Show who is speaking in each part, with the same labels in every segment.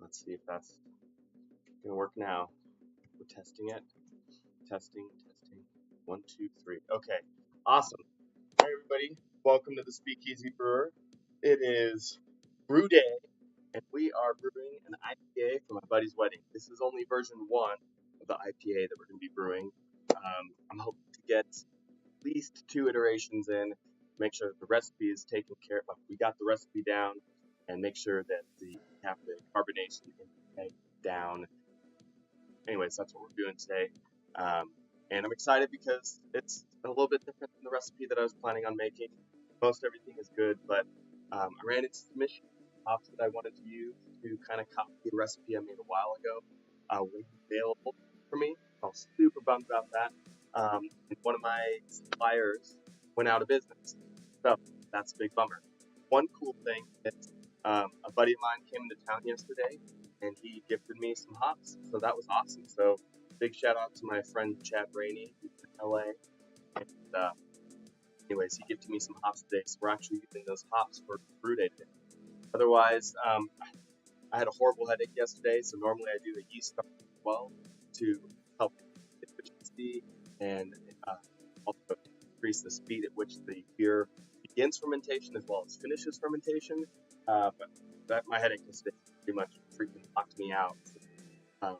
Speaker 1: Let's see if that's gonna work now. We're testing it. Testing, testing. One, two, three. Okay. Awesome. Hey everybody. Welcome to the Speakeasy Brewer. It is Brew Day, and we are brewing an IPA for my buddy's wedding. This is only version one of the IPA that we're gonna be brewing. I'm hoping to get at least two iterations in, make sure that the recipe is taken care of. We got the recipe down, and make sure that we have the carbonation intake down. Anyways, that's what we're doing today. And I'm excited because it's a little bit different than the recipe that I was planning on making. Most everything is good, but I ran into some issues, hops that I wanted to use to kind of copy the recipe I made a while ago. Wasn't available for me. I was super bummed about that. And one of my suppliers went out of business. So that's a big bummer. One cool thing is a buddy of mine came into town yesterday and he gifted me some hops. So that was awesome. So big shout out to my friend Chad Rainey, who's in LA. And anyways, he gifted me some hops today. So we're actually using those hops for brew day today. Otherwise, I had a horrible headache yesterday. So normally I do a yeast starter as well to help efficiency and also increase the speed at which the beer begins fermentation as well as finishes fermentation. But my headache yesterday pretty much freaking knocked me out. I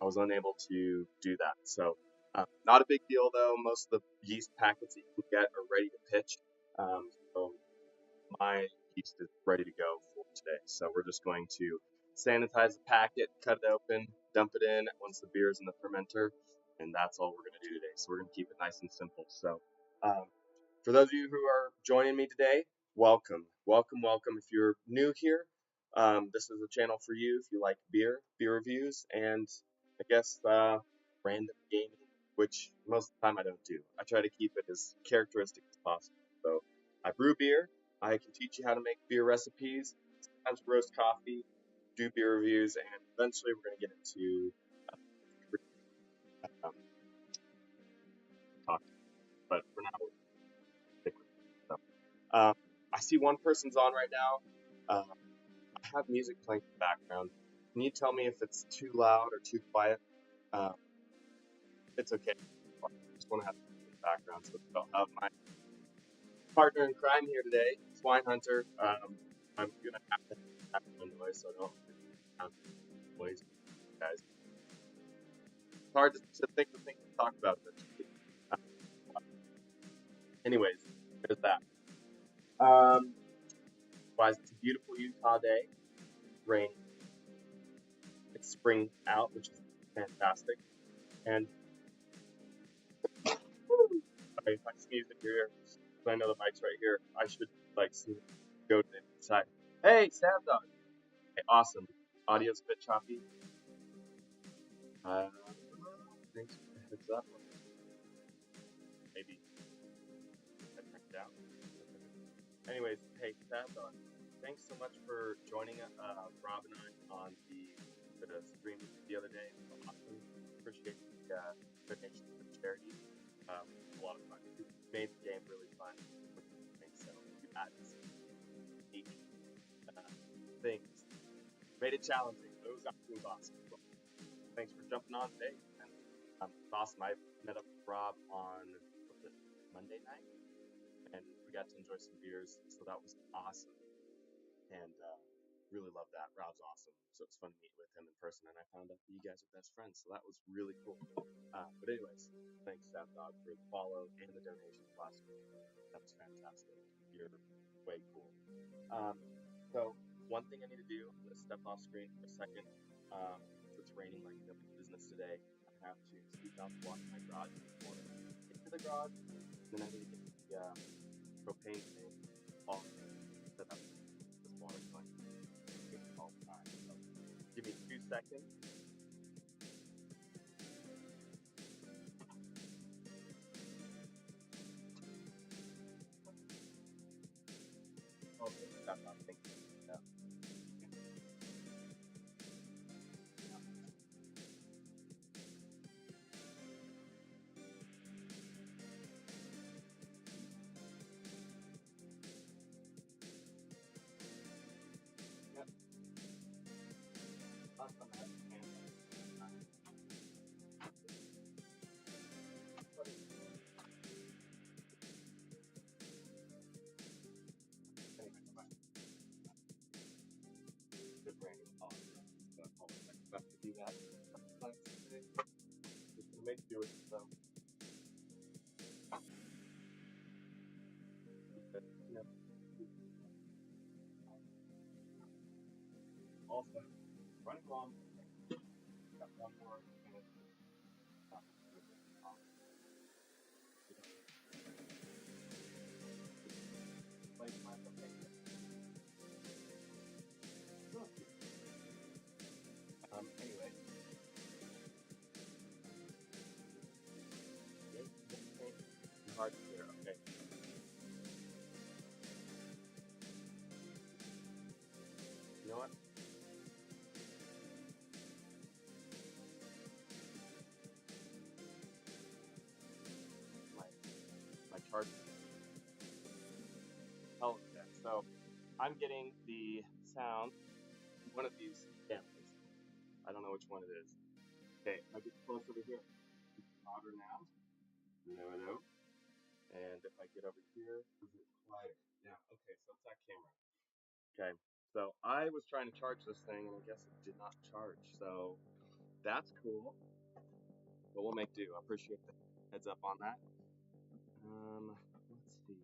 Speaker 1: was unable to do that. So not a big deal though. Most of the yeast packets that you can get are ready to pitch. So my yeast is ready to go for today. So we're just going to sanitize the packet, cut it open, dump it in once the beer is in the fermenter, and that's all we're going to do today. So we're going to keep it nice and simple. So for those of you who are joining me today, welcome, welcome, welcome. If you're new here, this is a channel for you if you like beer reviews, and I guess random gaming, which most of the time I don't do. I try to keep it as characteristic as possible. So I brew beer. I can teach you how to make beer recipes, sometimes roast coffee, do beer reviews, and eventually we're going to get into talking. But for now, we'll stick with it. So, I see one person's on right now. I have music playing in the background. Can you tell me if it's too loud or too quiet? Uh, it's okay. I just want to have music in the background so I'll have my partner in crime here today, Swine Hunter. I'm gonna have to have background noise so I don't have noise, guys. It's hard to think of things to talk about eventually. Anyways, there's that. Otherwise, it's a beautiful Utah day. Rain. It's spring out, which is fantastic. And sorry if I sneeze in your ear. I know the mic's right here. I should go to the side. Hey, Sam Dog. Okay, awesome. Audio's a bit choppy. Thanks for the heads up. Maybe I turned it down. Anyways, hey, Sam Dog. Thanks so much for joining Rob and I on the stream the other day. It was awesome. Appreciate the donation for charity. A lot of fun. You made the game really fun. So you added some unique things. Made it challenging. It was awesome. So, thanks for jumping on today. And, it's awesome. I met up with Rob on Monday night, and we got to enjoy some beers. So that was awesome. And really love that. Rob's awesome. So it's fun to meet with him in person, and I found out that you guys are best friends. So that was really cool. But anyways, thanks, Sam Dog, for the follow and the donations last week. That was fantastic. You're way cool. So one thing I need to do, I'm going to step off screen for a second. It's raining like no business today. I have to scoop out the water in my garage before I get to the garage. Then I need to get the propane tank all set up. This water's going all the time. So give me 2 seconds. Okay, that's not thinking. Yeah. Yep. make do with it though. You know, also running long. Got one more minute. Like my anyway. Hard to hear. Okay. You know what? My chart. Oh, yeah. So I'm getting the sound. One of these cameras. I don't know which one it is. Okay, I get close over here. It's louder now. Hello. And if I get over here, is it quieter? Yeah. Okay, so it's that camera. Okay. So I was trying to charge this thing, and I guess it did not charge. So that's cool. But we'll make do. I appreciate the heads up on that. Let's see.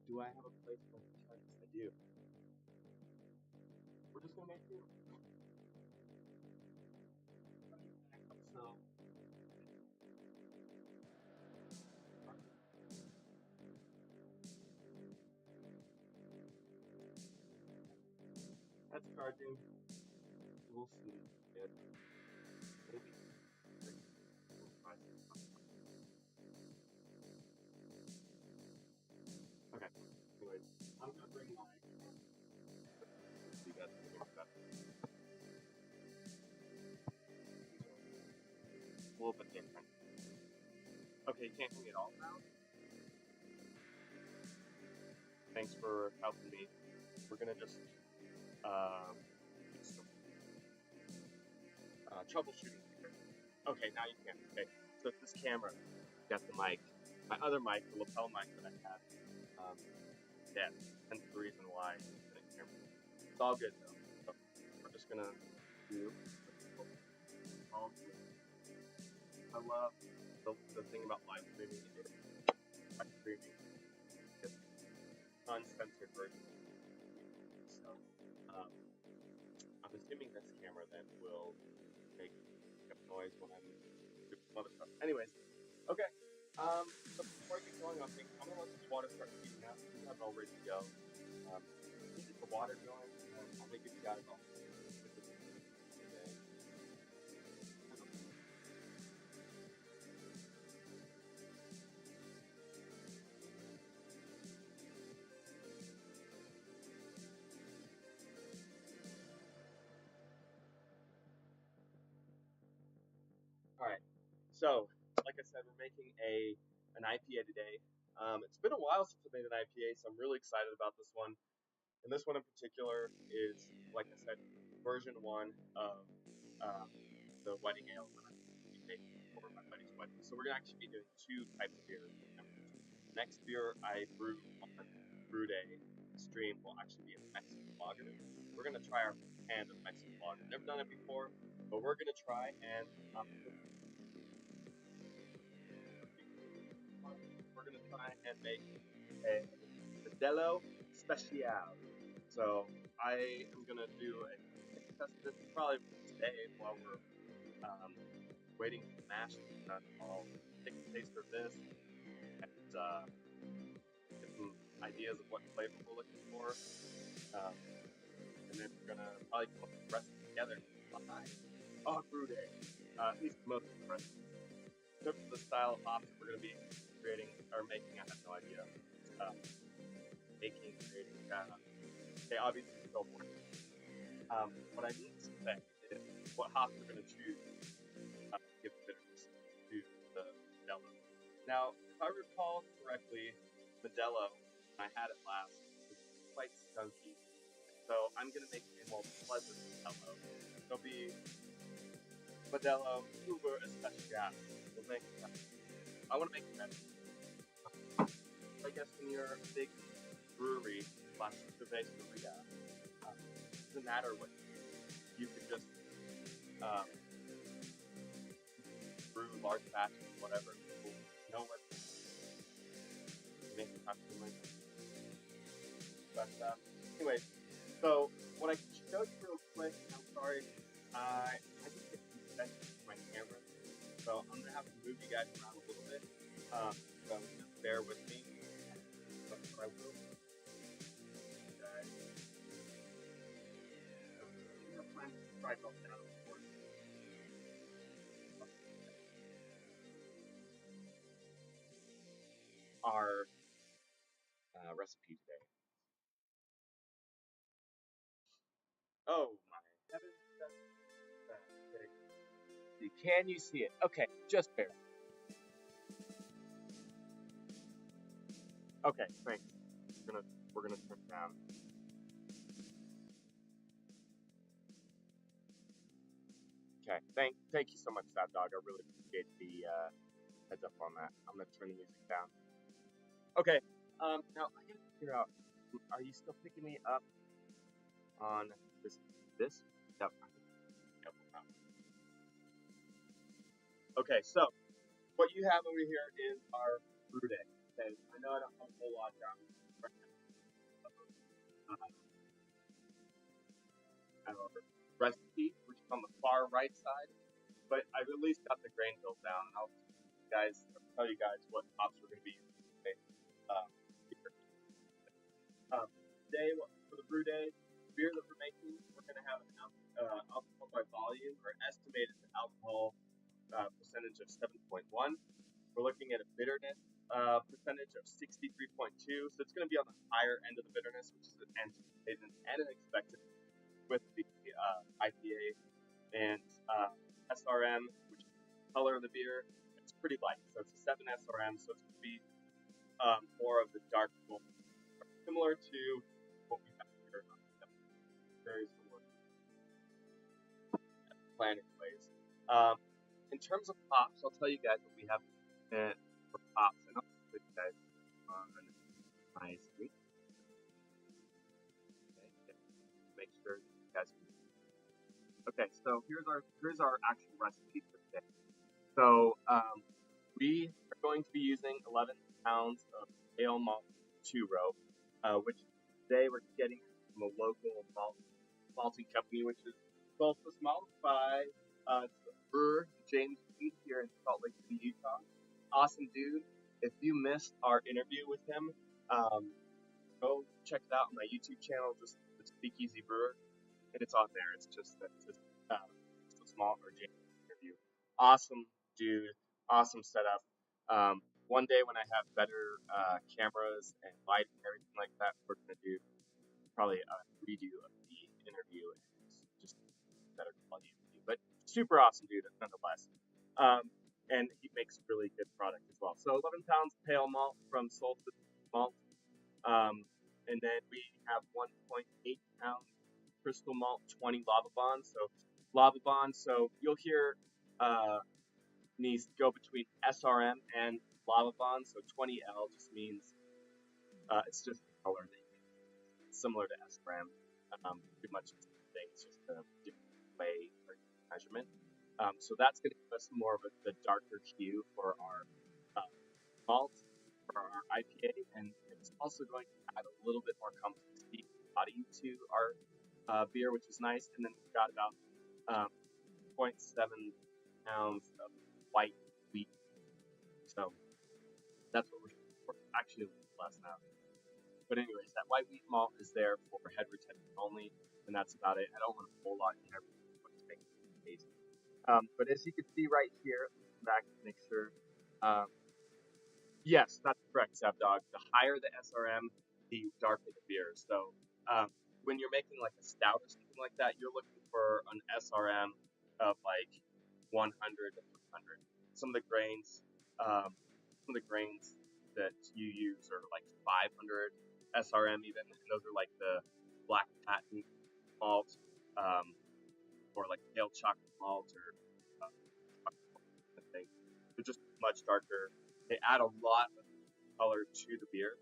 Speaker 1: Do I have a place where I can charge this? I do. We're just gonna make do. So that's charging. We'll see. If maybe. Okay. Anyways, I'm gonna bring my. You guys can hear that. A little bit different. Okay, you can't hear me at all now. Thanks for helping me. We're gonna just troubleshooting here. Okay, now you can. Okay, so this camera got the mic. My other mic, the lapel mic that I had, yeah, hence the reason why I didn't hear me. It's all good though. So we're just gonna do. I love the thing about live streaming is live streaming is uncensored version. So I'm assuming this camera then will make noise when I'm doing some other stuff. Anyways, okay. So before I get going on things, I'm gonna let this water start heating up. We have it all ready to go. Get the water going, and I'll make it guys all. All right. So, like I said, we're making an IPA today. It's been a while since I made an IPA, so I'm really excited about this one. And this one in particular is, like I said, version 1 of the wedding ale that I'm making for my buddy's wedding. So we're gonna actually be doing 2 types of beers. The next beer I brew on Brew Day stream will actually be a Mexican lager. We're gonna try our hand of Mexican lager. Never done it before, but we're gonna try, and we're gonna try and make a Modelo Special. So I am gonna do a test this probably today while we're waiting for the mash to be done. I'll take a taste of this and get some ideas of what flavor we're looking for, and then we're gonna probably come up with the recipe together on Brew Day. At least most of the recipe. In terms of the style of hops we're gonna be creating or making, I have no idea. Creating. Okay, obviously go for it. What I need to say is what hops we're going to choose to give bitterness to the Modelo. Now, if I recall correctly, Modelo, when I had it last, was quite skunky. So I'm going to make a more pleasant Modelo. It'll be Modelo Uber Especial. I want to make it better. I guess when you're a big brewery / cerveceria, it doesn't matter what you can just brew large batch, whatever. People know what they make it happen. But anyways, so what I can show you real quick, I'm sorry, I didn't get some settings to my camera, so I'm gonna have to move you guys around a little bit. So just bear with me. But I will. Guys, I'm trying to try both down, of course. Our recipe today. Oh my heavens! Can you see it? Okay, just bear. Okay, thanks. We're gonna turn it down. Okay, thank you so much, Sad Dog. I really appreciate the heads up on that. I'm gonna turn the music down. Okay. Now I gotta figure out. Are you still picking me up on this? This? Yep. Yep. Okay. So what you have over here is our brew day. Okay. I know I don't have a whole lot down right now. Our recipe, which is on the far right side, but I've at least got the grain bill down. I'll tell you guys what hops we're going to be using today. Um, Today, for the brew day, beer that we're making, we're going to have an alcohol by volume, or estimated alcohol percentage of 7.1. We're looking at a bitterness percentage of 63.2, so it's going to be on the higher end of the bitterness, which is anticipated and an expected with the IPA, and SRM, which is the color of the beer. It's pretty light, so it's a 7 SRM, so it's going to be more of the dark gold, similar to what we have here. Very similar plan anyways. In terms of hops, I'll tell you guys what we have for hops, and I'll put you guys on my screen. Okay, make sure you guys can. Okay, so here's our actual recipe for today. So we are going to be using 11 pounds of ale malt 2-row, which today we're getting from a local malting company, which is Solstice Malt by brewer James Reed here in Salt Lake City, Utah. Awesome dude. If you missed our interview with him, go check it out on my YouTube channel, just the Speakeasy Brewer, and it's on there. It's just Malt or James interview. Awesome dude. Awesome setup. One day when I have better cameras and lighting and everything like that, we're gonna do probably a redo of the interview and just better quality interview. But super awesome dude nonetheless. And he makes really good product as well. So 11 pounds pale malt from Solstice Malt. And then we have 1.8 pounds crystal malt, 20 lava bonds. So lava bonds. So you'll hear needs to go between SRM and lava bonds. So 20L just means it's just the color that it's similar to SRM. Pretty much the same thing. It's just a different way or measurement. So that's going to give us more of the darker hue for our malt, for our IPA, and it's also going to add a little bit more complexity body to our beer, which is nice. And then we've got about 0.7 pounds of white wheat. So that's what we're shooting for. Actually, a little less now. But anyways, that white wheat malt is there for head retention only, and that's about it. I don't want a whole lot in everything to make it tasty. But as you can see right here, back to make sure. Yes, that's correct, Sab Dog. The higher the SRM, the darker the beer. So when you're making like a stout or something like that, you're looking for an SRM of like 100 to 100. Some of the grains that you use are like 500 SRM even, and those are like the black patent malt, or like pale chocolate malt, or thing. They're just much darker. They add a lot of color to the beer.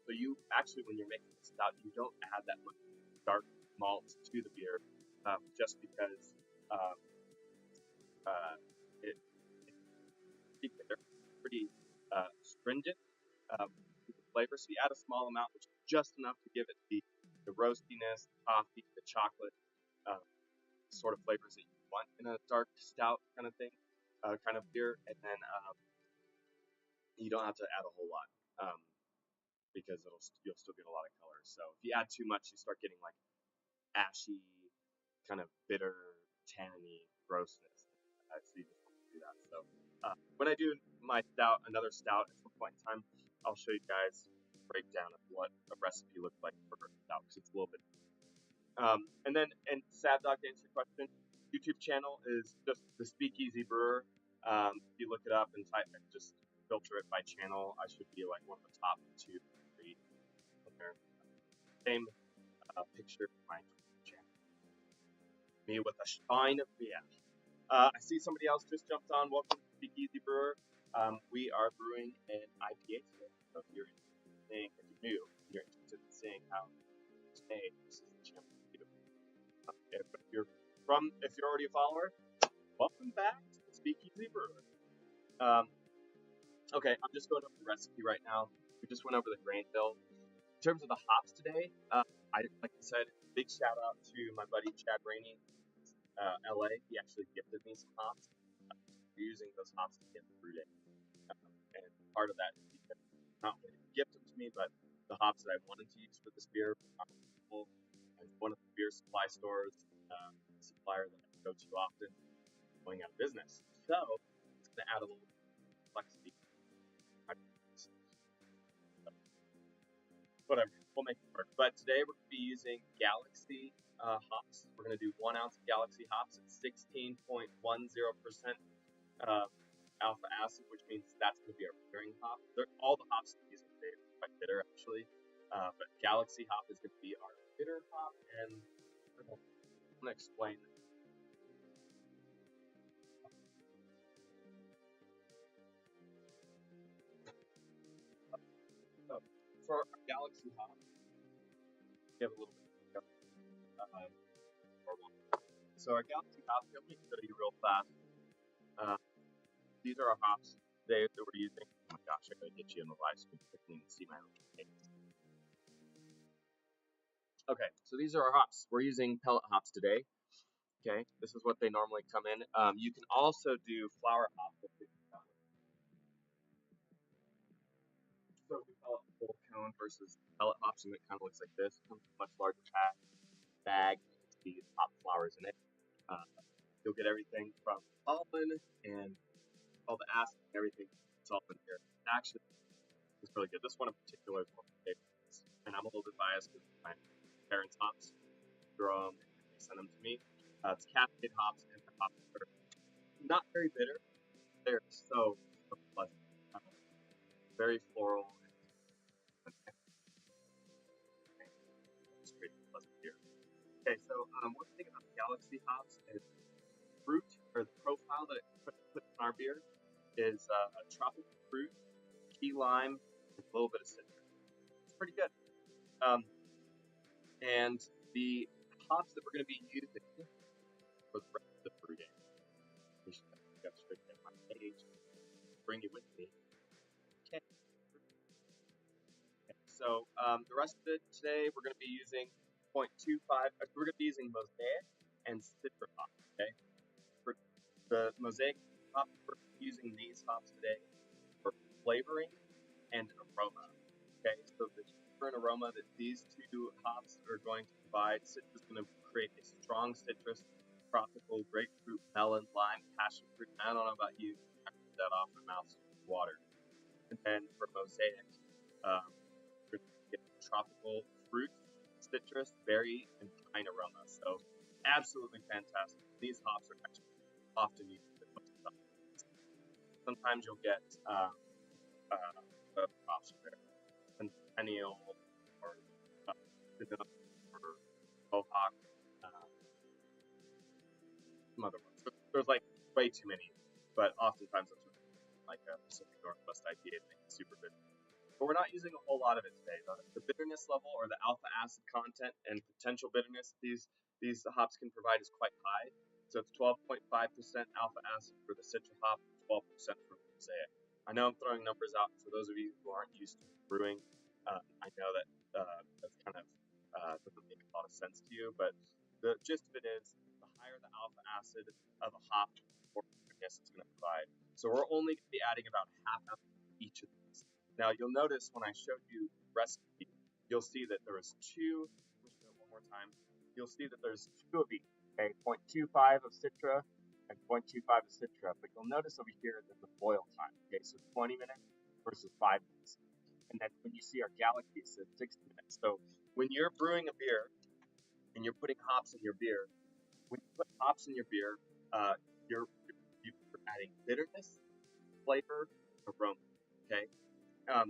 Speaker 1: So you actually, when you're making a stout, you don't add that much dark malt to the beer, just because it pretty bitter, pretty stringent flavor. So you add a small amount, which is just enough to give it the roastiness, the coffee, the chocolate sort of flavors that you want in a dark stout kind of thing, kind of beer. And then you don't have to add a whole lot because you'll still get a lot of color. So if you add too much, you start getting like ashy, kind of bitter, tanny grossness. So you just want to do that. So when I do my stout, another stout at some point in time, I'll show you guys a breakdown of what a recipe looks like for a stout because it's a little bit. And Sad Dog, to answer your question, YouTube channel is just the Speakeasy Brewer. If you look it up and just filter it by channel, I should be like one of the top 2, 3 on there. Same picture of my channel. Me with a shine of beer. I see somebody else just jumped on. Welcome to Speakeasy Brewer. We are brewing an IPA today. So if you're interested in seeing how today this is the channel. If you're already a follower, welcome back to the Speakeasy Brewer. Okay, I'm just going over the recipe right now. We just went over the grain bill. In terms of the hops today, like I said, big shout out to my buddy Chad Rainey, LA. He actually gifted me some hops. We're using those hops to get the brew day. And part of that is because not only did he gift them to me, but the hops that I wanted to use for this beer are available at one of the beer supply stores, supplier that I go to often, going out of business. So it's going to add a little complexity. Whatever, we'll make it work. But today we're going to be using Galaxy hops. We're going to do 1 ounce of Galaxy hops at 16.10% alpha acid, which means that's going to be our bittering hop. All the hops we're using today are quite bitter, actually. But Galaxy hop is going to be our bitter hop, and I'm going to explain. For our Galaxy hop, we have a little bit of so our Galaxy hop, let me show you real fast. These are our hops today that we're using. Oh my gosh, I gotta get you in the live stream so you can see my own face. Okay, so these are our hops. We're using pellet hops today. Okay, this is what they normally come in. You can also do flower hops. So we call it full cone versus pellet hops, and it kind of looks like this. It comes in a much larger bag. These hop flowers in it. You'll get everything from pollen and all the acid and everything. It's all in here. Actually, it's really good. This one in particular is one of my favorites, and I'm a little bit biased because my parents' hops grow them and they send them to me. It's Cascade hops, and the hops are not very bitter. They're so pleasant. Very floral. It's pretty pleasant here. Okay, so one thing about Galaxy hops is fruit, or the profile that it puts in our beer, is a tropical fruit, key lime, and a little bit of citrus. It's pretty good. And the hops that we're going to be using for the rest of the brew day, we should go straight to my page, bring you with me. Okay. So the rest of it today, we're going to be using 0.25. We're going to be using Mosaic and Citra hops. Okay. For the Mosaic hops, we're using these hops today for flavoring and aroma. Okay. So the flavor and aroma that these 2 hops are going to provide, Citra is going to create a strong citrus, tropical, grapefruit, melon, lime, passion fruit. I don't know about you, I put that off my mouth's water. And then for Mosaic, we're going to get tropical fruit, citrus, berry, and pine aroma. So absolutely fantastic. These hops are actually often used with most stuff. Sometimes you'll get the hops there, Centennial or Mohawk, some other ones. There's like way too many, but oftentimes it's like a Pacific Northwest IPA thing, super bitter. But we're not using a whole lot of it today. The bitterness level, or the alpha acid content and potential bitterness these hops can provide is quite high. So it's 12.5% alpha acid for the Citra hop, 12% for the Mosaic. I know I'm throwing numbers out for those of you who aren't used to brewing. I know that that's kind of doesn't make a lot of sense to you, but the gist of it is the higher the alpha acid of a hop, the more bitterness it's going to provide. So we're only going to be adding about half ounce of each of these. Now you'll notice when I showed you the recipe, you'll see that there was two. Let me show it one more time. You'll see that there's two of each. Okay, 0.25 of Citra and 0.25 of Citra, but you'll notice over here that the boil time, okay, so 20 minutes versus 5 minutes. And then when you see our galaxy, it says 60 minutes. So when you're brewing a beer and you're putting hops in your beer, when you put hops in your beer, you're adding bitterness, flavor, aroma, okay? Um,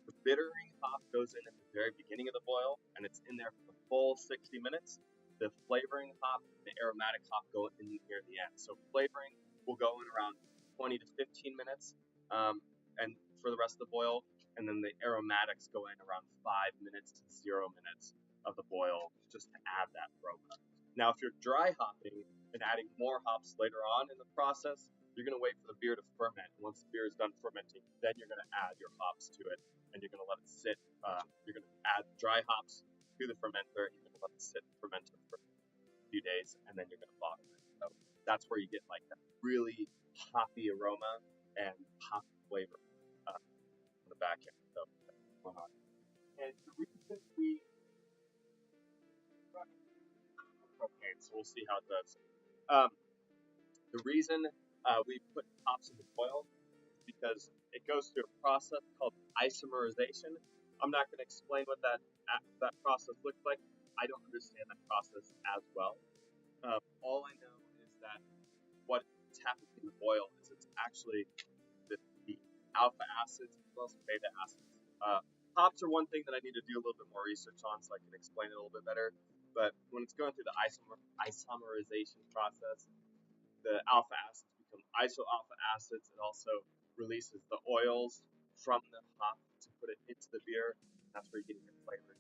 Speaker 1: the bittering hop goes in at the very beginning of the boil, and it's in there for the full 60 minutes. The flavoring hop, the aromatic hop go in near the end. So flavoring will go in around 20 to 15 minutes, and for the rest of the boil, and then the aromatics go in around 5 minutes to 0 minutes of the boil, just to add that aroma. Now, if you're dry hopping and adding more hops later on in the process, you're going to wait for the beer to ferment. And once the beer is done fermenting, then you're going to add your hops to it, and you're going to let it sit. You're going to add dry hops to the fermenter. You're going to let it sit and ferment for a few days, and then you're going to bottle it. So that's where you get like that really hoppy aroma and hoppy flavor on the back end. So that's what's going on. And the reason we okay, so we'll see how it does. The reason we put hops in the boil is because it goes through a process called isomerization. I'm not going to explain what that process looks like. I don't understand that process as well. All I know is that what's happening in the boil is it's actually the alpha acids as well as beta acids. Hops are one thing that I need to do a little bit more research on so I can explain it a little bit better. But when it's going through the isomerization process, the alpha acids become iso-alpha acids. It also releases the oils from the hop to put it into the beer. That's where you're getting your flavor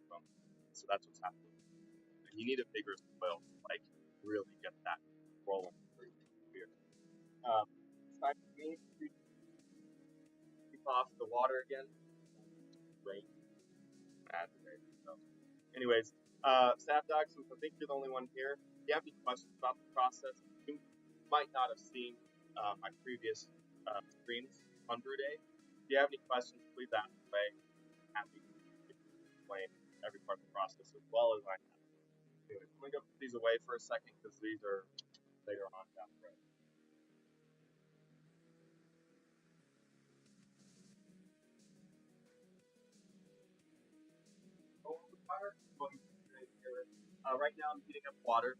Speaker 1: from. So that's what's happening. And you need a vigorous boil to like really get that rolling through the beer. It's time for me to keep off the water again. Rain. Bad today. So, anyways, Staff Dog, since I think you're the only one here, if you have any questions about the process, you might not have seen my previous streams on Brew Day. If you have any questions, please ask away. I'm happy to explain every part of the process as well as I can. Anyways, I'm going to go put these away for a second because these are later on down the road. Right now I'm heating up water,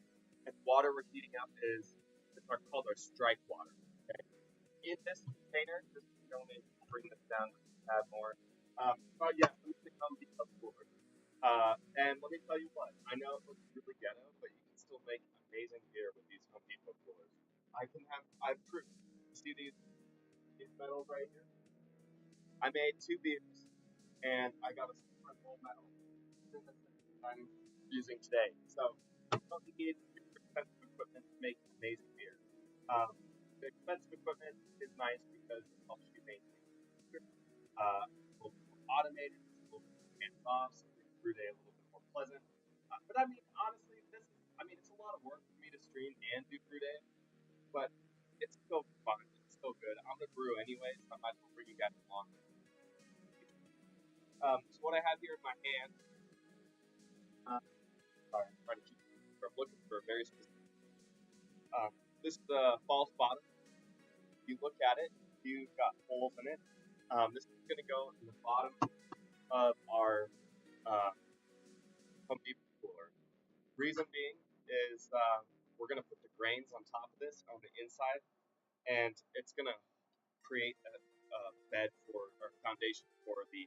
Speaker 1: and water we're heating up is called our strike water. Okay? In this container, just going to bring this down just a tad more. But yeah, I'm going to come become cooler. And let me tell you what, I know it looks really ghetto, but you can still make amazing beer with these Home Depot coolers. I've proof. You see these medals right here? I made 2 beers, and I got a silver gold medal. I'm using today. So you don't need expensive equipment to make amazing beer. The expensive equipment is nice because it helps you maintain beer. It's a little bit more automated, it's a little bit more hands-off, so it makes brew day a little bit more pleasant. But I mean, honestly, it's a lot of work for me to stream and do brew day, but it's still fun. It's still good. I'm gonna brew anyway, so I might as well bring you guys along. So what I have here in my hand, sorry, I'm trying to keep. I'm looking for a very specific. This is a false bottom. If you look at it, you've got holes in it. This is going to go in the bottom of our Home Depot cooler. Reason being is we're going to put the grains on top of this on the inside, and it's going to create a bed for or foundation for the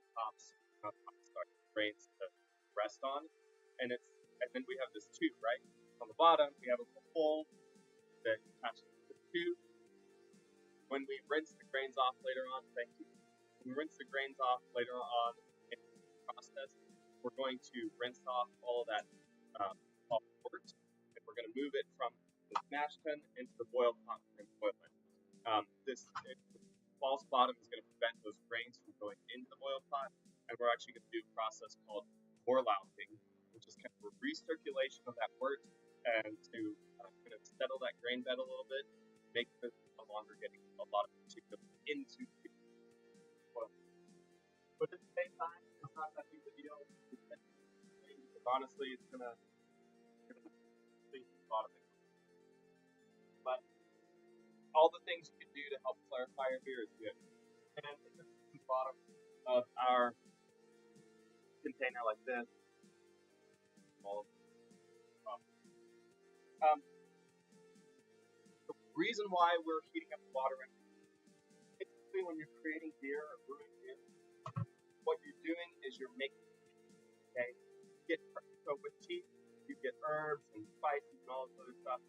Speaker 1: grains to rest on, and then we have this tube right on the bottom. We have a little hole that attaches to the tube. When we rinse the grains off later on, thank you. When we rinse the grains off later on in the process, we're going to rinse off all of that wort, and we're going to move it from the mash tun into the boil pot and boil it. false bottom is going to prevent those grains from going into the boil pot, and we're actually going to do a process called vorlauping, which is kind of a recirculation of that wort and to kind of settle that grain bed a little bit, make it no longer getting a lot of particulate into the boil. But at the same time, it's not that big of a deal. Because honestly, it's gonna sink to the bottom. But all the things you can do to help clarify your beer is good. And this is the bottom of our container like this. The reason why we're heating up the water, typically when you're creating beer or brewing beer, what you're doing is you're making okay. So with cheese, you get herbs and spices and all this other stuff.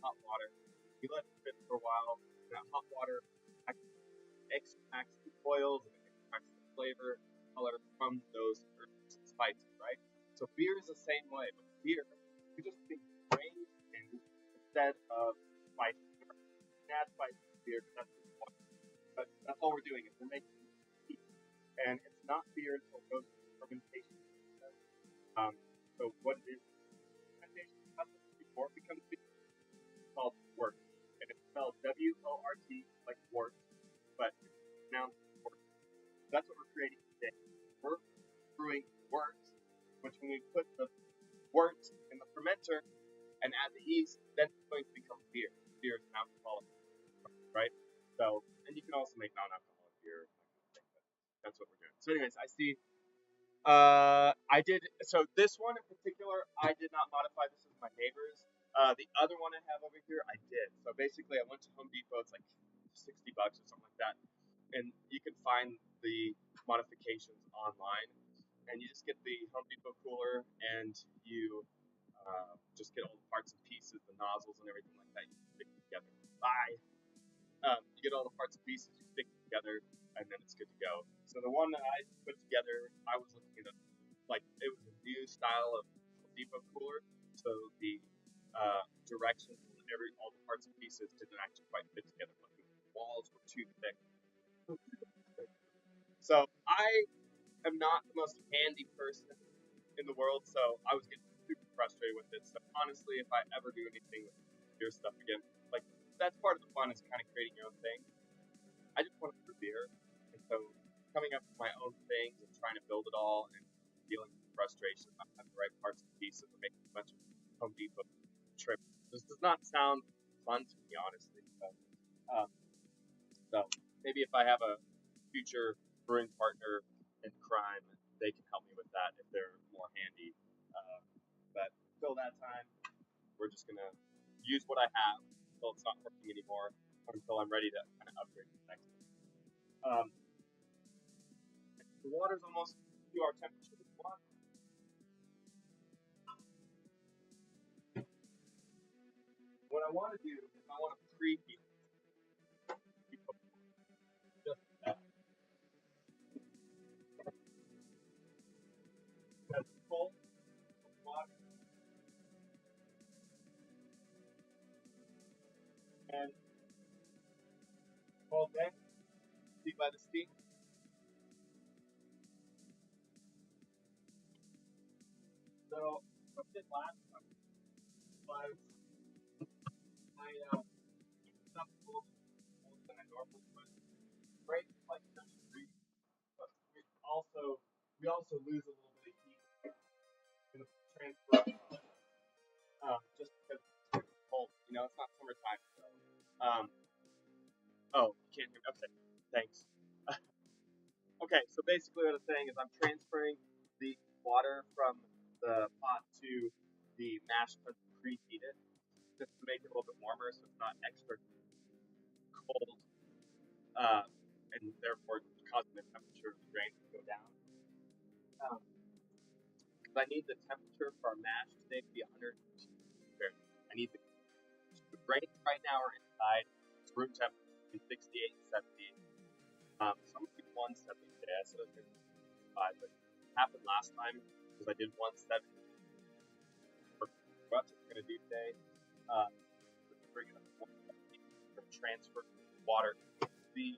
Speaker 1: Hot water. You let it sit for a while. That hot water extracts the oils and extracts the flavor, color from those herbs and spices, right? So beer is the same way. But beer, you're just putting grains in instead of spices. You add spices to beer, but that's all we're doing is we're making tea. And it's not beer until it goes through fermentation. So what it is fermentation process before it becomes beer? It's called wort. And it's spelled W-O-R-T, like wort, but it's pronounced wort. That's what we're creating today. We're brewing wort, which when we put the wort in the fermenter and add the yeast, then it's going to become beer. Beer is an alcoholic, right? So, and you can also make non-alcoholic beer, but that's what we're doing. So anyways, I see I did, so this one in particular, I did not modify. This is my neighbor's. The other one I have over here, I did. So basically, I went to Home Depot. It's like $60 or something like that. And you can find the modifications online. And you just get the Home Depot cooler and you just get all the parts and pieces, the nozzles and everything like that. You stick it together. Bye. You get all the parts and pieces, you stick it together, and then it's good to go. So the one that I put together, I was looking at it was a new style of Depot cooler, so the directions and all the parts and pieces didn't actually quite fit together. But the walls were too thick. So I am not the most handy person in the world, so I was getting super frustrated with it. So honestly, if I ever do anything with beer stuff again, like that's part of the fun is kind of creating your own thing. I just want to brew beer, and so coming up with my own things and trying to build it all and dealing with frustration, not having the right parts and pieces, and making a bunch of Home Depot trips. This does not sound fun to me, honestly. So maybe if I have a future brewing partner in crime, they can help me with that if they're more handy. But until that time, we're just gonna use what I have until it's not working anymore, or until I'm ready to kind of upgrade to the next one. The water's almost to our temperature. What I want to do is I want to preheat just that. Because it's cold water, and cold then, see by the steam. So what I did last time was I heated up a little bit more than I normally would. Right, like 30 degrees. But we also lose a little bit of heat in the transfer just because it's cold. You know, it's not summertime. So, oh, you can't hear me. Okay, thanks. Okay, so basically what I'm saying is I'm transferring the water from the pot to the mash tun to preheat it, just to make it a little bit warmer so it's not extra cold, and therefore causing the temperature of the grain to go down. Because I need the temperature for our mash today to be 102 Fahrenheit. I need the grains right now are inside. It's room temperature between 68 and 70. So I'm going to do 170 today. I said I was going to do 5, but it happened last time because I did 170. What we're going to do today, bring it up to 170 for transfer water. The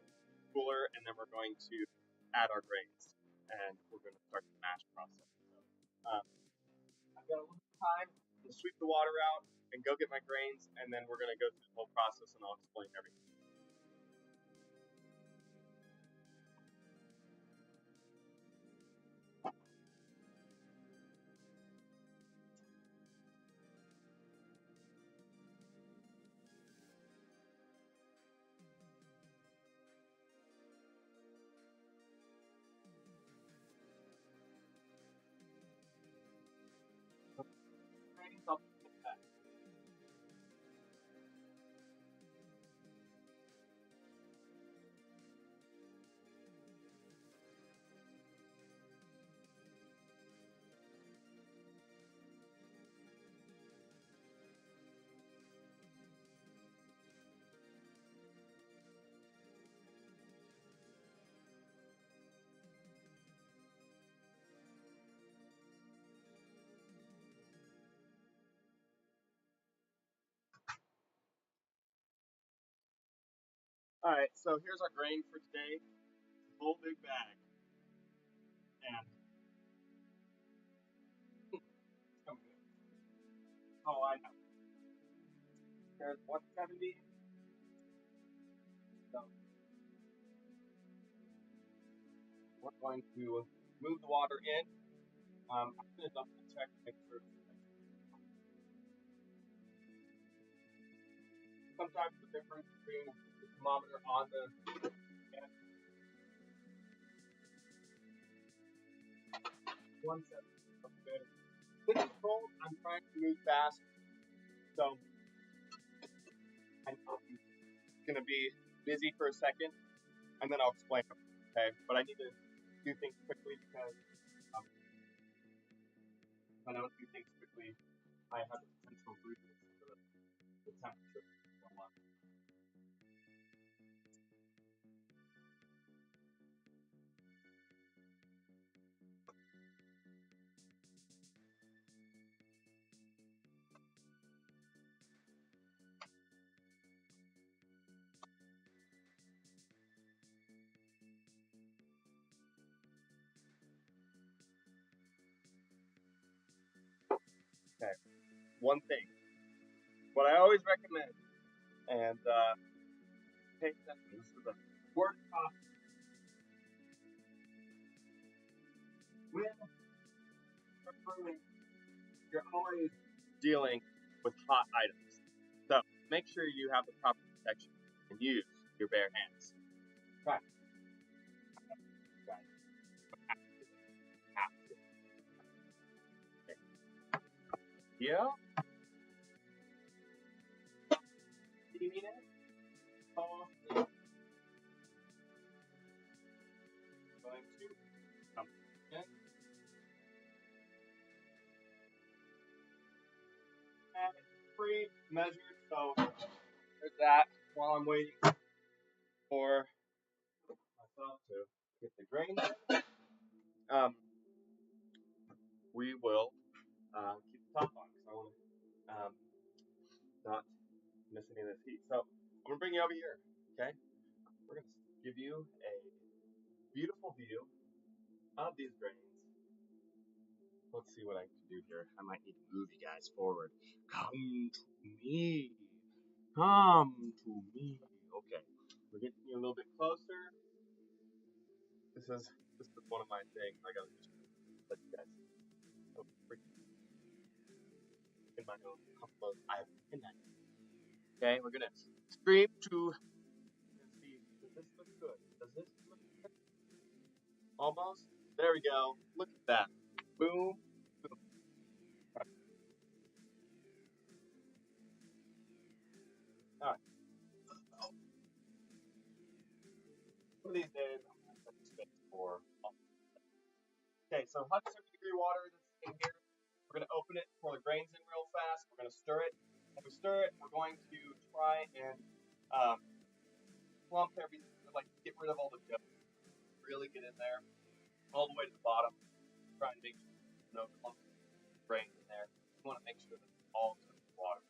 Speaker 1: water, and then we're going to add our grains, and we're going to start the mash process. So, I've got a little time to sweep the water out and go get my grains, and then we're going to go through the whole process, and I'll explain everything. Grains, I'll put that. All right, so here's our grain for today. A whole big bag, and it's coming good. Oh, I know. There's 170. So we're going to move the water in. I'm going to double check to make sure. Sometimes the difference between the thermometer on the and 170 looks good. Since it's cold, I'm trying to move fast, so I'm going to be busy for a second, and then I'll explain them. Okay, but I need to do things quickly because if I don't do things quickly, I have the potential of losing the temperature so much. Okay, one thing, what I always recommend, and pay attention, this is a word caution. When you're brewing, you're always dealing with hot items. So make sure you have the proper protection and use your bare hands. Right. Right. Have to. Okay. Yeah? Do you mean it? Oh, going to come in. And it's pre-measured, so there's that while I'm waiting for myself to get the grains in. We will keep the top on because I want to not miss any of this heat. So I'm gonna bring you over here. Okay, we're gonna give you a beautiful view of these grains. Let's see what I can do here. I might need to move you guys forward. Come to me. Come to me. Okay, we're getting you a little bit closer. This is one of my things. I gotta just let you guys know. In my own couple of I have in that. Okay, we're gonna scream to and see. Does this look good? Does this look good? Almost. There we go. Look at that. Boom. Boom. All right. One of these days, I'm gonna set the space for. Okay, so 170-degree water that's in here. We're gonna open it, pour the grains in real fast. We're gonna stir it. When we stir it, we're going to try and clump everything, like get rid of all the dough. Really get in there, all the way to the bottom. Try and make sure there's no clumps of grains in there. You want to make sure that it's all cooked with water.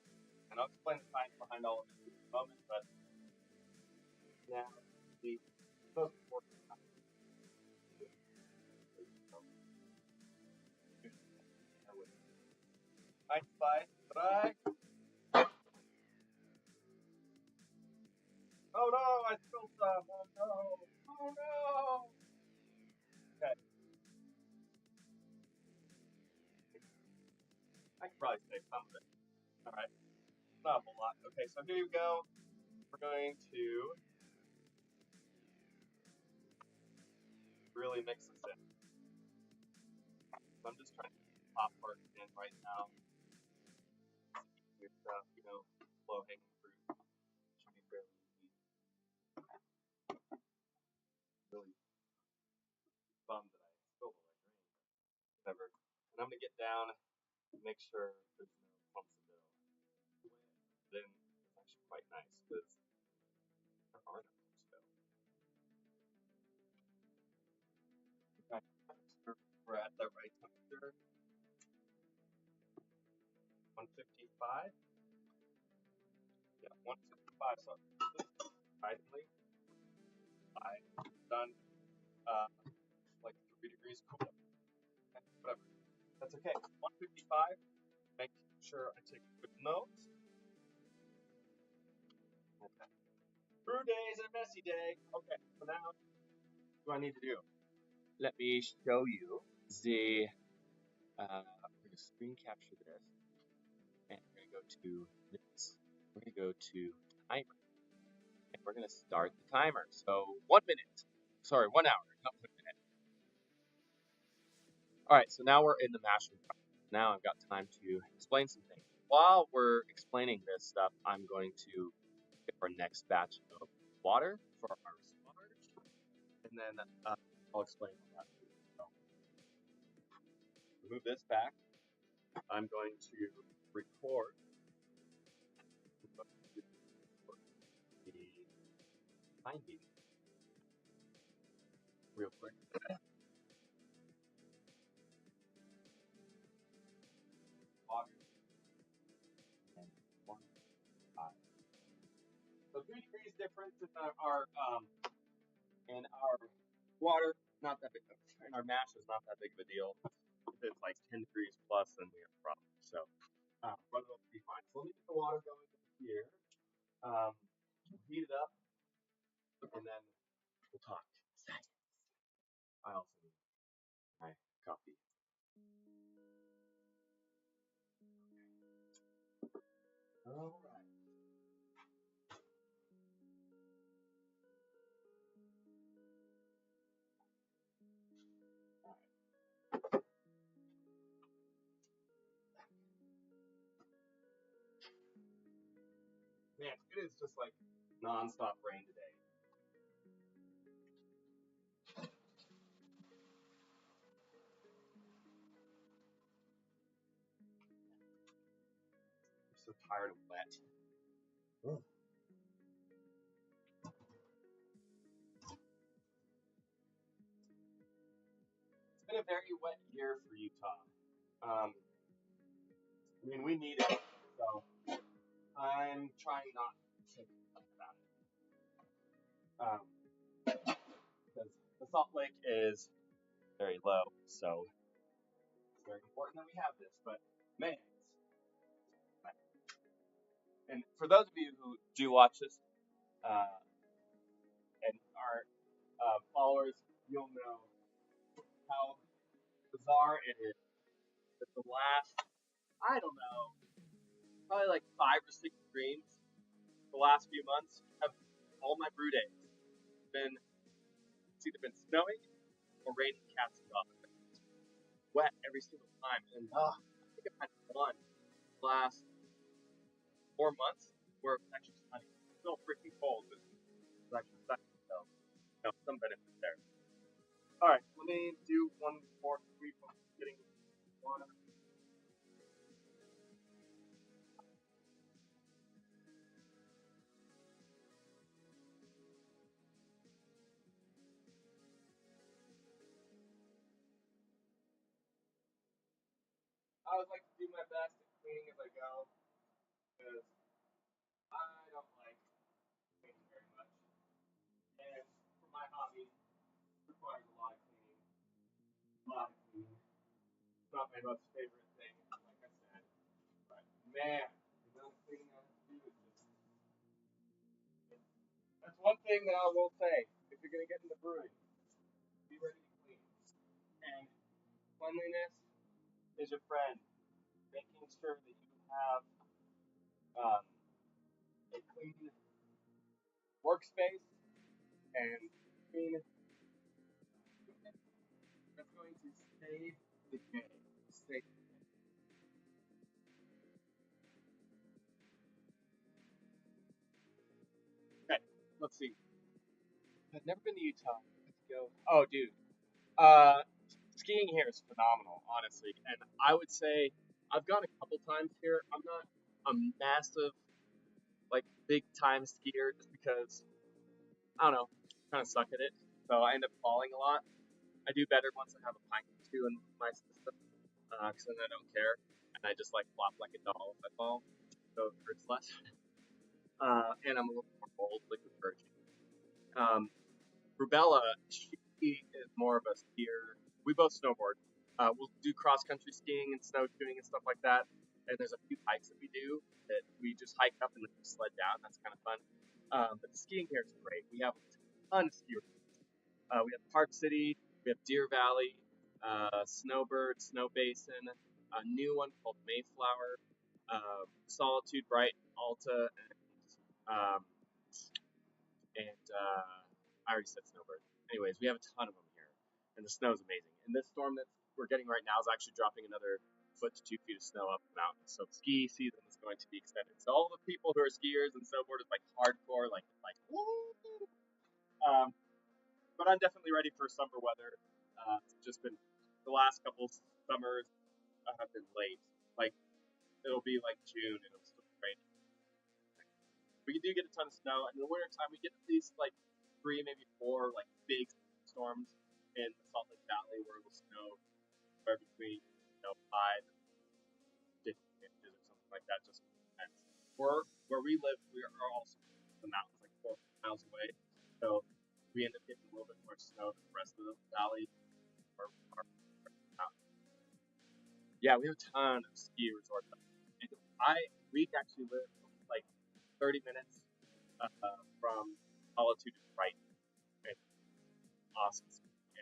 Speaker 1: And I'll explain the science behind all of this in a moment, but now the most important Probably save some of it. All right, not a whole lot. Okay, so here you go. We're going to really mix this in. So I'm just trying to get the top part in right now. With low hanging fruit. Should be fairly easy. Really bummed that I spilled all that grain. Whatever. And I'm gonna get down and make sure there's no clumps of dough. Then it's actually quite nice because there are no clumps of dough. Okay. We're at the right temperature. 155. Yeah, 155. So surprisingly, I've done like 3 degrees cooler. Okay, whatever. That's okay. 155. Make sure I take good notes. Okay. Brew day is a messy day. Okay, so now what do I need to do? Let me show you the. I'm going to screen capture this, and we're going to go to this. We're going to go to timer, and we're going to start the timer. So 1 minute. Sorry, 1 hour, not 1 minute. All right, so now we're in the mash room. Now I've got time to explain some things. While we're explaining this stuff, I'm going to get our next batch of water for our sponge, and then I'll explain all that. So, remove this back. I'm going to record the finding real quick. Water and 1.5. So 3 degrees difference in our water, not that big. And our mash is not that big of a deal. If it's like 10 degrees plus, then we have a problem. So, but it'll be fine. So let me get the water going here. Heat it up, and then we'll talk. I also need my coffee. All right. Man, it is just like non-stop rain today. I'm so tired of wet. Ugh. It's been a very wet year for Utah. I mean, we need it, so I'm trying not to think about it. Because the Salt Lake is very low, so it's very important that we have this. But man, and for those of you who do watch this and are followers, you'll know how bizarre it is that the last, I don't know, probably like 5 or 6 streams the last few months have all my brew days been, it's either been snowing or raining cats and dogs. It's wet every single time. And I think I've had one last 4 months where it was actually sunny. It's still freaking cold, but it's actually sunny. So, some benefit there. All right, let me do one more sweep of getting water. I would like to do my best at cleaning as I go, because I don't like cleaning very much. And for my hobby, it requires a lot of cleaning. A lot of cleaning. It's not my most favorite thing, like I said. But man, the amount of cleaning I have to do is just. That's one thing that I will say. If you're going to get into brewing, be ready to clean. And cleanliness is your friend. making sure that you have um, a clean workspace and clean equipment that's going to save the day. Save. Okay, let's see. I've never been to Utah. Let's go. Oh, dude. Uh, skiing here is phenomenal, honestly. And I would say I've gone a couple times here. I'm not a massive, like, big time skier just because, I don't know, kind of suck at it. So I end up falling a lot. I do better once I have a pint or two in my system, because then I don't care. And I just, like, flop like a doll if I fall. So it hurts less. And I'm a little more bold, like with virgin. Um, Rubella, she is more of a skier. We both snowboard. We'll do cross country skiing and snowshoeing and stuff like that. And there's a few hikes that we do that we just hike up and then sled down. That's kind of fun. But the skiing here is great. We have a ton of skiers. We have Park City, we have Deer Valley, Snowbird, Snow Basin, a new one called Mayflower, Solitude, Bright, Alta, um, and I already said Snowbird. Anyways, we have a ton of them here, and the snow is amazing. And this storm that we're getting right now is actually dropping another foot to 2 feet of snow up the mountain. So ski season is going to be extended. So all the people who are skiers and snowboarders, like hardcore, like woo! Um, but I'm definitely ready for summer weather. It's just been the last couple summers have been late. Like it'll be like June and it'll still be raining. We do get a ton of snow, and in the wintertime we get at least like 3, maybe 4 like big storms in the Salt Lake Valley where it'll snow somewhere between 5 and 50 inches or something like that. Just depends. Where we live, we are also in the mountains, like 4 miles away, so we end up getting a little bit more snow than the rest of the valley. Or, or, yeah, we have a ton of ski resorts. And we actually live like 30 minutes from Solitude and Bright, and awesome.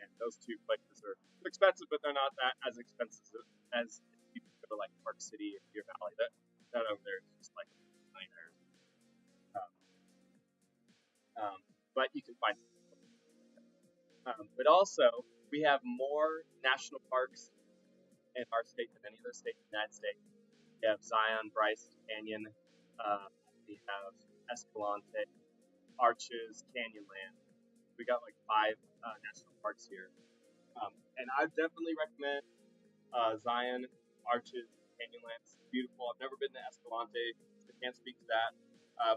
Speaker 1: And those two places are expensive, but they're not that as expensive as if you go to like Park City and Deer Valley. That over there is just like millionaires. Um, but you can find. But also, we have more national parks in our state than any other state in the United States. We have Zion, Bryce, Canyon. We have Escalante, Arches, Canyonland. We got like 5 national parks here. And I definitely recommend Zion, Arches, Canyonland. It's beautiful. I've never been to Escalante, so I can't speak to that.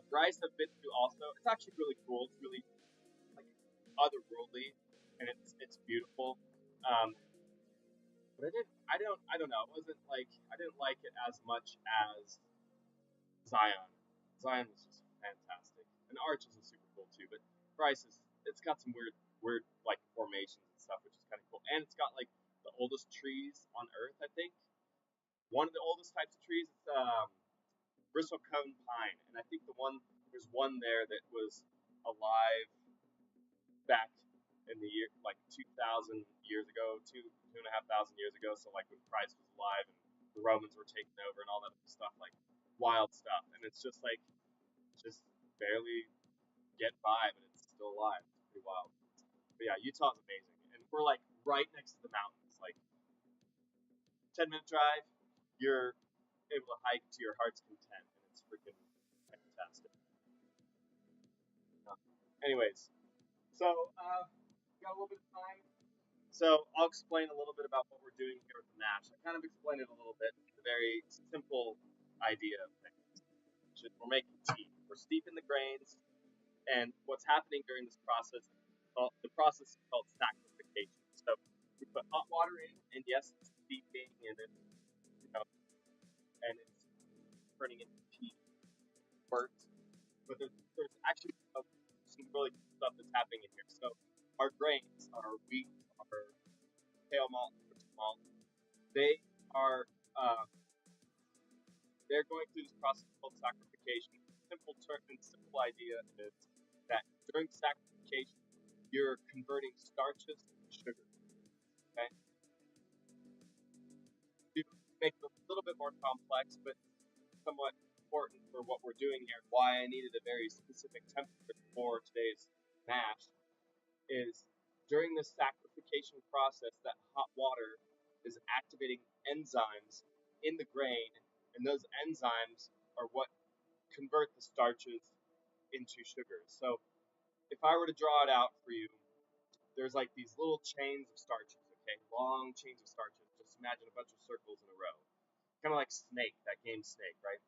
Speaker 1: Bryce I've been to also. It's actually really cool. It's really like otherworldly, and it's beautiful. But I don't know. It wasn't like I didn't like it as much as Zion. Zion was just fantastic, and Arches is super cool too. But Bryce it's got some weird like formations and stuff, which is kind of cool. And it's got like the oldest trees on Earth, I think. One of the oldest types of trees is bristlecone pine, and I think there's one there that was alive back in the year like 2,000 years ago, 2,500 years ago. So like when Christ was alive and the Romans were taking over and all that other stuff, like wild stuff. And it's just like just barely get by, but it's still alive. It's pretty wild. But yeah, Utah's amazing, and we're like right next to the mountains. Like 10-minute drive, you're able to hike to your heart's content, and it's freaking fantastic. Anyways, so got a little bit of time. So I'll explain a little bit about what we're doing here at the Mash. I kind of explained it a little bit. It's a very simple idea of things. We're making tea. We're steeping the grains, and what's happening during this process, the process is called saccharification. So we put hot water in, and yes, it's steeping, and and it's turning into tea. Works, but there's actually some really cool stuff that's happening in here. So our grains, our wheat, our pale malt, malt, they are they're going through this process called saccharification. Simple idea is that during saccharification, you're converting starches to sugar. Okay, to make the little bit more complex, but somewhat important for what we're doing here. Why I needed a very specific temperature for today's mash is during this saccharification process, that hot water is activating enzymes in the grain, and those enzymes are what convert the starches into sugars. So if I were to draw it out for you, there's like these little chains of starches, okay? Long chains of starches. Just imagine a bunch of circles in a row. Kind of like Snake, that game Snake, right?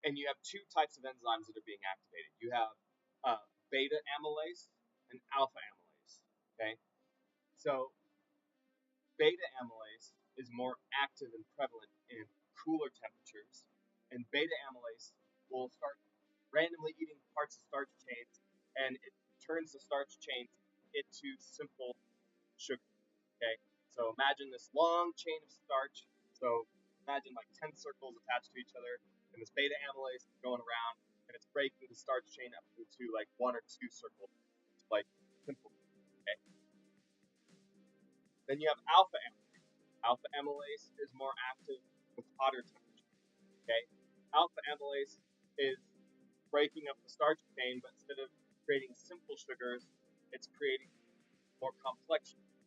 Speaker 1: And you have two types of enzymes that are being activated. You have beta amylase and alpha amylase, okay? So beta amylase is more active and prevalent in cooler temperatures, and beta amylase will start randomly eating parts of starch chains, and it turns the starch chains into simple sugar. Okay, so imagine this long chain of starch. So imagine like 10 circles attached to each other, and this beta amylase is going around, and it's breaking the starch chain up into like one or two circles, like simple. Okay, then you have alpha amylase. Alpha amylase is more active with hotter temperatures. Okay, alpha amylase is breaking up the starch chain, but instead of creating simple sugars, it's creating more complex sugars.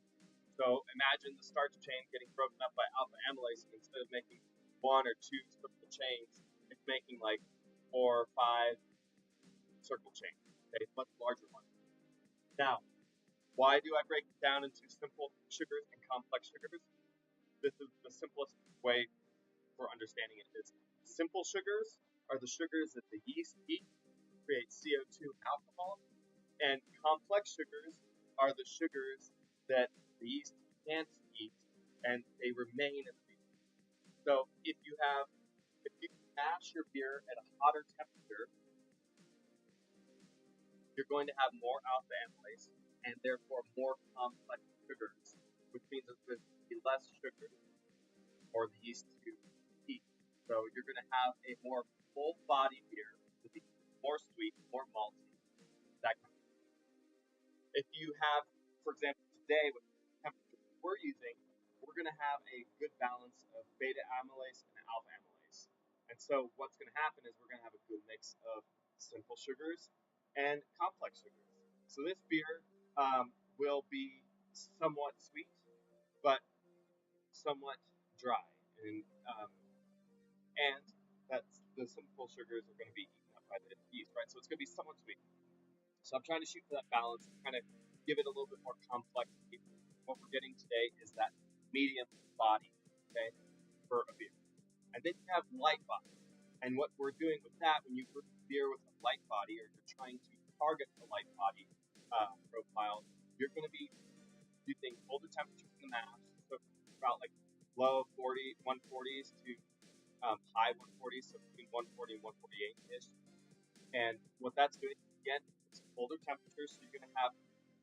Speaker 1: So imagine the starch chain getting broken up by alpha amylase, and instead of making one or two circle chains, it's making like 4 or 5 circle chains. Okay, much larger ones. Now, why do I break it down into simple sugars and complex sugars? This is the simplest way for understanding it is simple sugars are the sugars that the yeast eat, create CO2 and alcohol, and complex sugars are the sugars that the yeast can't eat and they remain in the beer. So if you mash your beer at a hotter temperature, you're going to have more alpha amylase and therefore more complex sugars, which means that there's going to be less sugar for the yeast to eat. So you're going to have a more full body beer, more sweet, more malty, that kind of thing. If you have, for example, today with the temperature we're using, we're going to have a good balance of beta amylase and alpha amylase. And so what's going to happen is we're going to have a good mix of simple sugars and complex sugars. So this beer will be somewhat sweet, but somewhat dry, and that's the simple sugars are going to be eaten up by the yeast, right? So it's going to be somewhat sweet. So I'm trying to shoot for that balance, kind of give it a little bit more complexity. What we're getting today is that medium body, okay, for a beer. And then you have light body. And what we're doing with that, when you brew beer with a light body, or you're trying to target the light body profile, you're going to be using colder temperatures in the mash, so about like low 140s to high 140s, so between 140 and 148-ish. And what that's doing, again, is colder temperatures, so you're going to have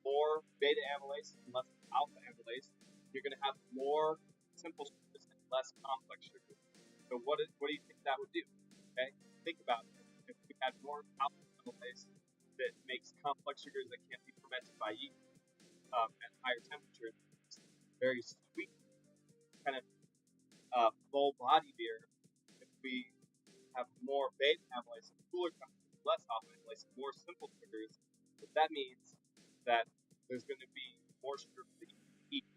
Speaker 1: more beta amylase and less alpha amylase. You're going to have more simple sugars and less complex sugars. So what do you think that would do? Okay, think about it. If we had more alpha amylase that makes complex sugars that can't be fermented by yeast at higher temperatures, very sweet, kind of full body beer. If we have more beta amylase and cooler temperatures, less alpha amylase, more simple sugars, that means that there's going to be more sugar for the eat.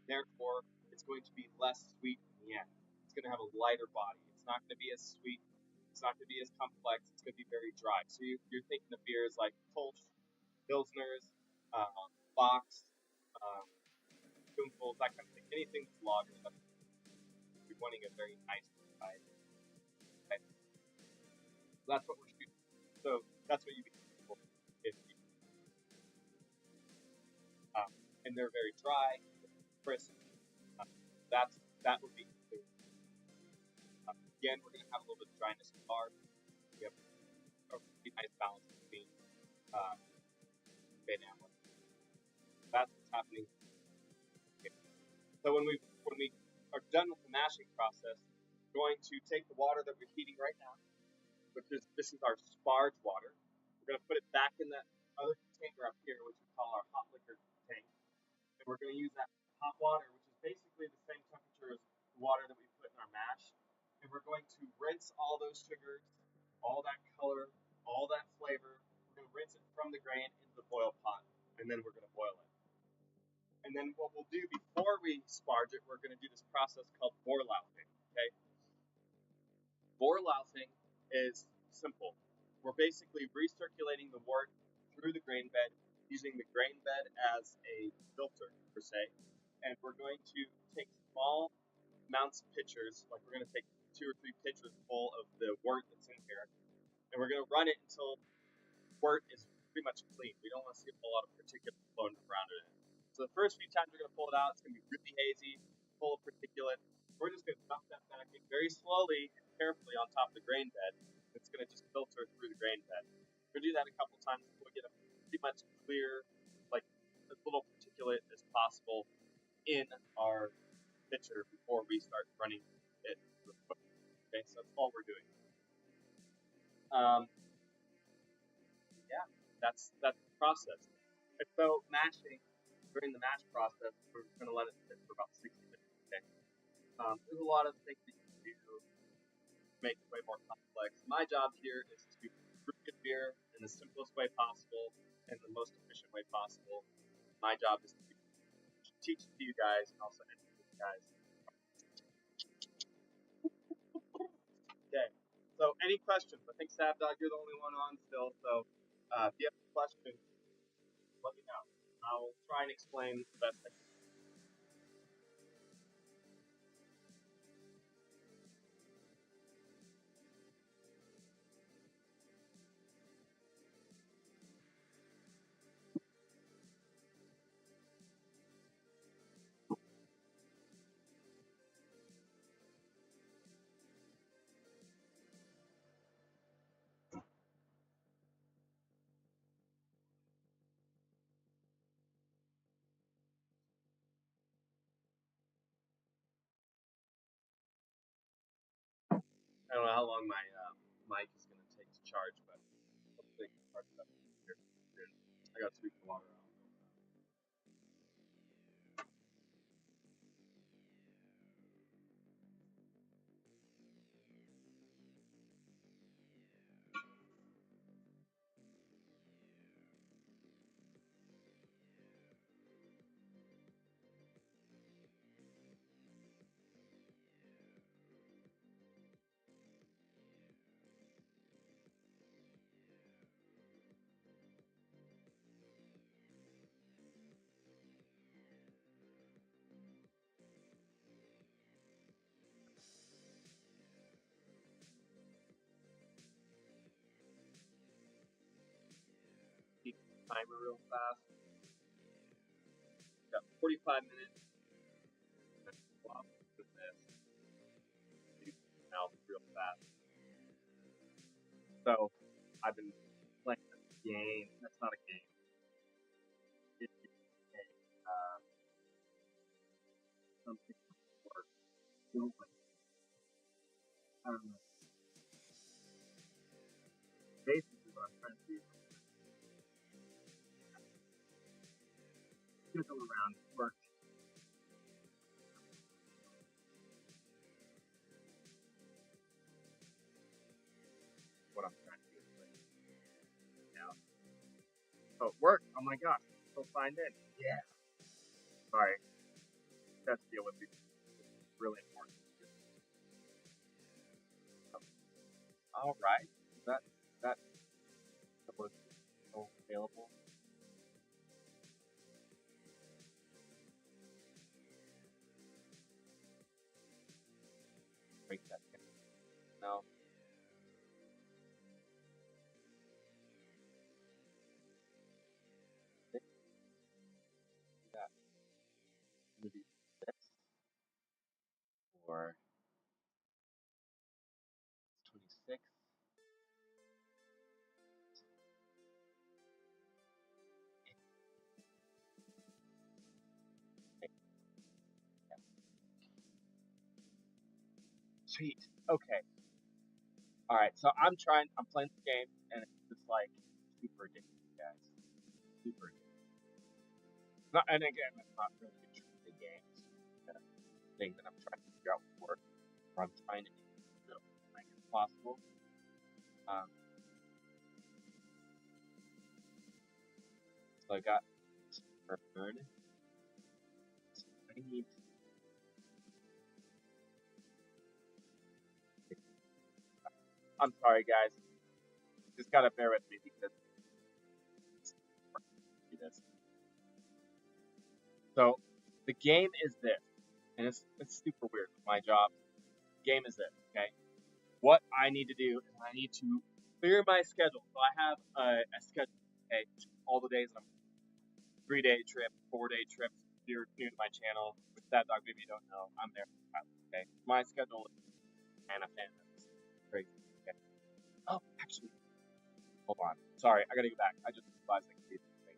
Speaker 1: Therefore, it's going to be less sweet in the end. It's going to have a lighter body. It's not going to be as sweet. It's not going to be as complex. It's going to be very dry. So you're thinking of beers like Kolsch, Pilsners, Box, Spoonfuls, that kind of thing. Anything that's lager, you're wanting a very nice dry. Okay? So that's what we're shooting. So that's what you be looking for. And they're very dry, crisp. That would be clear. Again, we're going to have a little bit of dryness in our. We have a pretty nice balance between beta amylase. That's what's happening. Okay. So when we are done with the mashing process, we're going to take the water that we're heating right now, which is this is our sparge water. We're going to put it back in that other container up here, which we call our hot liquor tank, and we're going to use that hot water, which is basically the same temperature as the and then we're going to boil it. And then what we'll do before we sparge it, we're going to do this process called vorlaufing. Okay, vorlaufing is simple. We're basically recirculating the wort through the grain bed, using the grain bed as a filter per se, and we're going to take small amounts of pitchers, like we're going to take 2 or 3 pitchers full of the wort that's in here, and we're going to run it until wort is pretty much clean. We don't want to see a whole lot of particulate floating around it. So the first few times we're going to pull it out, it's going to be really hazy, full of particulate. We're just going to dump that back in very slowly and carefully on top of the grain bed. It's going to just filter through the grain bed. We're going to do that a couple times until we get a pretty much clear, like as little particulate as possible in our pitcher before we start running it. Okay, so that's all we're doing. Yeah, that's the process. And so mashing, during the mash process, we're going to let it sit for about 60 minutes. Okay. There's a lot of things that you can do to make it way more complex. My job here is to brew good beer in the simplest way possible and the most efficient way possible. My job is to teach it to you guys and also educate you guys. Okay. So any questions? I think Sabdog, you're the only one on still. So if you have any questions, let me know. I'll try and explain the best I can. I don't know how long my mic is going to take to charge, but hopefully it can charge it up here soon. I got to sweep the water out. 'Keep the timer real fast. Got 45 minutes. Wow, with this. Now real fast. So I've been playing this game. That's not a game. It's a something for building. Basically, what I'm trying to do is go around work. What I'm trying to do is like, now. Oh, it worked! Oh my gosh, I'm still signed in. Yeah. Sorry, that's the Olympics. It's really important. All right, that was available. Break that down. No. That maybe 6 or 26. Sweet. Okay. All right. So I'm playing this game, and it's just like super addictive, guys. Super addictive. Not, and again, that's not really a true game. It's a thing that I'm trying to figure out for. I'm trying to do as much as possible. So I got Burn. I need. I'm sorry, guys. Just gotta bear with me because do this. So the game is this, and it's super weird with my job. The game is this, okay? What I need to do is I need to clear my schedule. So I have a schedule, okay? All the days I'm 3-day trip, 4-day trips. If you're new to my channel, with that dog, maybe you don't know, I'm there. Okay, my schedule is kind of fantastic. Crazy. Okay. Oh, actually, hold on. Sorry, I gotta go back. I just realized I can do this thing.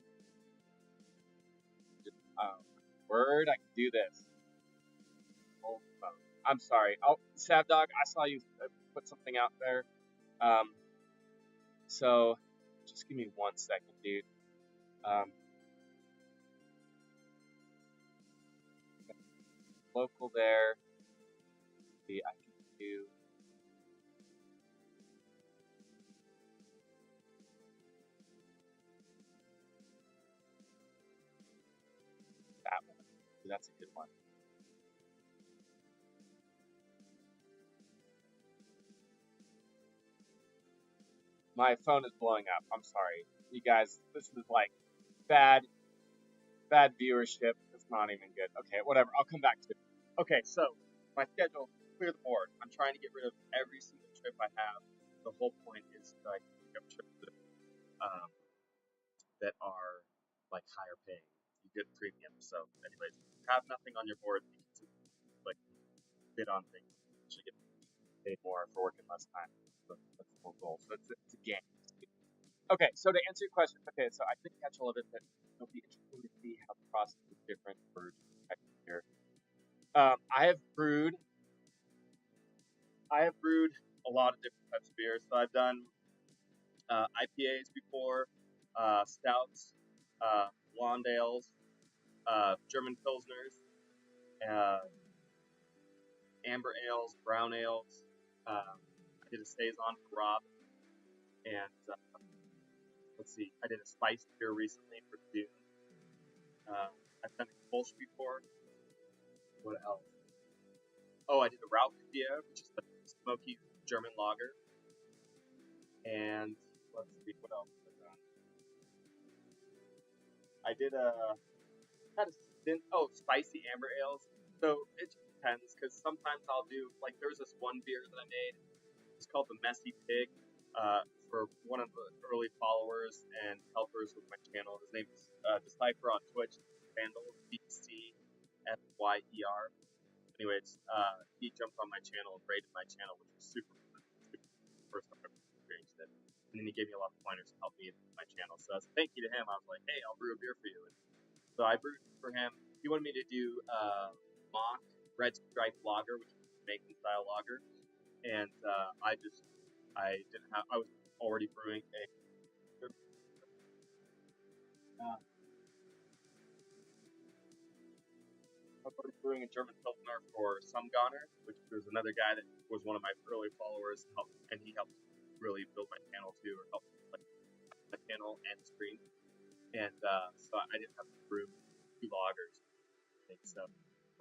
Speaker 1: Just, word, I can do this. Oh, I'm sorry. Oh, Sav Dog, I saw you put something out there. So just give me 1 second, dude. Local there. See, I can do that one. That's a good one. My phone is blowing up. I'm sorry, you guys. This is like bad viewership. It's not even good. Okay, whatever. I'll come back to it. Okay, so my schedule, clear the board. I'm trying to get rid of every single trip I have. The whole point is that I can pick up trips um, that are like higher paying. You get premium. So, anyways, have nothing on your board because it's like bid on things. You should get paid more for working less time. So that's the whole goal. So it's a game. Okay, so to answer your question, okay, so I didn't catch all of it, but it'll be interesting to see how the process is different for here. I have brewed. A lot of different types of beers. So I've done IPAs before, stouts, blonde ales, German pilsners, uh, amber ales, brown ales. I did a saison for Rob, and let's see, I did a spiced beer recently for Dune. I've done a Kolsch before. What else? Oh, I did a Rauchbier, which is the smoky German lager. And let's see what else have I done. I did had a stint. Oh, spicy amber ales. So it just depends because sometimes I'll do like there was this one beer that I made. It's called the Messy Pig. For one of the early followers and helpers with my channel. His name is Decipher on Twitch. Handle DCFYER. Anyways, he jumped on my channel and rated my channel, which was super fun. First time I ever experienced it. And then he gave me a lot of pointers to help me with my channel. So as a thank you to him, I was like, hey, I'll brew a beer for you. And so I brewed for him. He wanted me to do mock red stripe lager, which is a Jamaican style lager. And I didn't have, I was already brewing a German Pilsner for Sumgoner, which there's another guy that was one of my early followers, and he helped really build my channel too, or help like, my channel and stream. And so I didn't have to brew 2 lagers. So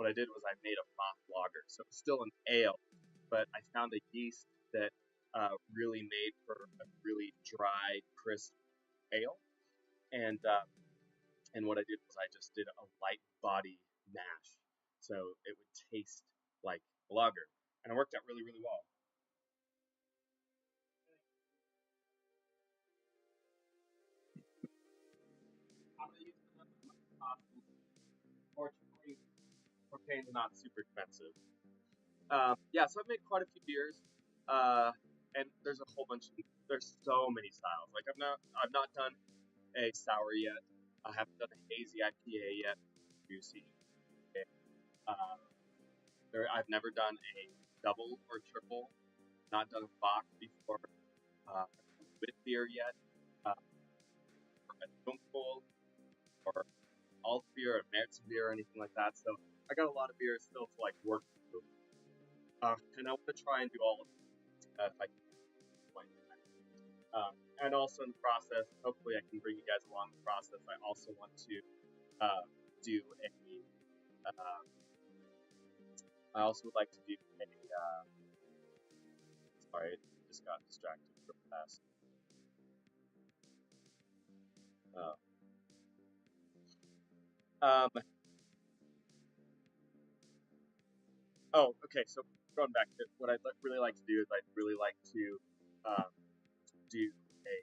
Speaker 1: what I did was I made a mock lager. So it's still an ale, but I found a yeast that really made for a really dry, crisp ale. And what I did was I just did a light body mash, so it would taste like a lager, and it worked out really, really well. I'm gonna use as much as possible. Fortunately, propane's not super expensive. Yeah, so I've made quite a few beers, and there's a whole bunch. There's so many styles. Like I've not done a sour yet. I haven't done a hazy IPA yet. Juicy. Uh, I've never done a double or triple. Not done a Bach before. With beer yet. A spoonful or alt beer or Märzen beer or anything like that. So I got a lot of beers still to like work through. And I want to try and do all of them if I can. And also in the process, hopefully I can bring you guys along the process. I also want to do a. I also would like to do a. Sorry, I just got distracted real fast. Um, okay. So going back to what I'd really like to do is I'd really like to um, do a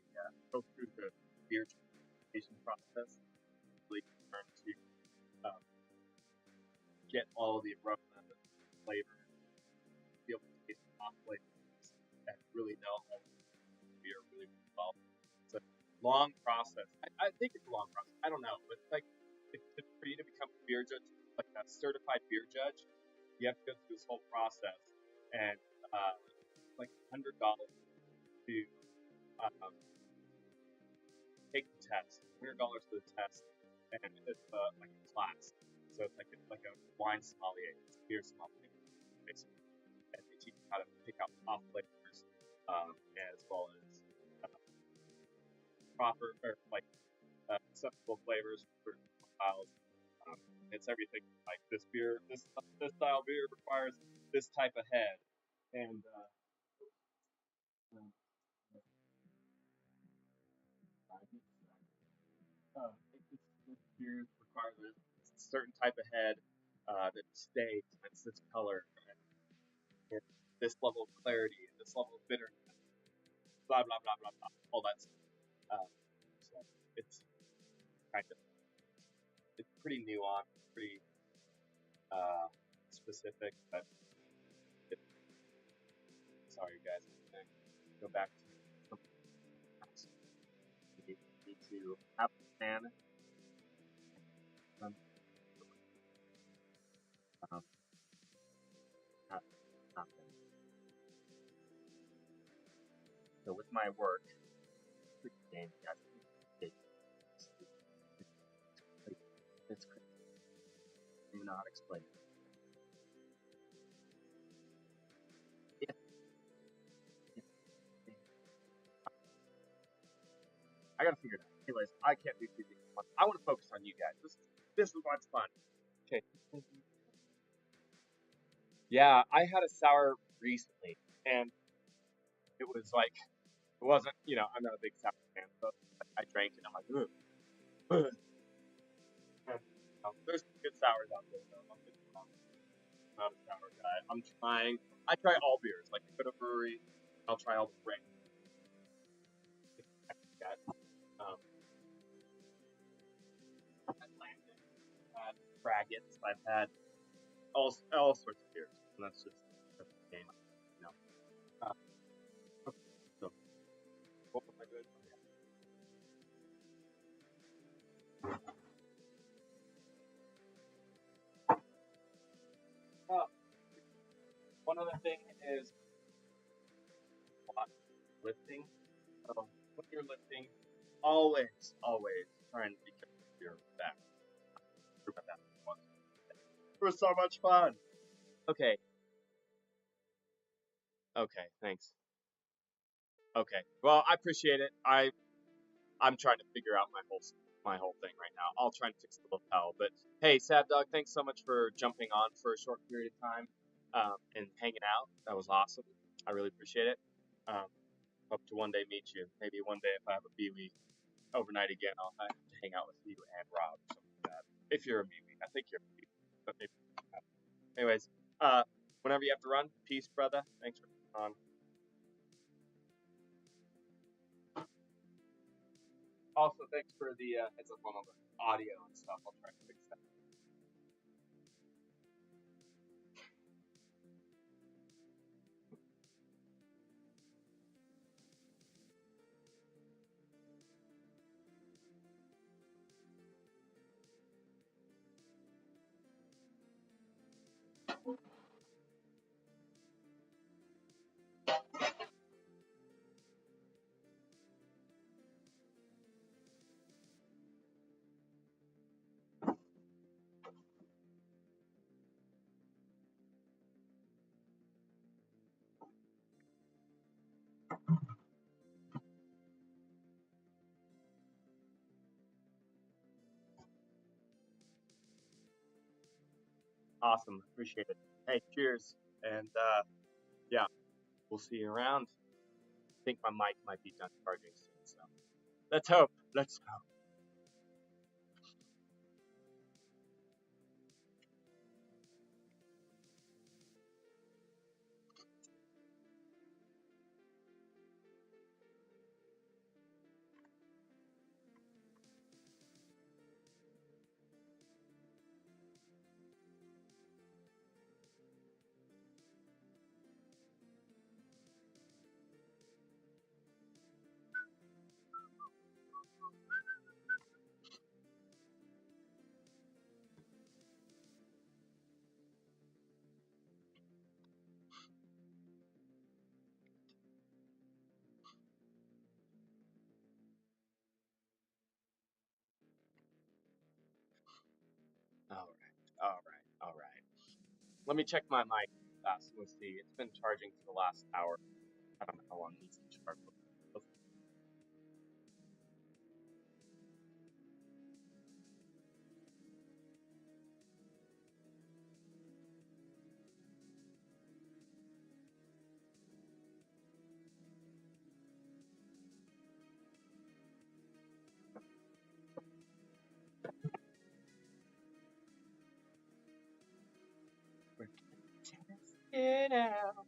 Speaker 1: go through the beer fermentation process, really learn to um, get all of the aroma and flavor, be able to taste off flavors, and really know how to beer really well. It's a long process. I think it's a long process. I don't know, but like for you to become a beer judge, like a certified beer judge, you have to go through this whole process, and like $100 to um, take the test. $100 for the test, and it's like a class. So it's like a wine sommelier, it's a beer sommelier, basically. And they teach you how to pick out off flavors, as well as uh, proper or like acceptable flavors for styles. It's everything like this beer, this style beer requires this type of head, and um, this beer requires a certain type of head that stays, and it's this color, and this level of clarity, and this level of bitterness, blah blah blah blah blah, all that stuff. So it's kind of it's pretty nuanced, pretty uh, specific, but it, sorry guys, I'm gonna go back to something else. You need to have a plan. Um, um, not, not so with my work, game, guys, it's crazy. I don't know how to explain it. If, if, if, I gotta figure it out. Anyways, I can't do two things at once. I want to focus on you guys. This is what's fun. Okay. Yeah, I had a sour recently, and it was like it wasn't. I'm not a big sour fan, so I drank it. And I'm like, ugh, ugh. And, there's some good sours out there, though. I'm not a sour guy. I'm trying. I try all beers. Like, you go to a brewery, I'll try all the brands. Um, Atlantic, I've had Braggots, I've had all sorts of beers, and that's the game. You know. Okay, so what was I good? Uh, One other thing is lifting. When you're lifting, always try and be careful of your back. Prevent that once. It was so much fun. Okay, okay, thanks. Okay, well, I appreciate it. I'm trying to figure out my whole thing right now. I'll try and fix the lapel. But hey, Sad Dog, thanks so much for jumping on for a short period of time and hanging out. That was awesome. I really appreciate it. Um, Hope to one day meet you. Maybe one day if I have a BWE overnight again, I'll have to hang out with you and Rob or something like that. If you're a BWE, I think you're a BWE, but maybe. Anyways, whenever you have to run, peace, brother. Thanks for on. Also, thanks for the heads up on all the audio and stuff. I'll try to fix that. Awesome. Appreciate it. Hey, cheers. And yeah, we'll see you around. I think my mic might be done charging soon. So let's hope. Let's hope. All right. All right. All right. Let me check my mic. Let's see. It's been charging for the last hour. I don't know how long these things charge. We're gonna test it out.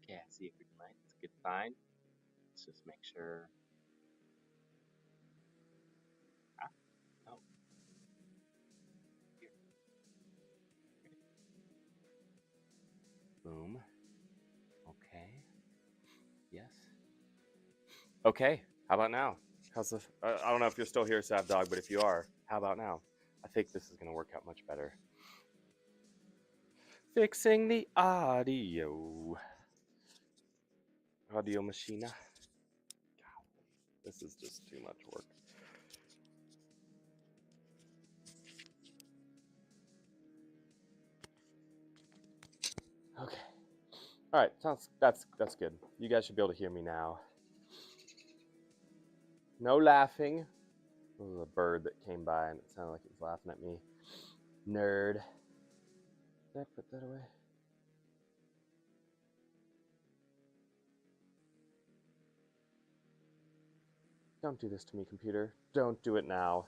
Speaker 1: Yeah, see if we can light. It's a good sign. Let's just make sure. Ah, oh, here. Boom. Okay. Yes. Okay. How about now? How's the? I don't know if you're still here, Sav Dog, but if you are, how about now? I think this is gonna work out much better. Fixing the audio. Audio machina. God, this is just too much work. Okay. All right. That's good. You guys should be able to hear me now. No laughing. There was a bird that came by and it sounded like it was laughing at me. Nerd. Did I put that away? Don't do this to me, computer. Don't do it now.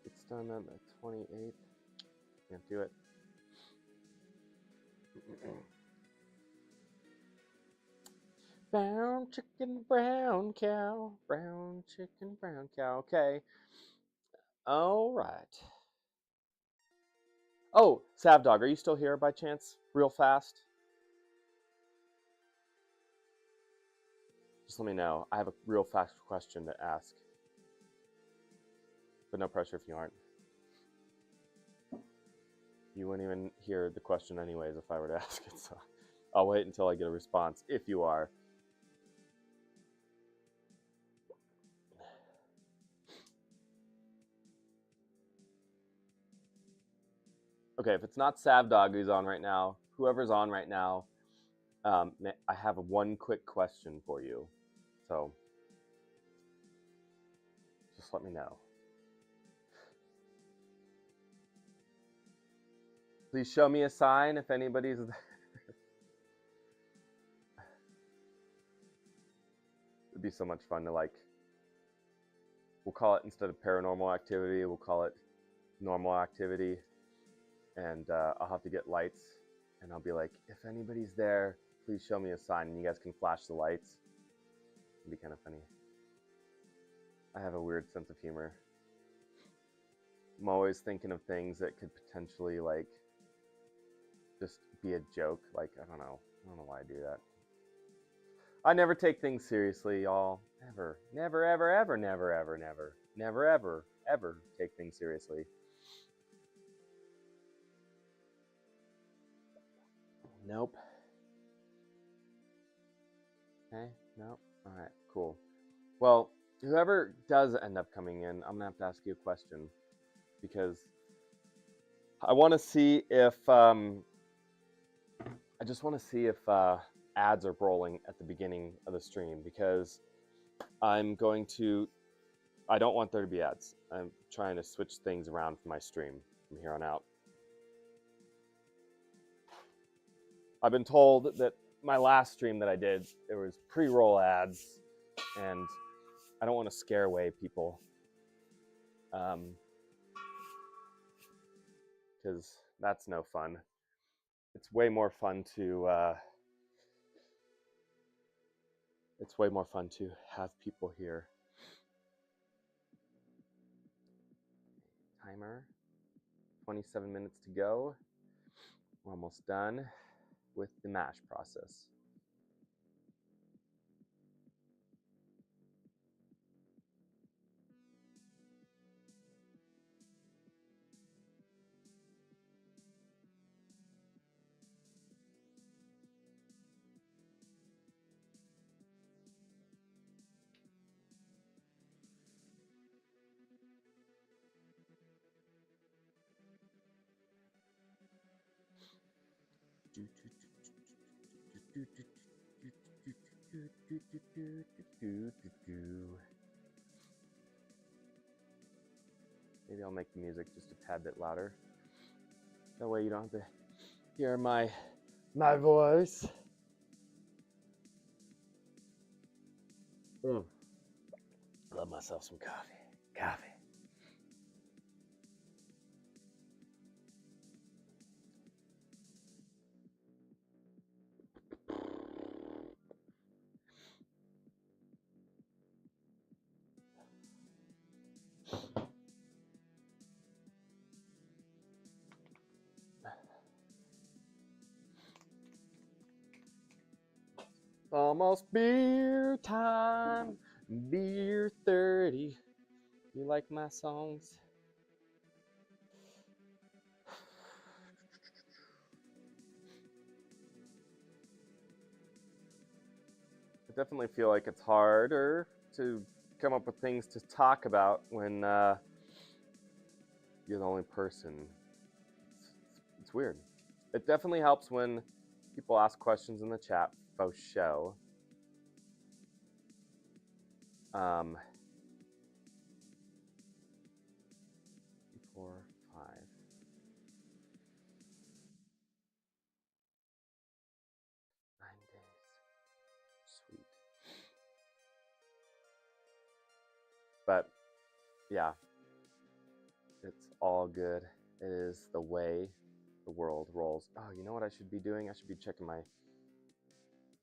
Speaker 1: It's done on the 28th. Can't do it. Brown chicken, brown cow. Brown chicken, brown cow. Okay. All right. Oh, Savdog, are you still here by chance? Real fast? Just let me know. I have a real fast question to ask. But no pressure if you aren't. You wouldn't even hear the question anyways if I were to ask it, so I'll wait until I get a response, if you are. Okay, if it's not Savdog who's on right now, whoever's on right now, I have one quick question for you. So just let me know. Please show me a sign if anybody's there. It'd be so much fun to, like, we'll call it, instead of paranormal activity, we'll call it normal activity. And I'll have to get lights and I'll be like, if anybody's there, please show me a sign, and you guys can flash the lights. It'd be kind of funny. I have a weird sense of humor. I'm always thinking of things that could potentially, like, just be a joke. Like, I don't know why I do that. I never take things seriously, y'all. Never, never, ever, ever, never, ever, never, never, ever, ever take things seriously. Nope. Okay, nope. All right, cool. Well, whoever does end up coming in, I'm gonna have to ask you a question, because I want to see if I just want to see if ads are rolling at the beginning of the stream, because I don't want there to be ads. I'm trying to switch things around for my stream from here on out. I've been told that my last stream that I did, there was pre-roll ads, and I don't want to scare away people. Because that's no fun. It's way more fun to have people here. Timer, 27 minutes to go. We're almost done with the mash process. Maybe I'll make the music just a tad bit louder. That way you don't have to hear my voice. Love myself some coffee. Almost beer time, beer 30. You like my songs? I definitely feel like it's harder to come up with things to talk about when you're the only person. It's weird. It definitely helps when people ask questions in the chat, faux show. 4, 5. 9 days. Sweet. But yeah, it's all good. It is the way the world rolls. Oh, you know what I should be doing? I should be checking my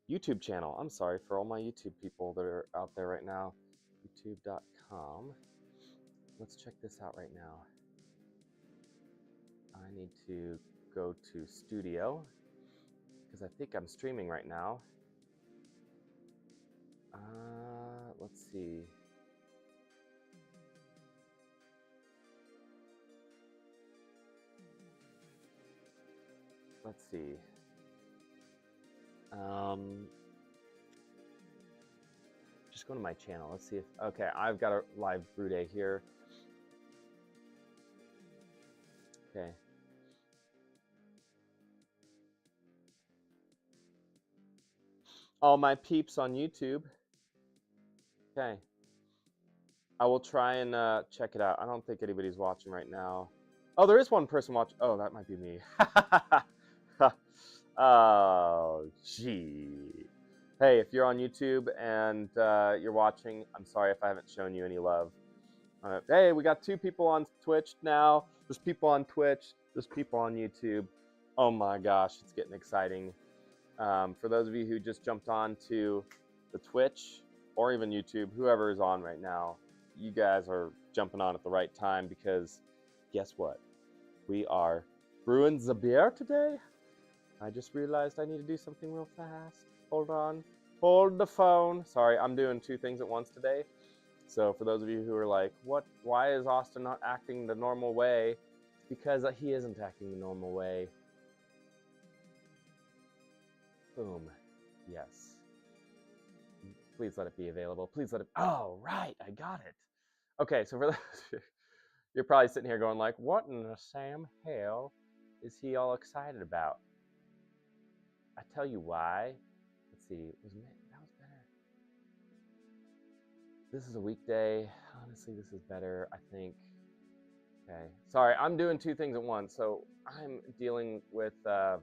Speaker 1: YouTube channel. I'm sorry for all my YouTube people that are out there right now. YouTube.com. Let's check this out right now. I need to go to studio because I think I'm streaming right now. Let's see. Let's see. Just go to my channel. Let's see if, okay, I've got a live brew day here. Okay. All my peeps on YouTube. Okay. I will try and check it out. I don't think anybody's watching right now. Oh, there is one person watching. Oh, that might be me. Oh, gee. Hey, if you're on YouTube and you're watching, I'm sorry if I haven't shown you any love. Hey, we got 2 people on Twitch now. There's people on Twitch. There's people on YouTube. Oh my gosh, it's getting exciting. For those of you who just jumped on to the Twitch or even YouTube, whoever is on right now, you guys are jumping on at the right time, because guess what? We are brewing the beer today. I just realized I need to do something real fast. Hold on. Hold the phone. Sorry, I'm doing 2 things at once today. So for those of you who are like, what? Why is Austin not acting the normal way? It's because he isn't acting the normal way. Boom. Yes. Please let it be available. Please let it. Oh, right. I got it. Okay, so for those, you're probably sitting here going like, what in the Sam hell is he all excited about?
Speaker 2: I tell you why. Let's see. That was better. This is a weekday. Honestly, this is better. I think. Okay. Sorry, I'm doing two things at once. So I'm dealing with a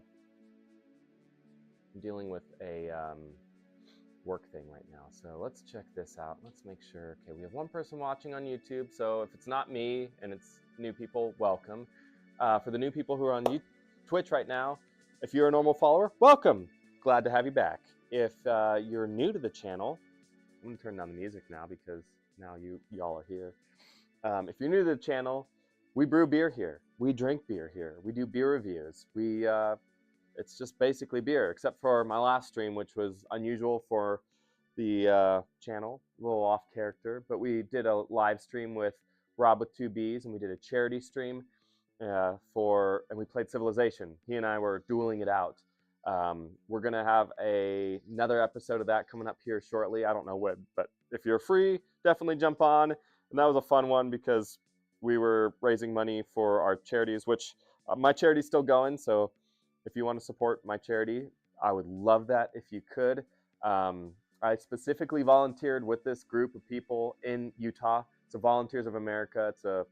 Speaker 2: work thing right now. So let's check this out. Let's make sure. Okay, we have one person watching on YouTube. So if it's not me and it's new people, welcome. For the new people who are on Twitch right now, if you're a normal follower, welcome. Glad to have you back. If you're new to the channel, I'm gonna turn down the music now because now y'all are here. If you're new to the channel, we brew beer here. We drink beer here. We do beer reviews. It's just basically beer, except for my last stream, which was unusual for the channel, a little off character. But we did a live stream with Rob with 2Bs, and we did a charity stream and we played Civilization. He and I were dueling it out. We're gonna have another episode of that coming up here shortly. I don't know when, but if you're free, definitely jump on. And that was a fun one because we were raising money for our charities, which my charity's still going. So if you want to support my charity, I would love that if you could. I specifically volunteered with this group of people in Utah. It's a Volunteers of America. It's a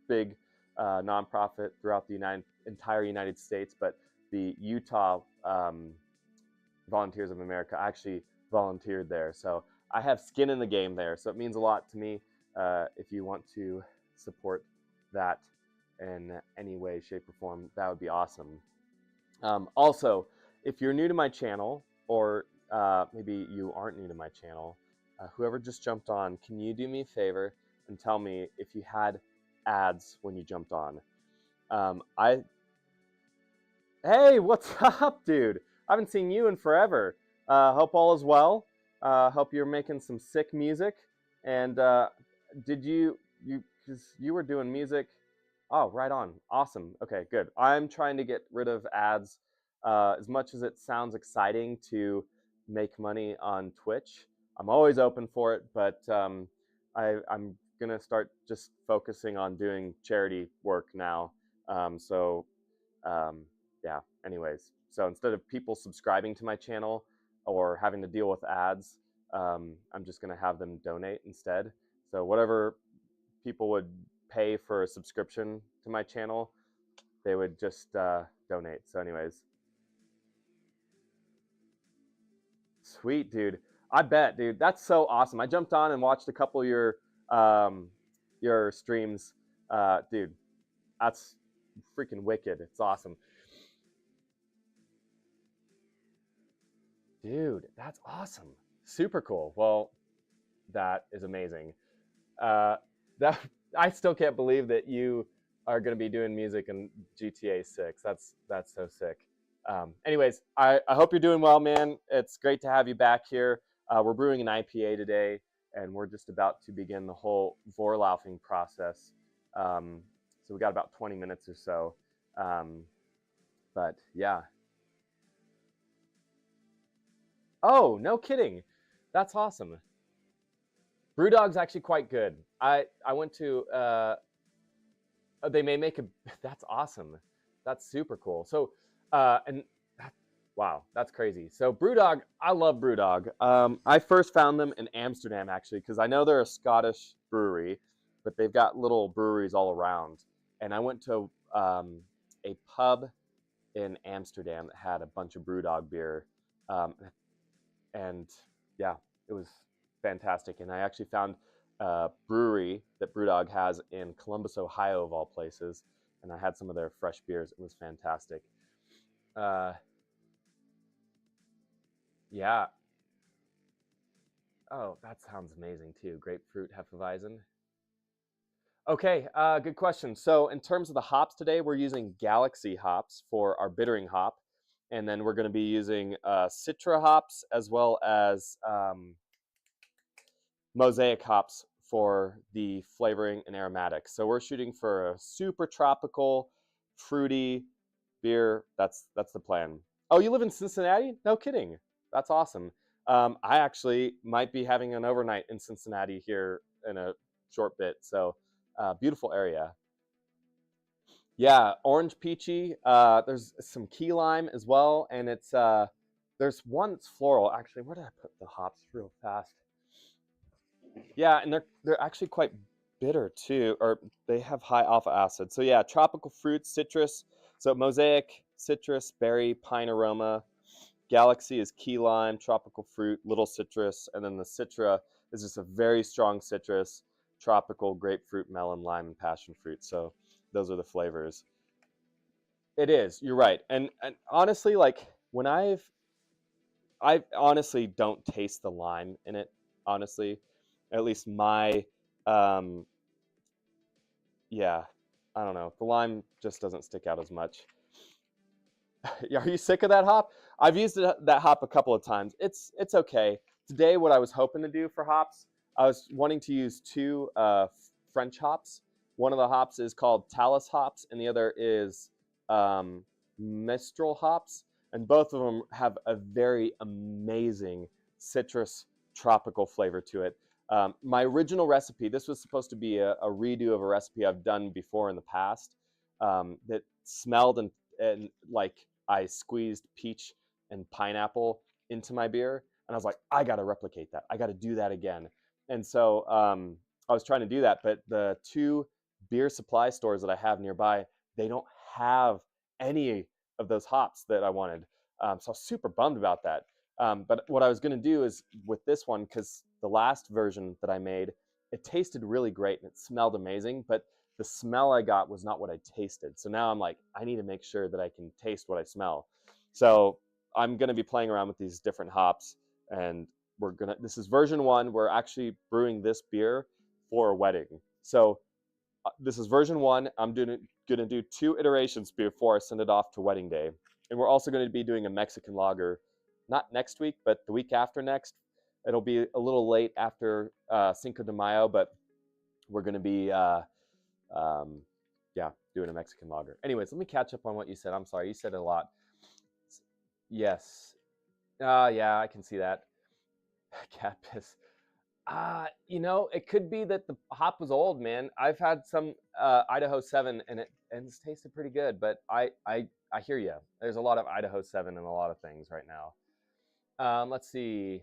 Speaker 2: big nonprofit throughout the entire United States, but the Utah Volunteers of America actually volunteered there. So I have skin in the game there. So it means a lot to me if you want to support that in any way, shape, or form. That would be awesome. Also, if you're new to my channel, or maybe you aren't new to my channel, whoever just jumped on, can you do me a favor and tell me if you had ads when you jumped on? Hey, what's up, dude? I haven't seen you in forever. Hope all is well. Hope you're making some sick music. And did because you were doing music. Oh, right on. Awesome. Okay, good. I'm trying to get rid of ads. As much as it sounds exciting to make money on Twitch, I'm always open for it, but I'm going to start just focusing on doing charity work now. Yeah, anyways. So instead of people subscribing to my channel or having to deal with ads, I'm just going to have them donate instead. So whatever people would pay for a subscription to my channel, they would just donate. So anyways, sweet, dude. I bet, dude. That's so awesome. I jumped on and watched a couple of your streams. Dude, that's freaking wicked. It's awesome. Dude, that's awesome. Super cool. Well, that is amazing. That I still can't believe that you are going to be doing music in GTA 6. That's so sick. Anyways, I hope you're doing well, man. It's great to have you back here. We're brewing an IPA today, and we're just about to begin the whole Vorlaufing process. So we got about 20 minutes or so. But yeah. Oh, no kidding. That's awesome. Brewdog's actually quite good. I went to they may make a that's awesome. That's super cool. So wow, that's crazy. So Brewdog, I love Brewdog. I first found them in Amsterdam actually because I know they're a Scottish brewery, but they've got little breweries all around. And I went to a pub in Amsterdam that had a bunch of Brewdog beer, and yeah, it was fantastic. And I actually found a brewery that Brewdog has in Columbus, Ohio, of all places, and I had some of their fresh beers. It was fantastic. Yeah. Oh, that sounds amazing too. Grapefruit Hefeweizen. Okay, good question. So in terms of the hops today, we're using Galaxy hops for our bittering hop, and then we're going to be using Citra hops as well as Mosaic hops for the flavoring and aromatics. So we're shooting for a super tropical, fruity beer. That's the plan. Oh, you live in Cincinnati? No kidding. That's awesome. I actually might be having an overnight in Cincinnati here in a short bit. So beautiful area. Yeah, orange peachy. There's some key lime as well, and it's There's one that's floral. Actually, where did I put the hops real fast? Yeah, and they're actually quite bitter too, or they have high alpha acid. So yeah, tropical fruits, citrus. So mosaic, citrus, berry, pine aroma. Galaxy is key lime, tropical fruit, little citrus, and then the citra is just a very strong citrus, tropical grapefruit, melon, lime, and passion fruit. So those are the flavors. It is. You're right. And honestly, like when I honestly don't taste the lime in it. Honestly, at least my um, yeah, I don't know. The lime just doesn't stick out as much. Are you sick of that hop? I've used that hop a couple of times. It's okay. Today, what I was hoping to do for hops, I was wanting to use two French hops. One of the hops is called Talus hops, and the other is um, Mistral hops. And both of them have a very amazing citrus tropical flavor to it. My original recipe, this was supposed to be a redo of a recipe I've done before in the past that smelled and like I squeezed peach and pineapple into my beer, and I was like, I got to replicate that. I got to do that again. And so I was trying to do that, but the two beer supply stores that I have nearby, they don't have any of those hops that I wanted. So I was super bummed about that. But what I was going to do is with this one, because the last version that I made, it tasted really great and it smelled amazing, but the smell I got was not what I tasted. So now I'm like, I need to make sure that I can taste what I smell. So I'm going to be playing around with these different hops, and this is version one. We're actually brewing this beer for a wedding. So this is version one. I'm going to do two iterations before I send it off to wedding day. And we're also going to be doing a Mexican lager, not next week, but the week after next. It'll be a little late after Cinco de Mayo, but we're going to be um, yeah, doing a Mexican lager. Anyways, let me catch up on what you said. I'm sorry, you said a lot. Yes. Yeah, I can see that. Cat piss. It could be that the hop was old, man. I've had some Idaho 7 and it's tasted pretty good, but I hear you. There's a lot of Idaho 7 in a lot of things right now. Let's see.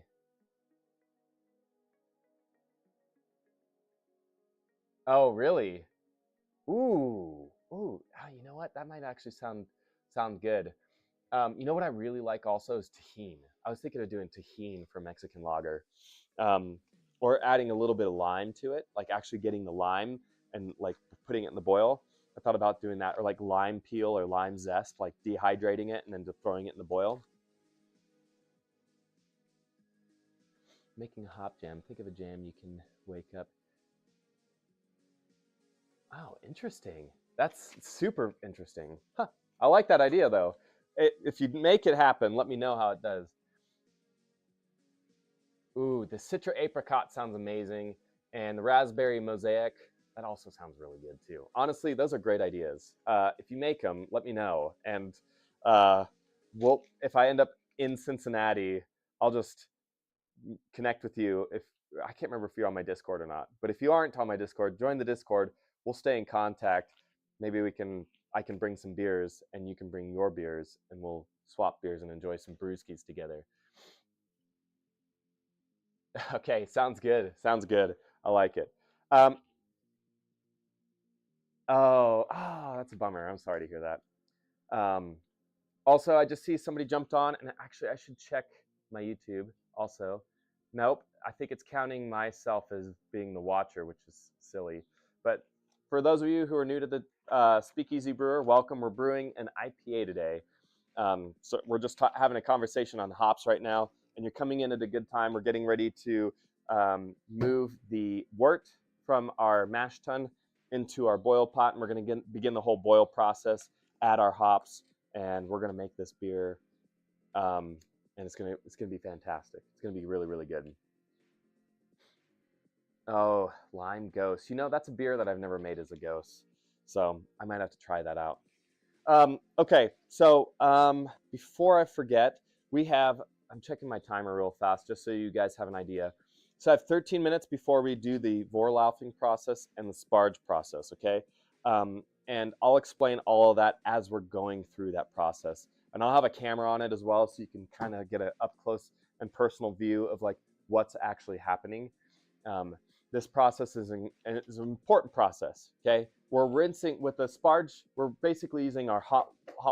Speaker 2: Oh, really? Ooh. You know what? That might actually sound good. You know what I really like also is tahine. I was thinking of doing tahine for Mexican lager, um, or adding a little bit of lime to it, like actually getting the lime and like putting it in the boil. I thought about doing that, or like lime peel or lime zest, like dehydrating it and then just throwing it in the boil. Making a hop jam. Think of a jam you can wake up. Oh, interesting. That's super interesting. Huh. I like that idea though. If you make it happen, let me know how it does. Ooh, the Citra apricot sounds amazing, and the raspberry mosaic, that also sounds really good too. Honestly, those are great ideas. If you make them, let me know, and uh, if I end up in Cincinnati, I'll just connect with you. If I can't remember if you're on my Discord or not, but if you aren't on my Discord, join the Discord. We'll stay in contact. Maybe I can bring some beers, and you can bring your beers, and we'll swap beers and enjoy some brewskis together. Okay, sounds good. Sounds good. I like it. Um, that's a bummer. I'm sorry to hear that. Also, I just see somebody jumped on, and actually, I should check my YouTube also. Nope, I think it's counting myself as being the watcher, which is silly. But for those of you who are new to the Speakeasy Brewer, welcome. We're brewing an IPA today. So we're just having a conversation on hops right now, and you're coming in at a good time. We're getting ready to move the wort from our mash tun into our boil pot, and we're going to begin the whole boil process, add our hops, and we're going to make this beer, and it's gonna be fantastic. It's going to be really, really good. Oh, lime ghost. That's a beer that I've never made as a ghost, so I might have to try that out. Okay, so before I forget, I'm checking my timer real fast just so you guys have an idea. So I have 13 minutes before we do the Vorlaufing process and the Sparge process, okay? And I'll explain all of that as we're going through that process. and I'll have a camera on it as well, so you can kind of get an up close and personal view of like what's actually happening. Um, this process is an important process. Okay, we're rinsing with the sparge. We're basically using our hot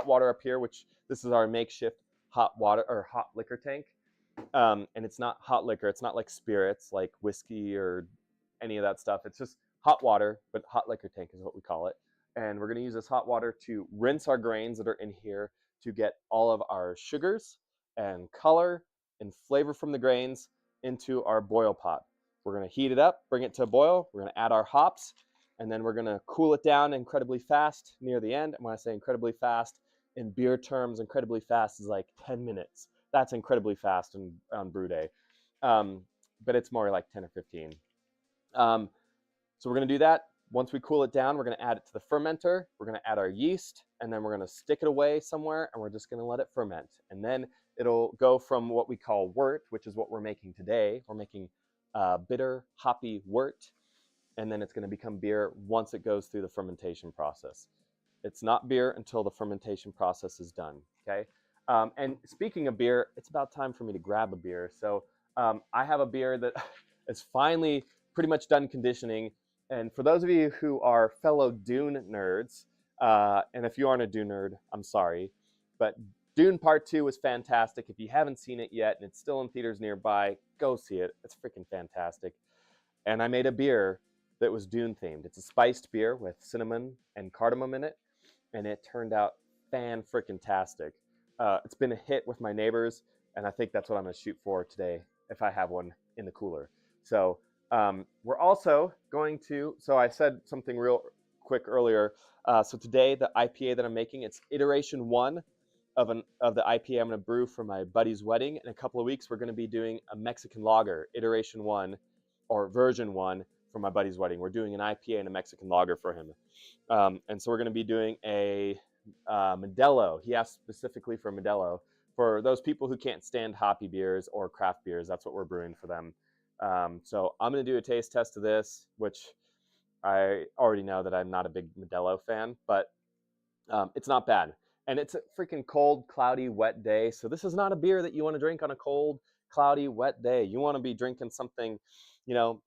Speaker 2: water up here, which this is our makeshift hot water or hot liquor tank. And it's not hot liquor. It's not like spirits, like whiskey or any of that stuff. It's just hot water, but hot liquor tank is what we call it. And we're going to use this hot water to rinse our grains that are in here to get all of our sugars and color and flavor from the grains into our boil pot. We're going to heat it up, bring it to a boil. We're going to add our hops, and then we're going to cool it down incredibly fast near the end. And when I say incredibly fast, in beer terms, incredibly fast is like 10 minutes. That's incredibly fast on brew day. But it's more like 10 or 15. So we're going to do that. Once we cool it down, we're going to add it to the fermenter. We're going to add our yeast, and then we're going to stick it away somewhere, and we're just going to let it ferment. And then it'll go from what we call wort, which is what we're making today. We're making bitter, hoppy wort, and then it's going to become beer once it goes through the fermentation process. It's not beer until the fermentation process is done, okay? And speaking of beer, it's about time for me to grab a beer. So I have a beer that is finally pretty much done conditioning. And for those of you who are fellow Dune nerds, and if you aren't a Dune nerd, I'm sorry, but Dune Part 2 was fantastic. If you haven't seen it yet and it's still in theaters nearby, go see it. It's freaking fantastic. And I made a beer that was Dune themed. It's a spiced beer with cinnamon and cardamom in it, and it turned out fan-freaking-tastic. It's been a hit with my neighbors, and I think that's what I'm going to shoot for today if I have one in the cooler. So we're also going to, so I said something real quick earlier. So today, the IPA that I'm making, it's iteration 1 of the IPA I'm going to brew for my buddy's wedding. In a couple of weeks, we're going to be doing a Mexican lager, iteration 1 or version 1 for my buddy's wedding. We're doing an IPA and a Mexican lager for him. And so we're going to be doing a Modelo. He asked specifically for Modelo. For those people who can't stand hoppy beers or craft beers, that's what we're brewing for them. So I'm going to do a taste test of this, which I already know that I'm not a big Modelo fan, but it's not bad. And it's a freaking cold, cloudy, wet day. So this is not a beer that you want to drink on a cold, cloudy, wet day. You want to be drinking something, you know,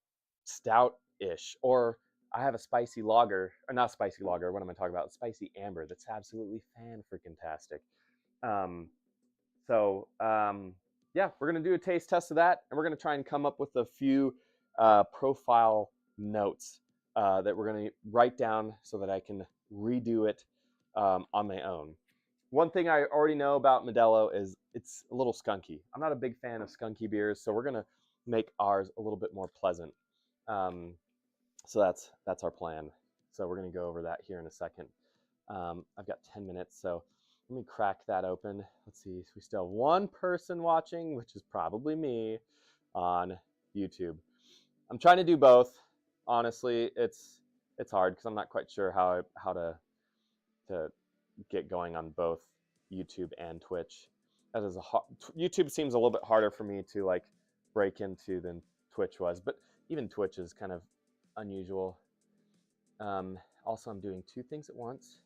Speaker 2: stout-ish. Or I have a spicy lager, or not spicy lager, what am I talking about? Spicy amber. That's absolutely fan-freaking-tastic. Yeah, we're going to do a taste test of that, and we're going to try and come up with a few profile notes that we're going to write down so that I can redo it on my own. One thing I already know about Modelo is it's a little skunky. I'm not a big fan of skunky beers, so we're going to make ours a little bit more pleasant. So that's our plan. So we're going to go over that here in a second. I've got 10 minutes, so let me crack that open. Let's see. We still have one person watching, which is probably me on YouTube. I'm trying to do both. Honestly, it's hard because I'm not quite sure how to get going on both YouTube and Twitch. That is YouTube seems a little bit harder for me to like break into than Twitch was, but even Twitch is kind of unusual. Also, I'm doing 2 things at once.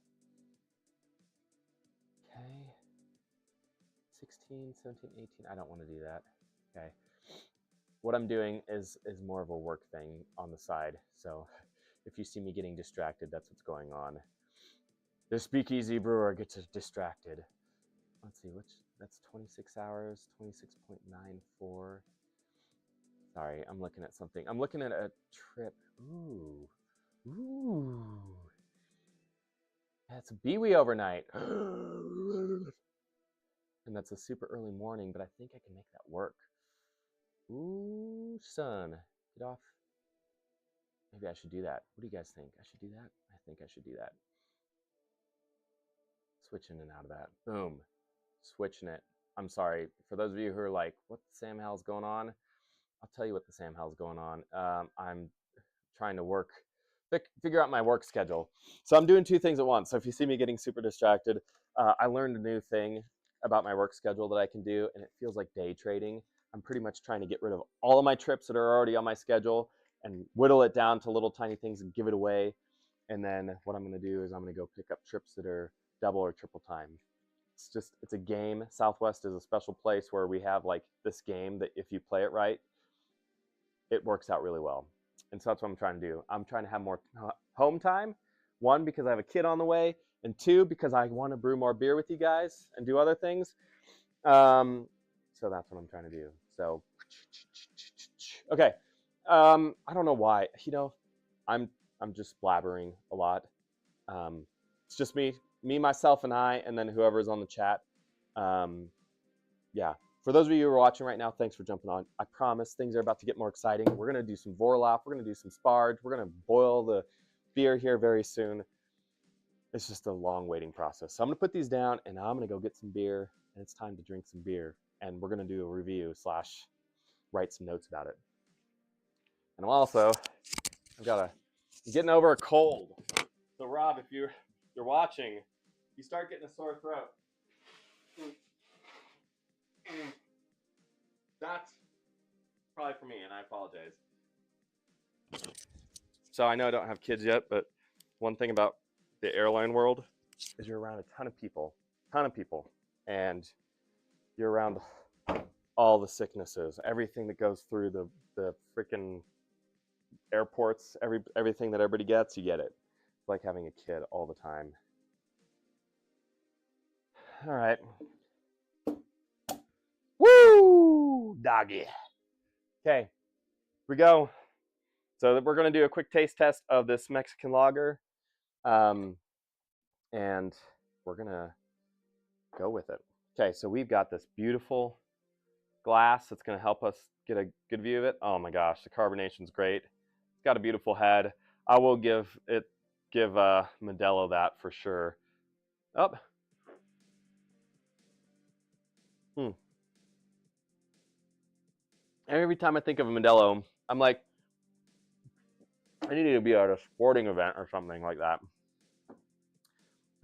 Speaker 2: Okay. 16, 17, 18. I don't want to do that. Okay. What I'm doing is more of a work thing on the side. So if you see me getting distracted, that's what's going on. The speakeasy brewer gets distracted. Let's see, that's 26 hours, 26.94. Sorry, I'm looking at something. I'm looking at a trip. Ooh. That's a Biwi overnight. And that's a super early morning, but I think I can make that work. Ooh, son, get off. Maybe I should do that. What do you guys think? I should do that? I think I should do that. Switch in and out of that. Boom. Switching it. I'm sorry. For those of you who are like, what the Sam hell's going on? I'll tell you what the Sam hell's going on. I'm trying to figure out my work schedule. So I'm doing 2 things at once. So if you see me getting super distracted, I learned a new thing about my work schedule that I can do, and it feels like day trading. I'm pretty much trying to get rid of all of my trips that are already on my schedule and whittle it down to little tiny things and give it away. And then what I'm going to do is I'm going to go pick up trips that are double or triple time. it's a game. Southwest is a special place where we have like this game that if you play it right, it works out really well. And so that's what I'm trying to do. I'm trying to have more home time. One, because I have a kid on the way, and two, because I want to brew more beer with you guys and do other things. So that's what I'm trying to do. So, okay. I don't know why. I'm just blabbering a lot. It's just me, myself, and I, and then whoever's on the chat. Yeah. For those of you who are watching right now, thanks for jumping on. I promise things are about to get more exciting. We're going to do some Vorlauf. We're going to do some Sparge. We're going to boil the beer here very soon. It's just a long waiting process. So I'm going to put these down, and I'm going to go get some beer, and it's time to drink some beer. And we're going to do a review / write some notes about it. And I'm getting over a cold. So Rob, if you're watching, you start getting a sore throat. That's probably for me, and I apologize. So I know I don't have kids yet, but one thing about the airline world is you're around a ton of people, and you're around all the sicknesses, everything that goes through the freaking airports, everything that everybody gets, you get it. It's like having a kid all the time. All right. Woo, doggy. Okay, here we go. So we're going to do a quick taste test of this Mexican lager, and we're going to go with it. Okay, so we've got this beautiful glass that's going to help us get a good view of it. Oh my gosh, the carbonation's great. It's got a beautiful head. I will give Modelo that for sure. Every time I think of a Modelo, I'm like, I need to be at a sporting event or something like that. All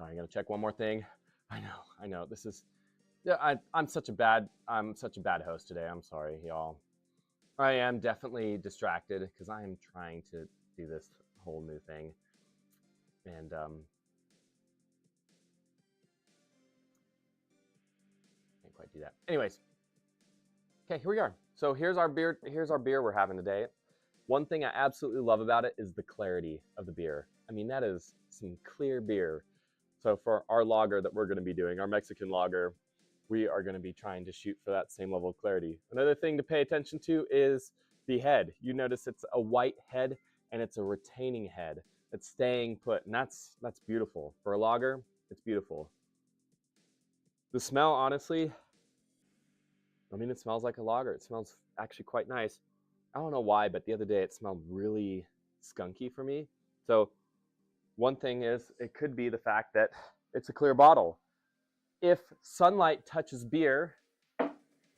Speaker 2: right, I'm gonna check one more thing. I know. This is, yeah. I'm such a bad host today. I'm sorry, y'all. I am definitely distracted because I am trying to do this whole new thing, and can't quite do that. Anyways, okay, here we are. So here's our beer. Here's our beer we're having today. One thing I absolutely love about it is the clarity of the beer. I mean, that is some clear beer. So for our lager that we're going to be doing, our Mexican lager, we are going to be trying to shoot for that same level of clarity. Another thing to pay attention to is the head. You notice it's a white head and it's a retaining head. It's staying put, and that's beautiful. For a lager, it's beautiful. The smell, honestly, I mean, it smells like a lager. It smells actually quite nice. I don't know why, but the other day it smelled really skunky for me. So one thing is, it could be the fact that it's a clear bottle. If sunlight touches beer,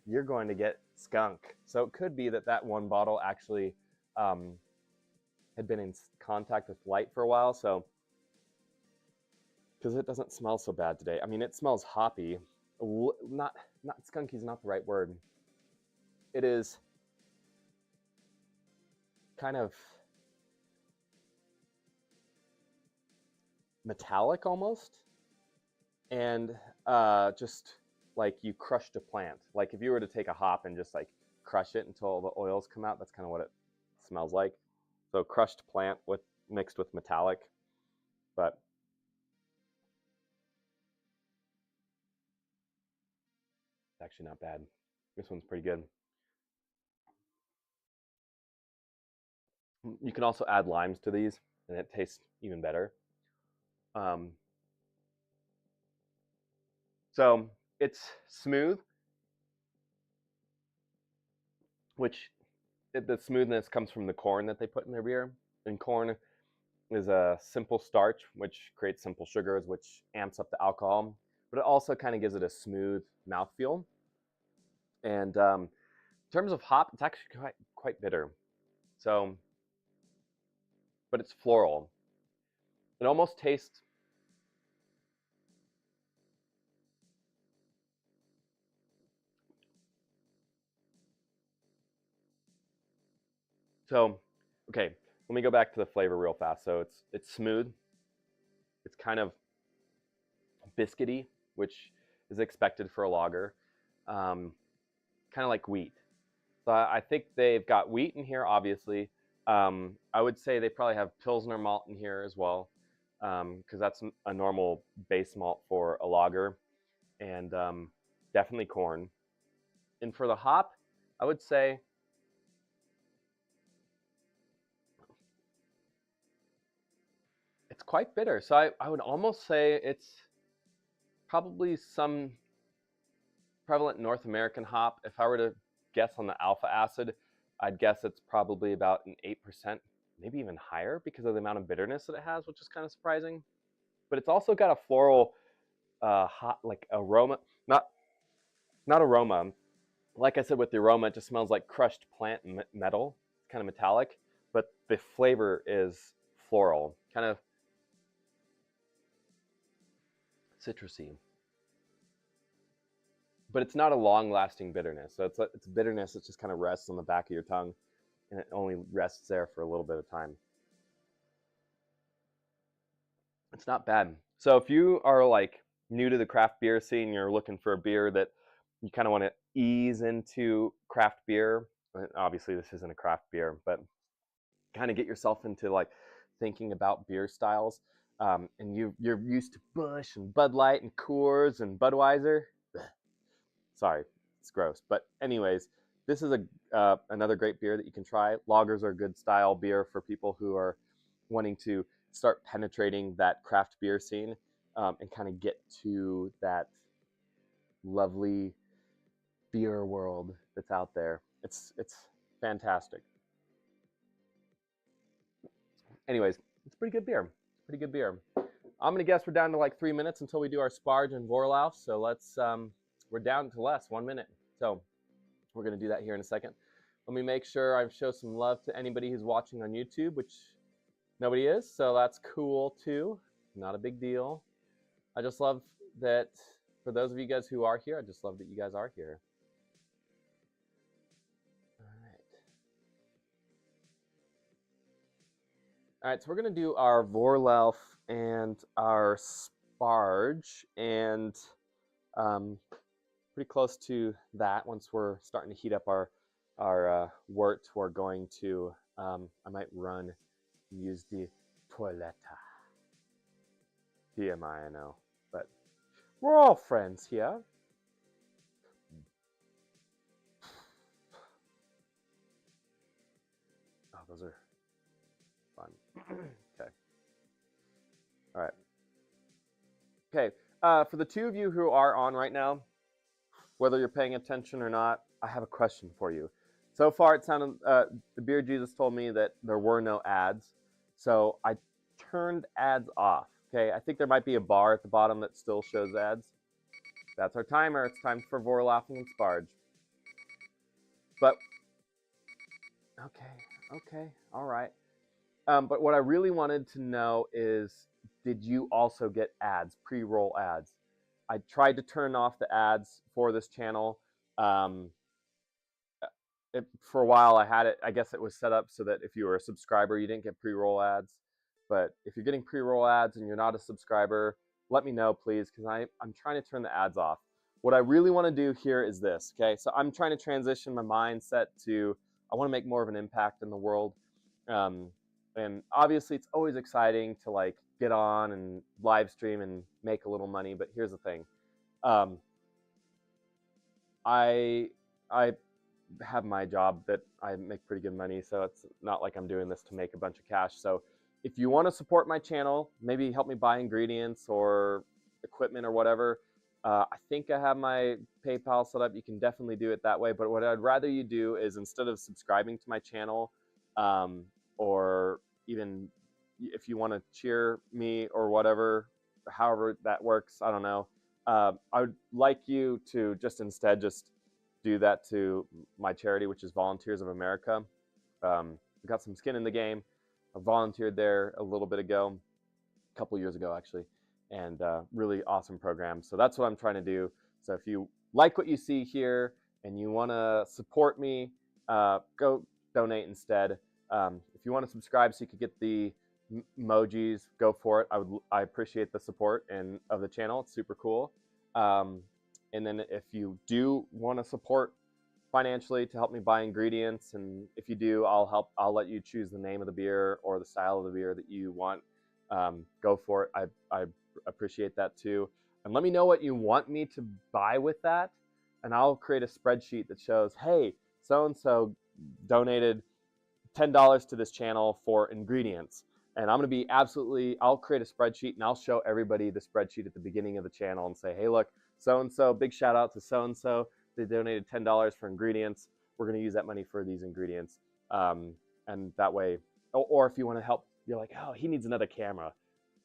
Speaker 2: you're going to get skunk. So it could be that one bottle actually had been in contact with light for a while. So, because it doesn't smell so bad today. I mean, it smells hoppy. Not skunky is not the right word. It is kind of metallic almost, and just like you crushed a plant. Like if you were to take a hop and just like crush it until the oils come out, that's kind of what it smells like. So crushed plant mixed with metallic, but it's actually not bad. This one's pretty good. You can also add limes to these, and it tastes even better. So it's smooth, which the smoothness comes from the corn that they put in their beer. And corn is a simple starch, which creates simple sugars, which amps up the alcohol, but it also kind of gives it a smooth mouthfeel. And in terms of hop, it's actually quite bitter. So, but it's floral. It almost tastes so. Okay, let me go back to the flavor real fast. So it's smooth. It's kind of biscuity, which is expected for a lager, kind of like wheat. So I think they've got wheat in here, obviously. I would say they probably have Pilsner malt in here as well, because that's a normal base malt for a lager, and definitely corn. And for the hop, I would say it's quite bitter. So I would almost say it's probably some prevalent North American hop. If I were to guess on the alpha acid, I'd guess it's probably about an 8%, maybe even higher because of the amount of bitterness that it has, which is kind of surprising. But it's also got a floral, hot like aroma, not not aroma. Like I said, with the aroma, it just smells like crushed plant metal. It's kind of metallic, but the flavor is floral, kind of citrusy. But it's not a long-lasting bitterness. So it's bitterness that just kind of rests on the back of your tongue, and it only rests there for a little bit of time. It's not bad. So if you are like new to the craft beer scene, you're looking for a beer that you kind of want to ease into craft beer. Obviously, this isn't a craft beer, but kind of get yourself into like thinking about beer styles. And you're used to Busch and Bud Light and Coors and Budweiser. Sorry, it's gross. But anyways, this is another great beer that you can try. Lagers are a good style beer for people who are wanting to start penetrating that craft beer scene, and kind of get to that lovely beer world that's out there. It's fantastic. Anyways, it's pretty good beer. Pretty good beer. I'm gonna guess we're down to like 3 minutes until we do our Sparge and Vorlauf. So let's we're down to less 1 minute. So we're gonna do that here in a second. Let me make sure I show some love to anybody who's watching on YouTube, which nobody is, so that's cool too. Not a big deal. I just love that for those of you guys who are here, I just love that you guys are here. All right, so we're gonna do our Vorlauf and our Sparge, and pretty close to that. Once we're starting to heat up our wort, we're going to I might run and use the toiletta. TMI, I know, but we're all friends here. Oh, those are fun. Okay. All right. Okay. For the two of you who are on right now, whether you're paying attention or not, I have a question for you. So far, it sounded the Beer Jesus told me that there were no ads, so I turned ads off. Okay, I think there might be a bar at the bottom that still shows ads. That's our timer. It's time for Vorlauf and Sparge. But okay, all right. But what I really wanted to know is, did you also get ads, pre-roll ads? I tried to turn off the ads for this channel. For a while, I had it. I guess it was set up so that if you were a subscriber, you didn't get pre-roll ads. But if you're getting pre-roll ads and you're not a subscriber, let me know, please, because I'm trying to turn the ads off. What I really want to do here is this, okay? So I'm trying to transition my mindset to, I want to make more of an impact in the world. And obviously, it's always exciting to like get on and live stream and make a little money. But here's the thing. I have my job that I make pretty good money, so it's not like I'm doing this to make a bunch of cash. So if you want to support my channel, maybe help me buy ingredients or equipment or whatever, I think I have my PayPal set up. You can definitely do it that way. But what I'd rather you do is, instead of subscribing to my channel, or even if you want to cheer me or whatever, however that works, I don't know. I would like you to just instead just do that to my charity, which is Volunteers of America. I got some skin in the game. I volunteered there a little bit ago, a couple years ago actually, and really awesome program. So that's what I'm trying to do. So if you like what you see here and you want to support me, go donate instead. If you want to subscribe so you could get the emojis, go for it. I appreciate the support and of the channel. It's super cool. And then if you do want to support financially to help me buy ingredients, and if you do, I'll let you choose the name of the beer or the style of the beer that you want. Go for it. I appreciate that too. And let me know what you want me to buy with that, and I'll create a spreadsheet that shows, hey, so and so donated $10 to this channel for ingredients. And I'm going to be I'll create a spreadsheet and I'll show everybody the spreadsheet at the beginning of the channel and say, hey, look, so-and-so, big shout out to so-and-so. They donated $10 for ingredients. We're going to use that money for these ingredients. And that way, or if you want to help, you're like, oh, he needs another camera.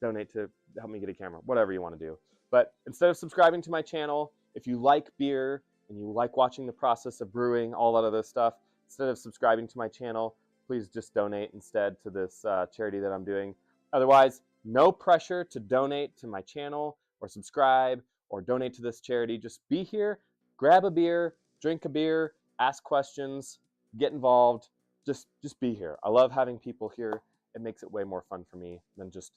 Speaker 2: Donate to help me get a camera, whatever you want to do. But instead of subscribing to my channel, if you like beer and you like watching the process of brewing, all that other stuff, instead of subscribing to my channel, please just donate instead to this charity that I'm doing. Otherwise, no pressure to donate to my channel or subscribe or donate to this charity. Just be here, grab a beer, drink a beer, ask questions, get involved. Just be here. I love having people here. It makes it way more fun for me than just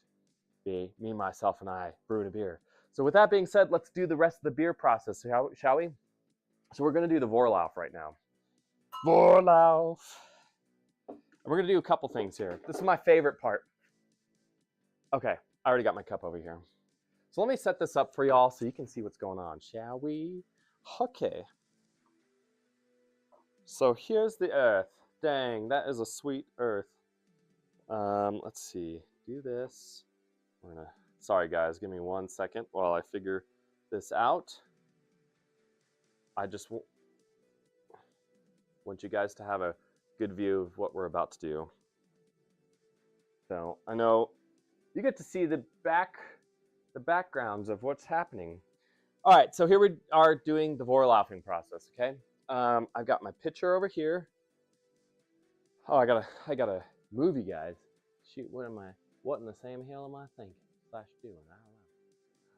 Speaker 2: be me, myself, and I brewing a beer. So with that being said, let's do the rest of the beer process, shall we? So we're going to do the Vorlauf right now. Vorlauf. And we're going to do a couple things here. This is my favorite part. Okay, I already got my cup over here. So let me set this up for y'all so you can see what's going on, shall we? Okay. So here's the earth. Dang, that is a sweet earth. Let's see. Do this. Sorry guys, give me 1 second while I figure this out. I just want you guys to have a good view of what we're about to do. So I know you get to see the backgrounds of what's happening. All right, so here we are doing the Vorlaufing process. Okay, I've got my pitcher over here. Oh, I gotta move you guys. Shoot, what in the Sam hell am I thinking / doing?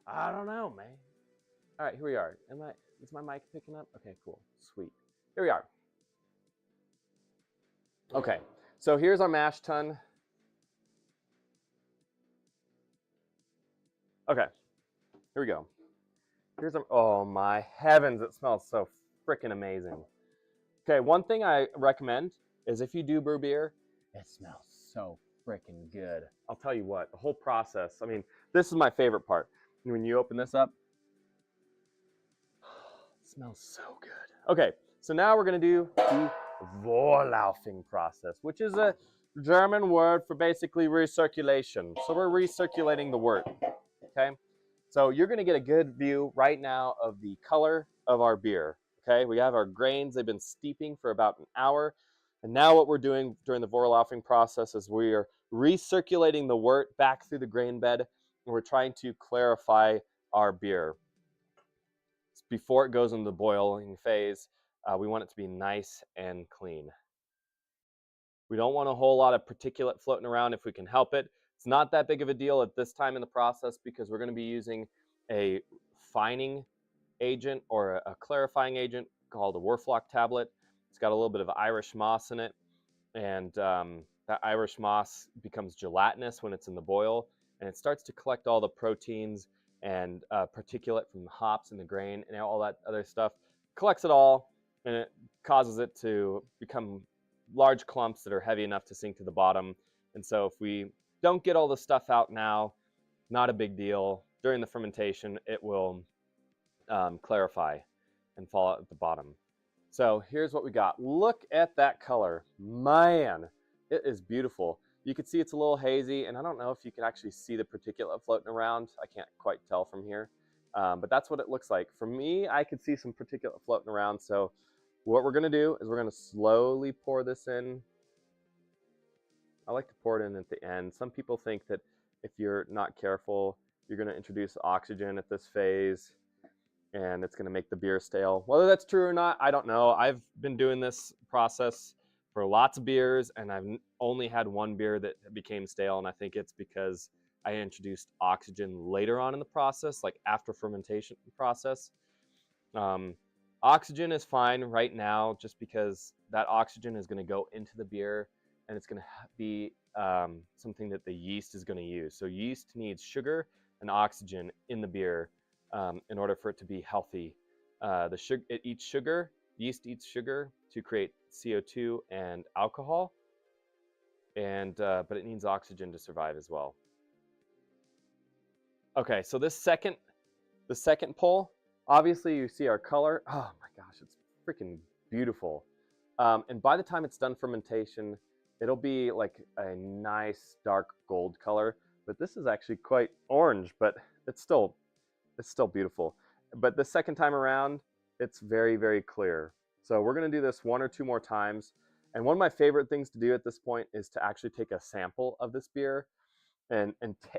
Speaker 2: I don't know, man. All right, here we are. Is my mic picking up? Okay, cool, sweet. Here we are. Okay, so here's our mash tun. Okay, here we go. Oh my heavens, it smells so freaking amazing. Okay, one thing I recommend is if you do brew beer, it smells so freaking good. I'll tell you what, the whole process, I mean, this is my favorite part. When you open this up, it smells so good. Okay, so now we're gonna do the Vorlaufing process, which is a German word for basically recirculation. So we're recirculating the wort, okay? So you're gonna get a good view right now of the color of our beer, okay? We have our grains, they've been steeping for about an hour. And now what we're doing during the Vorlaufing process is we are recirculating the wort back through the grain bed, and we're trying to clarify our beer. Before it goes into the boiling phase, we want it to be nice and clean. We don't want a whole lot of particulate floating around if we can help it. It's not that big of a deal at this time in the process because we're going to be using a fining agent or a clarifying agent called a Werflock tablet. It's got a little bit of Irish moss in it, and that Irish moss becomes gelatinous when it's in the boil, and it starts to collect all the proteins and particulate from the hops and the grain and all that other stuff. Collects it all, and it causes it to become large clumps that are heavy enough to sink to the bottom. And so if we don't get all the stuff out now, not a big deal. During the fermentation, it will clarify and fall out at the bottom. So here's what we got. Look at that color. Man, it is beautiful. You can see it's a little hazy, and I don't know if you can actually see the particulate floating around. I can't quite tell from here, but that's what it looks like. For me, I could see some particulate floating around, so what we're gonna do is we're gonna slowly pour this in. I like to pour it in at the end. Some people think that if you're not careful, you're gonna introduce oxygen at this phase, and it's gonna make the beer stale. Whether that's true or not, I don't know. I've been doing this process for lots of beers, and I've only had one beer that became stale, and I think it's because I introduced oxygen later on in the process, like after fermentation process. Oxygen is fine right now just because that oxygen is going to go into the beer, and it's going to be something that the yeast is going to use. So yeast needs sugar and oxygen in the beer in order for it to be healthy. It eats sugar. Yeast eats sugar to create CO2 and alcohol, and but it needs oxygen to survive as well. Okay, so the second pull, obviously you see our color. Oh my gosh, it's freaking beautiful. And by the time it's done fermentation, it'll be like a nice dark gold color. But this is actually quite orange, but it's still beautiful. But the second time around, it's very, very clear. So we're gonna do this 1 or 2 more times. And one of my favorite things to do at this point is to actually take a sample of this beer and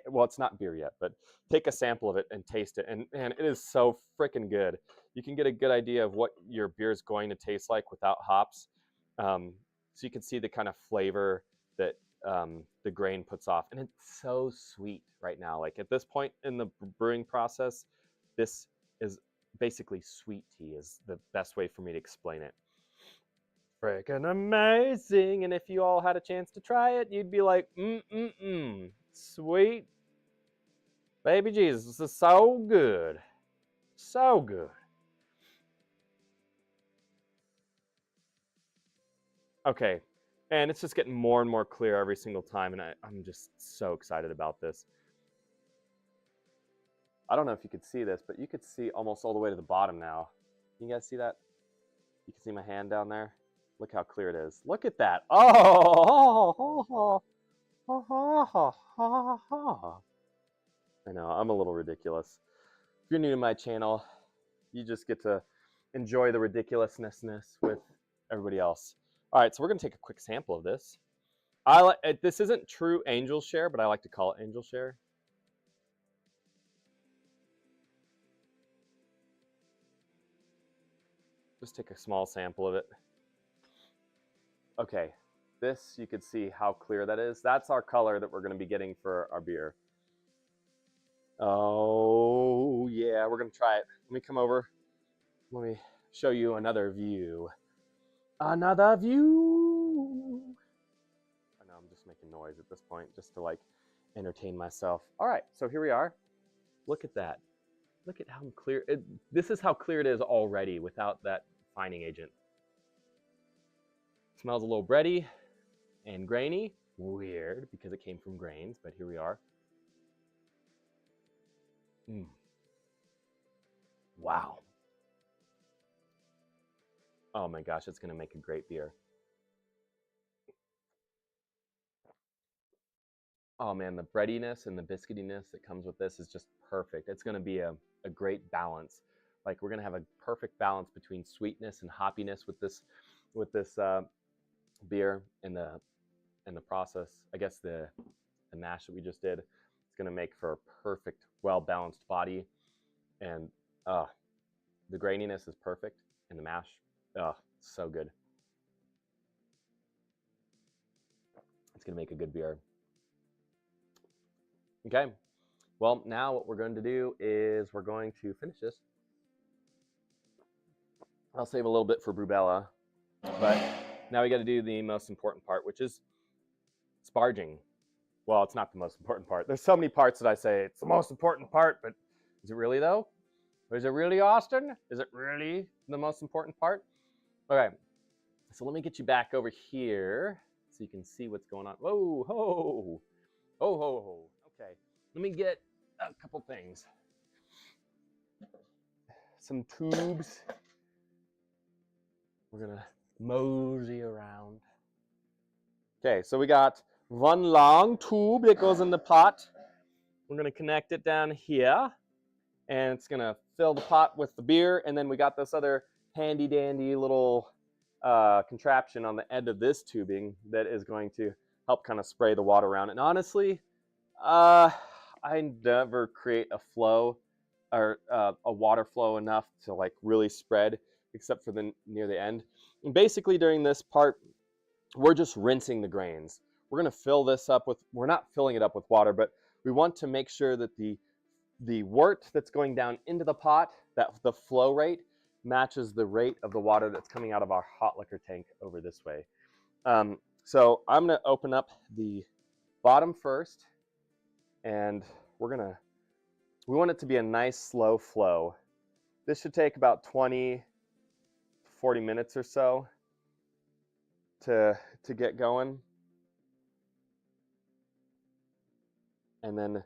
Speaker 2: well, it's not beer yet, but take a sample of it and taste it. And it is so freaking good. You can get a good idea of what your beer is going to taste like without hops. So you can see the kind of flavor that the grain puts off, and it's so sweet right now. Like at this point in the brewing process, this is basically sweet tea is the best way for me to explain it. Freaking amazing. And if you all had a chance to try it, you'd be like, sweet baby Jesus, this is so good. So good. Okay, and it's just getting more and more clear every single time, and I'm just so excited about this. I don't know if you could see this, but you could see almost all the way to the bottom now. You guys see that? You can see my hand down there. Look how clear it is. Look at that. Oh, I know, I'm a little ridiculous. If you're new to my channel, you just get to enjoy the ridiculousness with everybody else. All right, so we're gonna take a quick sample of this. This isn't true angel share, but I like to call it angel share. Just take a small sample of it. Okay, this, you can see how clear that is. That's our color that we're gonna be getting for our beer. Oh yeah, we're gonna try it. Let me come over. Let me show you another view. Another view. I know I'm just making noise at this point just to like entertain myself. All right, so here we are. Look at that. Look at how clear it, this is how clear it is already without that fining agent. It smells a little bready and grainy. Weird because it came from grains, but here we are. Wow. Oh my gosh, it's gonna make a great beer. Oh man, the breadiness and the biscuitiness that comes with this is just perfect. It's gonna be a great balance. Like we're gonna have a perfect balance between sweetness and hoppiness with this beer and the process. I guess the mash that we just did, it's gonna make for a perfect, well-balanced body. And the graininess is perfect in the mash. So good. It's gonna make a good beer. Okay, well now what we're going to do is we're going to finish this. I'll save a little bit for Brubella, but now we got to do the most important part, which is sparging. Well, it's not the most important part. There's so many parts that I say it's the most important part, but is it really though? Is it really, Austin? Is it really the most important part? Okay, so let me get you back over here so you can see what's going on. Whoa, ho, ho, ho, ho. Okay, let me get a couple things. Some tubes. We're gonna mosey around. Okay, so we got one long tube that goes in the pot. We're gonna connect it down here, and it's gonna fill the pot with the beer, and then we got this other handy dandy little contraption on the end of this tubing that is going to help kind of spray the water around. And honestly, I never create a flow or a water flow enough to like really spread, except for near the end. And basically during this part, we're just rinsing the grains. We're gonna fill this up with, we're not filling it up with water, but we want to make sure that the wort that's going down into the pot, that the flow rate matches the rate of the water that's coming out of our hot liquor tank over this way. So I'm gonna open up the bottom first, and we want it to be a nice slow flow. This should take about 20 to 40 minutes or so to get going. And then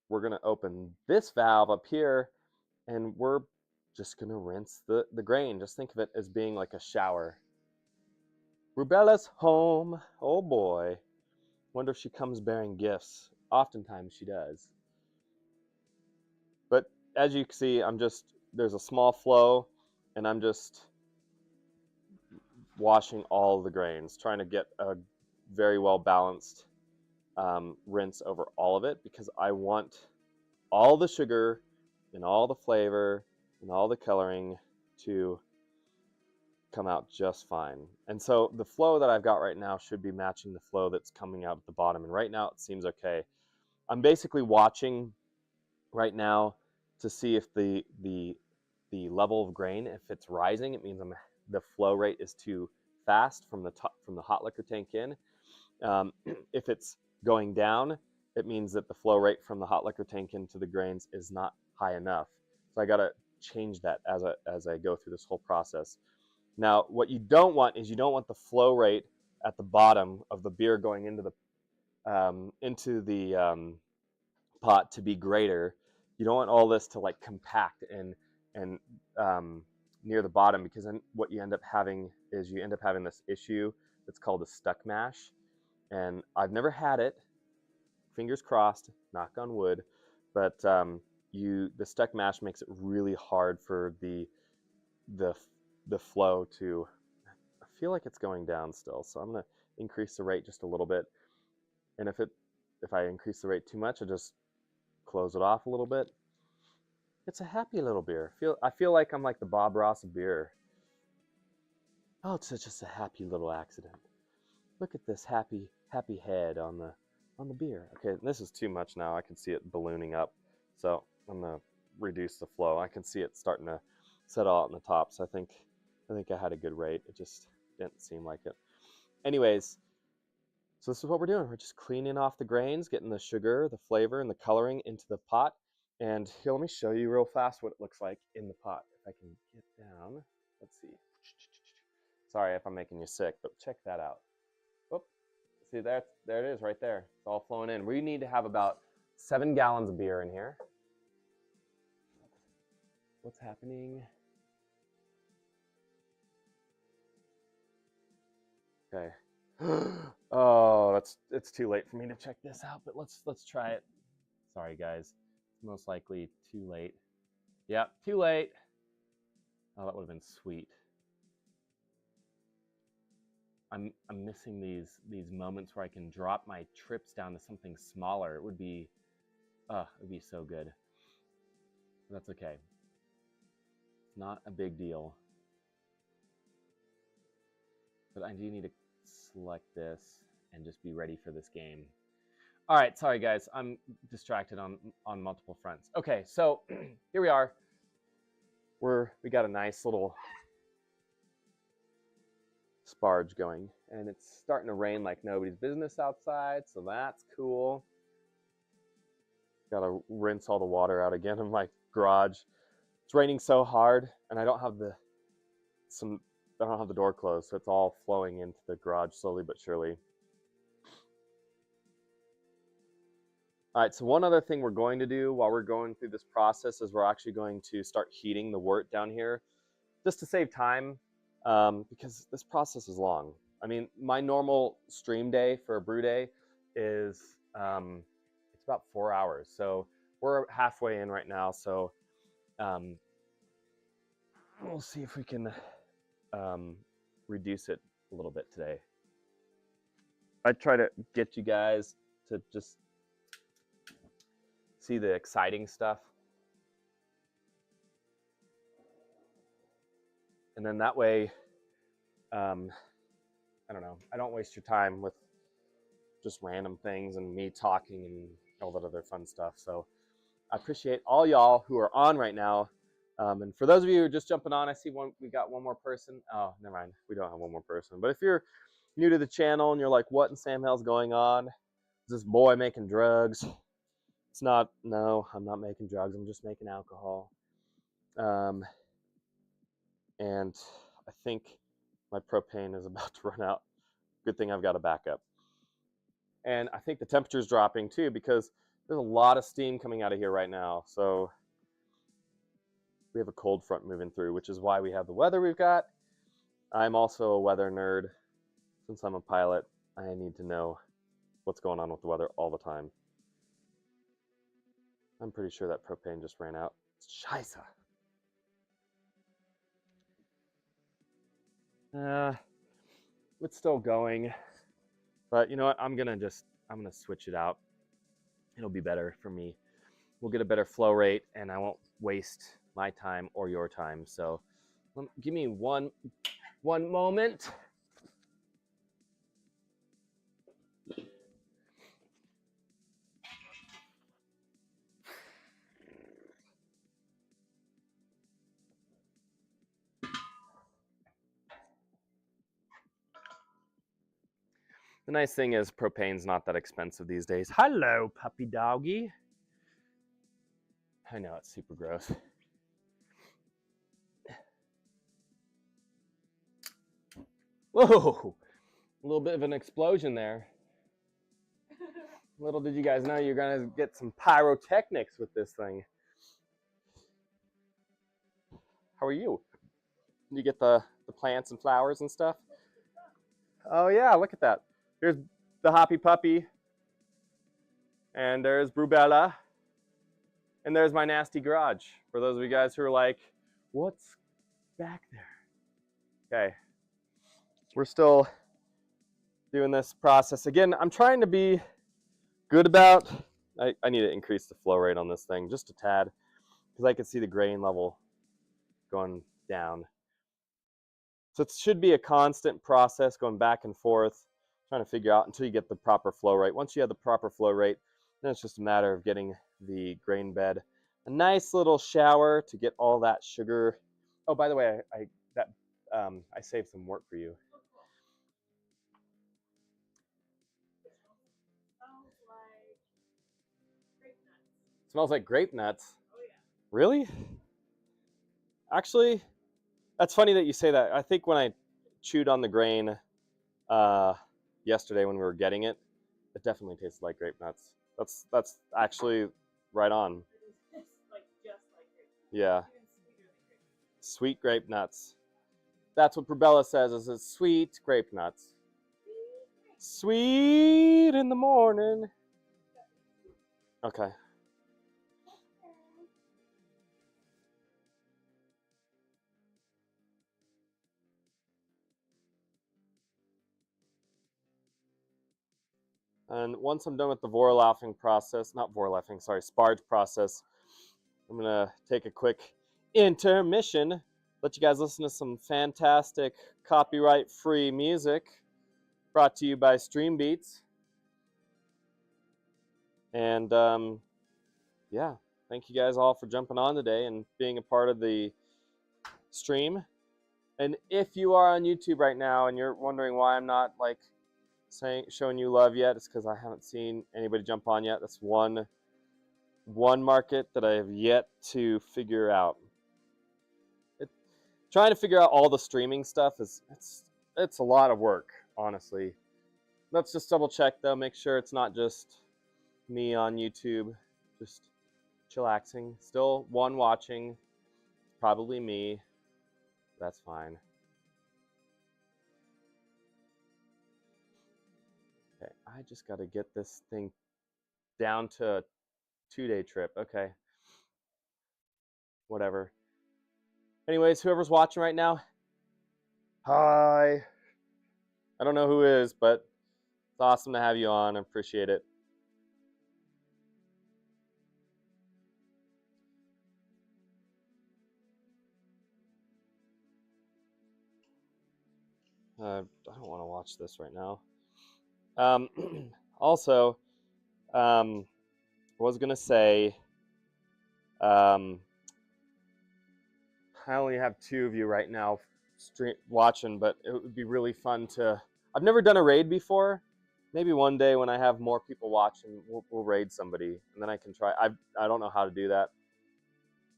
Speaker 2: we're going to open this valve up here, and we're just going to rinse the grain. Just think of it as being like a shower. Rubella's home. Oh boy. Wonder if she comes bearing gifts. Oftentimes she does. But as you can see, there's a small flow, and I'm just washing all the grains, trying to get a very well balanced rinse over all of it, because I want all the sugar and all the flavor and all the coloring to come out just fine. And so the flow that I've got right now should be matching the flow that's coming out at the bottom, and right now it seems okay. I'm basically watching right now to see if the level of grain, if it's rising, it means the flow rate is too fast from the hot liquor tank in. If it's going down, it means that the flow rate from the hot liquor tank into the grains is not high enough. So I got to change that as I go through this whole process. Now, what you don't want is you don't want the flow rate at the bottom of the beer going into the pot to be greater. You don't want all this to like compact and near the bottom, because then what you end up having is this issue that's called a stuck mash. And I've never had it, fingers crossed, knock on wood, but the stuck mash makes it really hard for the flow to. I feel like it's going down still, so I'm gonna increase the rate just a little bit. And if I increase the rate too much, I just close it off a little bit. It's a happy little beer. I feel like I'm like the Bob Ross of beer. Oh, it's just a happy little accident. Look at this happy head on the beer. Okay, this is too much now. I can see it ballooning up. So I'm gonna reduce the flow. I can see it starting to settle out in the top. So I think I had a good rate. It just didn't seem like it. Anyways, so this is what we're doing. We're just cleaning off the grains, getting the sugar, the flavor, and the coloring into the pot. And here, let me show you real fast what it looks like in the pot. If I can get down, let's see. Sorry if I'm making you sick, but check that out. Whoop. See, there it is right there. It's all flowing in. We need to have about 7 gallons of beer in here. What's happening? Okay. Oh, it's too late for me to check this out, but let's try it. Sorry guys, it's most likely too late. Yep, too late. Oh, that would have been sweet. I'm missing these moments where I can drop my trips down to something smaller. It would be so good. But that's okay. It's not a big deal. But I do need to select this and just be ready for this game. All right, sorry guys, I'm distracted on multiple fronts. Okay, so here we are. We got a nice little sparge going, and it's starting to rain like nobody's business outside, so that's cool. Gotta rinse all the water out again in my garage. It's raining so hard, and I don't have the door closed, so it's all flowing into the garage slowly but surely. All right, so one other thing we're going to do while we're going through this process is we're actually going to start heating the wort down here, just to save time, because this process is long. I mean, my normal stream day for a brew day is it's about 4 hours. So we're halfway in right now. So we'll see if we can reduce it a little bit today. I try to get you guys to just see the exciting stuff. And then that way, I don't know, I don't waste your time with just random things and me talking and all that other fun stuff. So I appreciate all y'all who are on right now. And for those of you who are just jumping on, I see we got one more person. Oh, never mind. We don't have one more person. But if you're new to the channel and you're like, what in Sam Hell's going on? Is this boy making drugs? It's not. No, I'm not making drugs. I'm just making alcohol. And I think my propane is about to run out. Good thing I've got a backup. And I think the temperature's dropping too, because there's a lot of steam coming out of here right now. So we have a cold front moving through, which is why we have the weather we've got. I'm also a weather nerd. Since I'm a pilot, I need to know what's going on with the weather all the time. I'm pretty sure that propane just ran out. Scheiße. It's still going, but you know what? I'm gonna switch it out. It'll be better for me. We'll get a better flow rate, and I won't waste my time or your time. So, give me one moment. The nice thing is propane's not that expensive these days. Hello, puppy doggy. I know, it's super gross. Whoa, a little bit of an explosion there. Little did you guys know you're gonna get some pyrotechnics with this thing. How are you? Did you get the plants and flowers and stuff? Oh yeah, look at that. Here's the Hoppy Puppy. And there's Brewbella. And there's my nasty garage. For those of you guys who are like, what's back there? Okay. We're still doing this process. Again, I'm trying to be good about, I need to increase the flow rate on this thing just a tad, because I can see the grain level going down. So it should be a constant process going back and forth, trying to figure out until you get the proper flow rate. Once you have the proper flow rate, then it's just a matter of getting the grain bed a nice little shower to get all that sugar. Oh, by the way, I saved some work for you. Smells like grape nuts. Oh yeah. Really? Actually, that's funny that you say that. I think when I chewed on the grain yesterday when we were getting it, it definitely tasted like grape nuts. That's actually right on.
Speaker 3: It's like just like grape nuts.
Speaker 2: Yeah.
Speaker 3: Even sweeter than grape nuts.
Speaker 2: Sweet grape nuts. That's what Brubella says, is it's sweet grape nuts. Sweet in the morning. Okay. And once I'm done with the Vorlaufing process, not Vorlaufing, sorry, sparge process, I'm gonna take a quick intermission, let you guys listen to some fantastic copyright-free music brought to you by Stream Beats. And yeah, thank you guys all for jumping on today and being a part of the stream. And if you are on YouTube right now and you're wondering why I'm not like showing you love yet, it's because I haven't seen anybody jump on yet. That's one market that I have yet to figure out. Trying to figure out all the streaming stuff it's a lot of work, honestly. Let's just double check though, make sure it's not just me on YouTube just chillaxing. Still one watching, probably me. That's fine. Okay, I just got to get this thing down to a 2-day trip. Okay. Whatever. Anyways, whoever's watching right now, hi. I don't know who is, but it's awesome to have you on. I appreciate it. I don't want to watch this right now. Also, I was going to say, I only have 2 of you right now watching, but it would be really fun to... I've never done a raid before. Maybe one day when I have more people watching, we'll raid somebody, and then I can try. I don't know how to do that,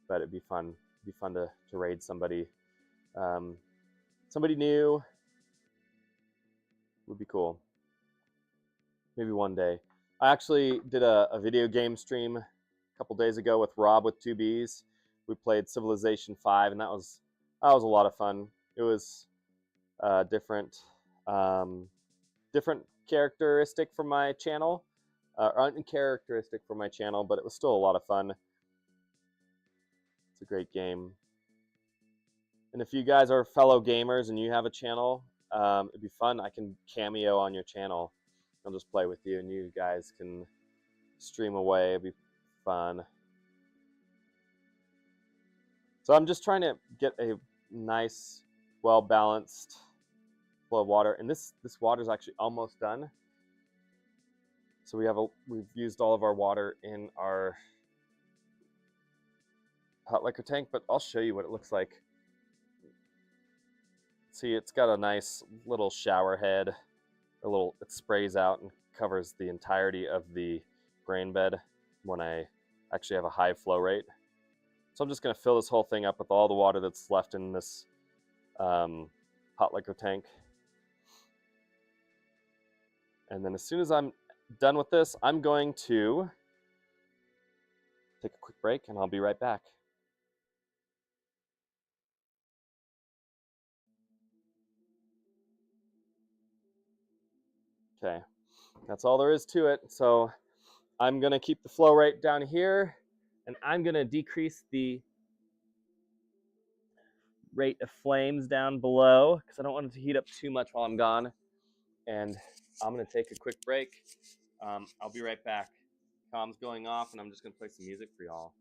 Speaker 2: but it'd be fun. It'd be fun to raid somebody. Somebody new would be cool. Maybe one day. I actually did a video game stream a couple days ago with Rob with 2Bs. We played Civilization 5, and that was a lot of fun. It was different characteristic for my channel, uncharacteristic for my channel, but it was still a lot of fun. It's a great game. And if you guys are fellow gamers and you have a channel, it'd be fun. I can cameo on your channel. I'll just play with you, and you guys can stream away. It'd be fun. So I'm just trying to get a nice, well-balanced flow of water, and this water is actually almost done. So we've used all of our water in our hot liquor tank, but I'll show you what it looks like. See, it's got a nice little shower head. It sprays out and covers the entirety of the grain bed when I actually have a high flow rate. So I'm just going to fill this whole thing up with all the water that's left in this hot liquor tank. And then as soon as I'm done with this, I'm going to take a quick break, and I'll be right back. Okay, that's all there is to it. So I'm going to keep the flow rate down here, and I'm going to decrease the rate of flames down below because I don't want it to heat up too much while I'm gone. And I'm going to take a quick break. I'll be right back. Comms going off, and I'm just going to play some music for y'all.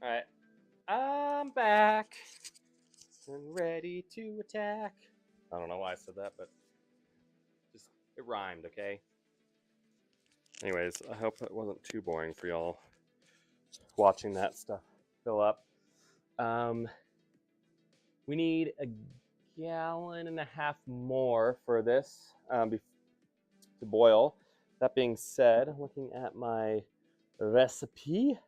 Speaker 2: All right, I'm back and ready to attack. I don't know why I said that, but just it rhymed, okay? Anyways, I hope it wasn't too boring for y'all watching that stuff fill up. We need a gallon and a half more for this to boil. That being said, looking at my recipe,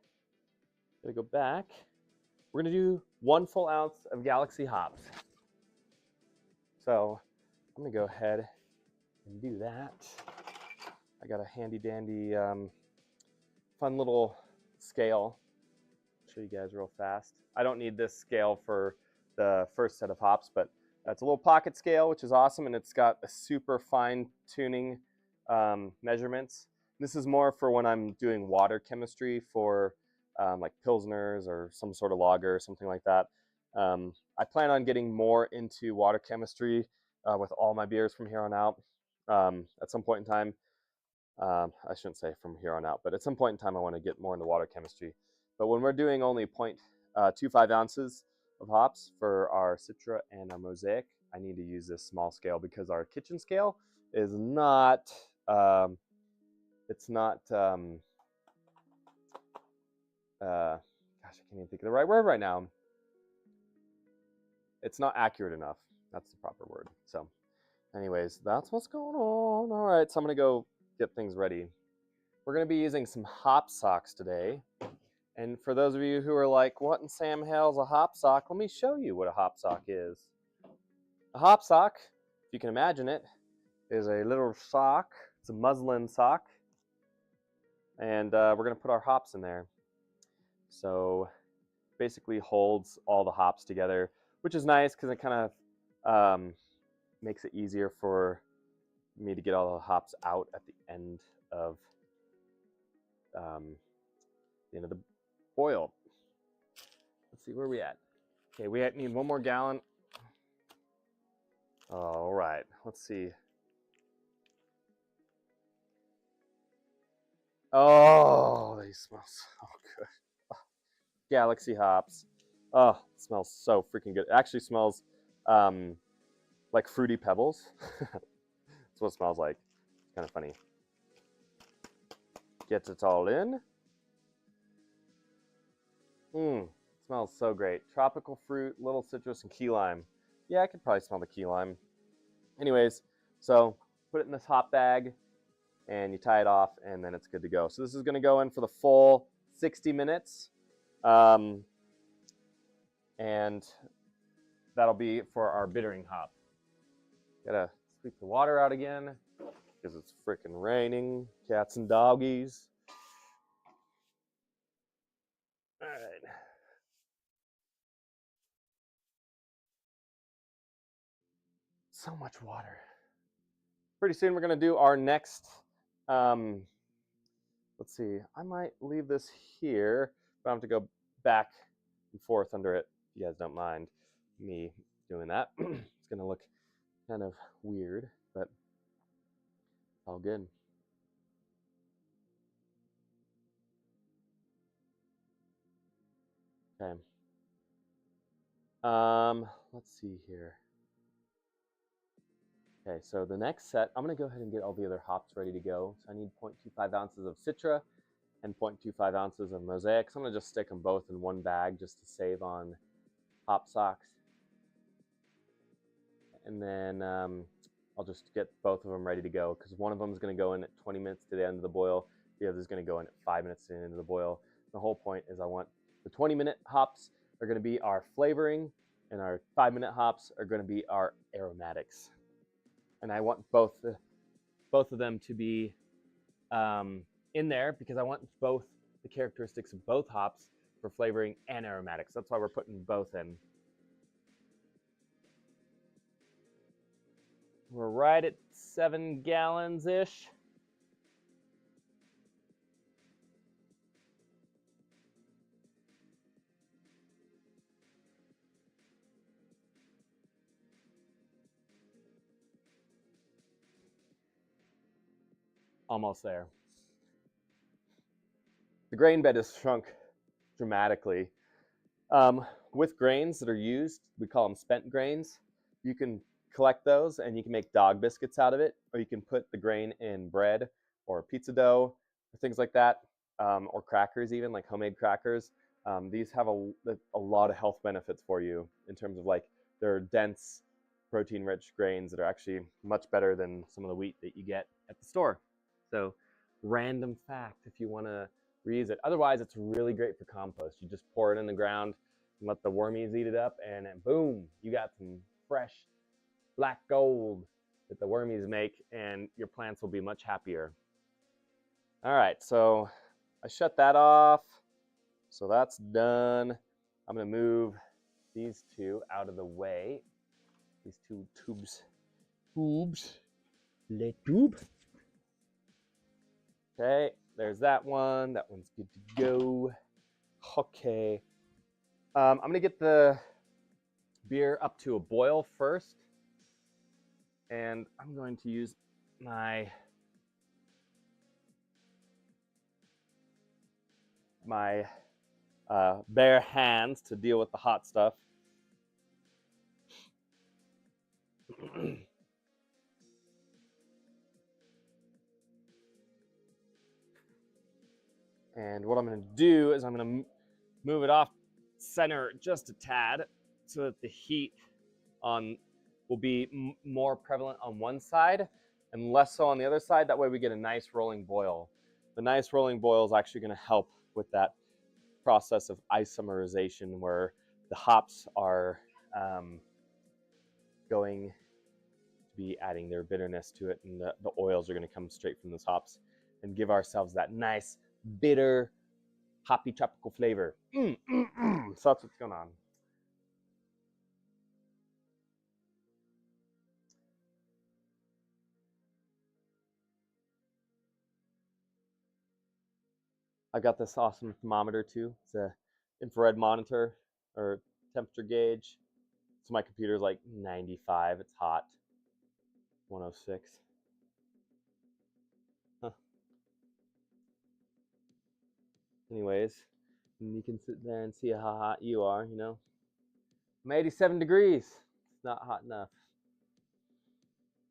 Speaker 2: gonna go back. We're gonna do 1 full ounce of Galaxy hops. So I'm gonna go ahead and do that. I got a handy dandy fun little scale. I'll show you guys real fast. I don't need this scale for the first set of hops, but that's a little pocket scale, which is awesome, and it's got a super fine tuning measurements. This is more for when I'm doing water chemistry for like pilsners or some sort of lager or something like that. I plan on getting more into water chemistry with all my beers from here on out. At some point in time, I shouldn't say from here on out, but at some point in time, I want to get more into water chemistry. But when we're doing only 0.25 ounces of hops for our Citra and our Mosaic, I need to use this small scale because our kitchen scale is not, it's not, gosh, I can't even think of the right word right now. It's not accurate enough. That's the proper word. So anyways, that's what's going on. All right, so I'm gonna go get things ready. We're gonna be using some hop socks today. And for those of you who are like, what in Sam Hell's a hop sock? Let me show you what a hop sock is. A hop sock, if you can imagine it, is a little sock. It's a muslin sock. And we're going to put our hops in there. So basically holds all the hops together, which is nice because it kind of makes it easier for me to get all the hops out at the end of the boil. Let's see where we at. Okay, we need 1 more gallon. All right, let's see. Oh, they smell so good. Oh, Galaxy hops. Oh, it smells so freaking good. It actually smells like Fruity Pebbles. That's what it smells like. It's kind of funny. Gets it all in. Smells so great. Tropical fruit, little citrus, and key lime. Yeah, I could probably smell the key lime. Anyways, so put it in this hop bag and you tie it off and then it's good to go. So this is going to go in for the full 60 minutes. And that'll be for our bittering hop. Gotta sweep the water out again because it's freaking raining. Cats and doggies. All right. So much water. Pretty soon we're gonna do our next, let's see, I might leave this here, but I have to go back and forth under it, if you guys don't mind me doing that. It's gonna look kind of weird, but all good. Okay. Let's see here. Okay, so the next set, I'm gonna go ahead and get all the other hops ready to go. So I need 0.25 ounces of Citra and 0.25 ounces of Mosaic. So I'm gonna just stick them both in one bag just to save on hop socks. And then I'll just get both of them ready to go because one of them is gonna go in at 20 minutes to the end of the boil. The other is gonna go in at 5 minutes to the end of the boil. The whole point is I want the 20-minute hops are gonna be our flavoring and our 5-minute hops are gonna be our aromatics. And I want both of them to be in there because I want both the characteristics of both hops for flavoring and aromatics. That's why we're putting both in. We're right at 7 gallons-ish. Almost there. The grain bed has shrunk dramatically. With grains that are used, we call them spent grains. You can collect those and you can make dog biscuits out of it, or you can put the grain in bread or pizza dough or things like that, or crackers even, like homemade crackers. These have a lot of health benefits for you in terms of like they're dense protein-rich grains that are actually much better than some of the wheat that you get at the store. So, random fact if you want to reuse it. Otherwise, it's really great for compost. You just pour it in the ground and let the wormies eat it up, and then boom, you got some fresh black gold that the wormies make, and your plants will be much happier. All right, so I shut that off. So that's done. I'm going to move these two out of the way. These two tubes. Le tube. Okay, there's that one. That one's good to go. Okay. I'm going to get the beer up to a boil first. And I'm going to use my bare hands to deal with the hot stuff. And what I'm going to do is I'm going to move it off center just a tad so that the heat will be more prevalent on one side and less so on the other side. That way we get a nice rolling boil. The nice rolling boil is actually going to help with that process of isomerization, where the hops are going to be adding their bitterness to it, and the oils are going to come straight from those hops and give ourselves that nice bitter hoppy tropical flavor. So that's what's going on. I've got this awesome thermometer too. It's a infrared monitor or temperature gauge. So my computer's like 95. It's hot. 106. Huh. Anyways, you can sit there and see how hot you are, you know. I'm 87 degrees. It's not hot enough.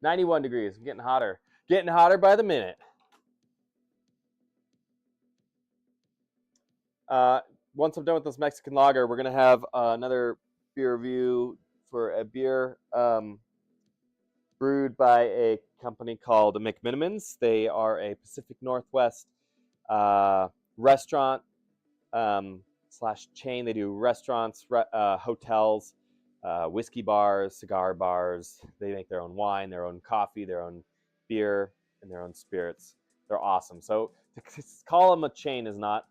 Speaker 2: 91 degrees. I'm getting hotter. Getting hotter by the minute. Once I'm done with this Mexican lager, we're going to have another beer review for a beer brewed by a company called McMinimans. They are a Pacific Northwest restaurant slash chain. They do restaurants, hotels, whiskey bars, cigar bars. They make their own wine, their own coffee, their own beer, and their own spirits. They're awesome. So to call them a chain is not,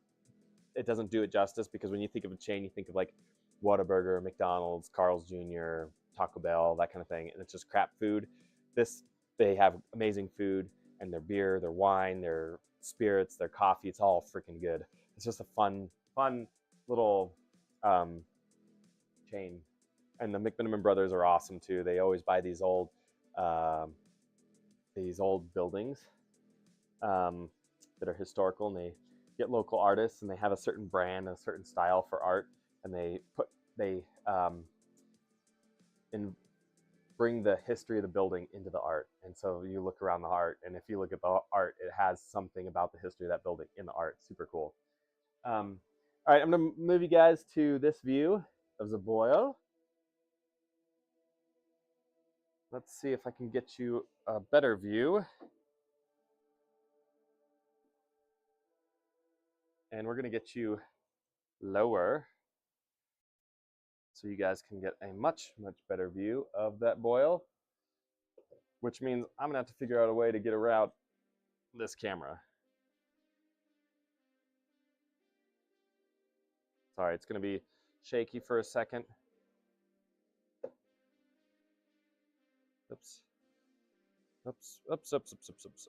Speaker 2: it doesn't do it justice, because when you think of a chain, you think of like Whataburger, McDonald's, Carl's Jr., Taco Bell, that kind of thing, and it's just crap food. They have amazing food, and their beer, their wine, their spirits, their coffee, it's all freaking good. It's just a fun little chain. And the McMiniman brothers are awesome too. They always buy these old buildings that are historical, and they get local artists, and they have a certain brand and a certain style for art, and they bring the history of the building into the art. And so you look around the art, and if you look at the art, it has something about the history of that building in the art. Super cool. All right, I'm gonna move you guys to this view of the boil. Let's see if I can get you a better view. And we're gonna get you lower so you guys can get a much better view of that boil, which means I'm gonna have to figure out a way to get around this camera. Sorry, it's gonna be shaky for a second. Oops.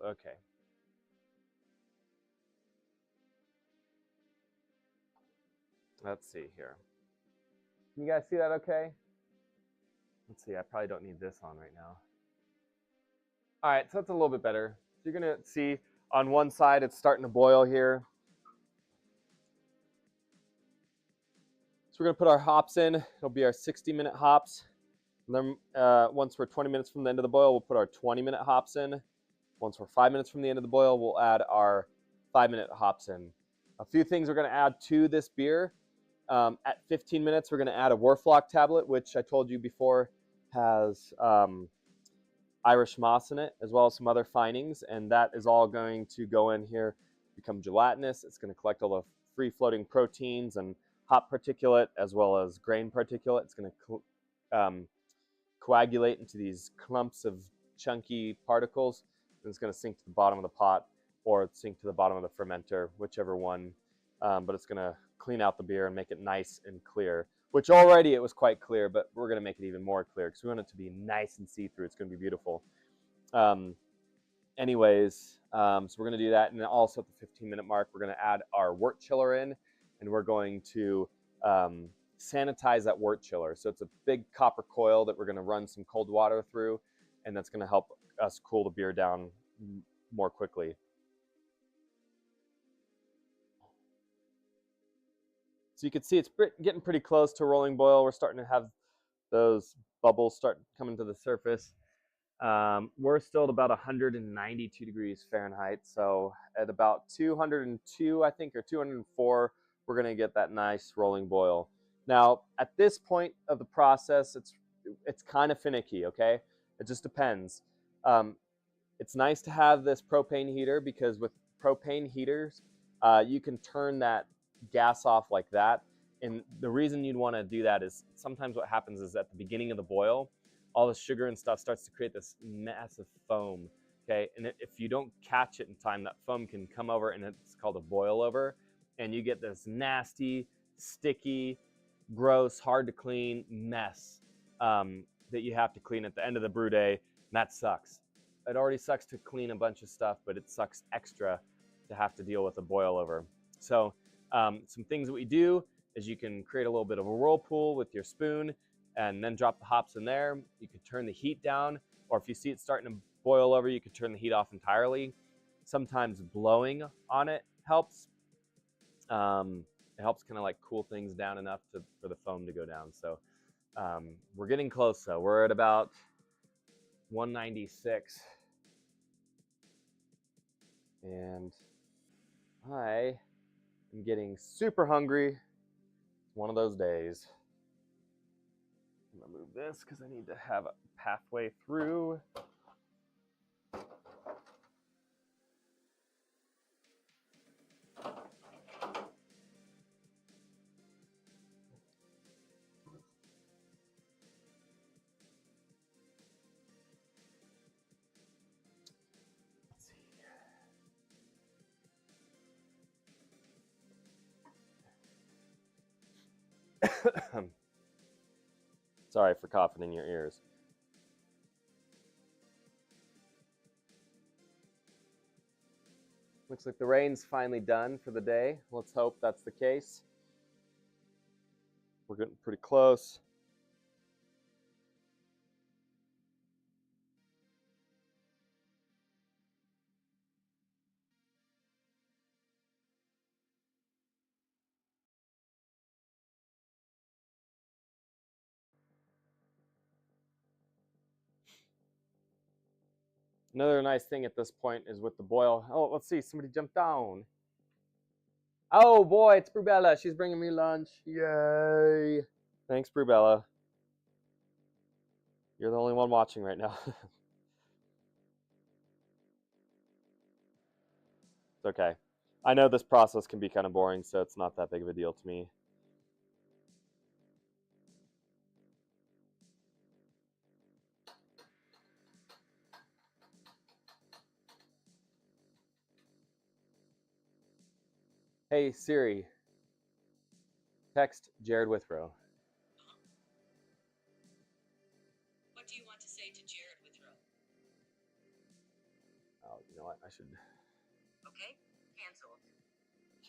Speaker 2: Okay. Let's see here. Can you guys see that okay? Let's see, I probably don't need this on right now. All right, so that's a little bit better. So you're gonna see on one side it's starting to boil here. So we're gonna put our hops in. It'll be our 60-minute hops. And then once we're 20 minutes from the end of the boil, we'll put our 20-minute hops in. Once we're 5 minutes from the end of the boil, we'll add our 5-minute hops in. A few things we're gonna add to this beer. At 15 minutes, we're gonna add a Warflock tablet, which I told you before has Irish moss in it, as well as some other finings, and that is all going to go in here, become gelatinous. It's going to collect all the free-floating proteins and hop particulate, as well as grain particulate. It's going to coagulate into these clumps of chunky particles, and it's going to sink to the bottom of the pot or sink to the bottom of the fermenter, whichever one. But it's going to clean out the beer and make it nice and clear, which already it was quite clear, but we're going to make it even more clear because we want it to be nice and see-through. It's going to be beautiful. Anyways, so we're going to do that. And then also at the 15-minute mark, we're going to add our wort chiller in, and we're going to sanitize that wort chiller. So it's a big copper coil that we're going to run some cold water through, and that's going to help us cool the beer down more quickly. So you can see it's getting pretty close to a rolling boil. We're starting to have those bubbles start coming to the surface. We're still at about 192 degrees Fahrenheit. So at about 202, I think, or 204, we're going to get that nice rolling boil. Now, at this point of the process, it's kind of finicky, okay? It just depends. It's nice to have this propane heater because with propane heaters, you can turn that gas off like that. And the reason you'd want to do that is sometimes what happens is at the beginning of the boil, all the sugar and stuff starts to create this massive foam, okay? And if you don't catch it in time, that foam can come over, and it's called a boil over, and you get this nasty, sticky, gross, hard to clean mess that you have to clean at the end of the brew day, and that sucks. It already sucks to clean a bunch of stuff, but it sucks extra to have to deal with a boil over. So some things that we do is you can create a little bit of a whirlpool with your spoon and then drop the hops in there. You can turn the heat down, or if you see it starting to boil over, you can turn the heat off entirely. Sometimes blowing on it helps. It helps kind of like cool things down enough for the foam to go down. So we're getting close though. We're at about 196. And I am getting super hungry. It's one of those days. I'm gonna move this because I need to have a pathway through. Sorry for coughing in your ears. Looks like the rain's finally done for the day. Let's hope that's the case. We're getting pretty close. Another nice thing at this point is with the boil. Oh, let's see. Somebody jumped down. Oh boy, it's Brubella. She's bringing me lunch. Yay. Thanks, Brubella. You're the only one watching right now. It's okay. I know this process can be kind of boring, so it's not that big of a deal to me. Hey, Siri, text Jared Withrow.
Speaker 4: What do you want to say to Jared Withrow?
Speaker 2: Oh, you know what? I should
Speaker 4: Okay,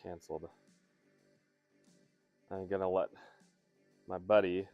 Speaker 2: canceled. I'm gonna let my buddy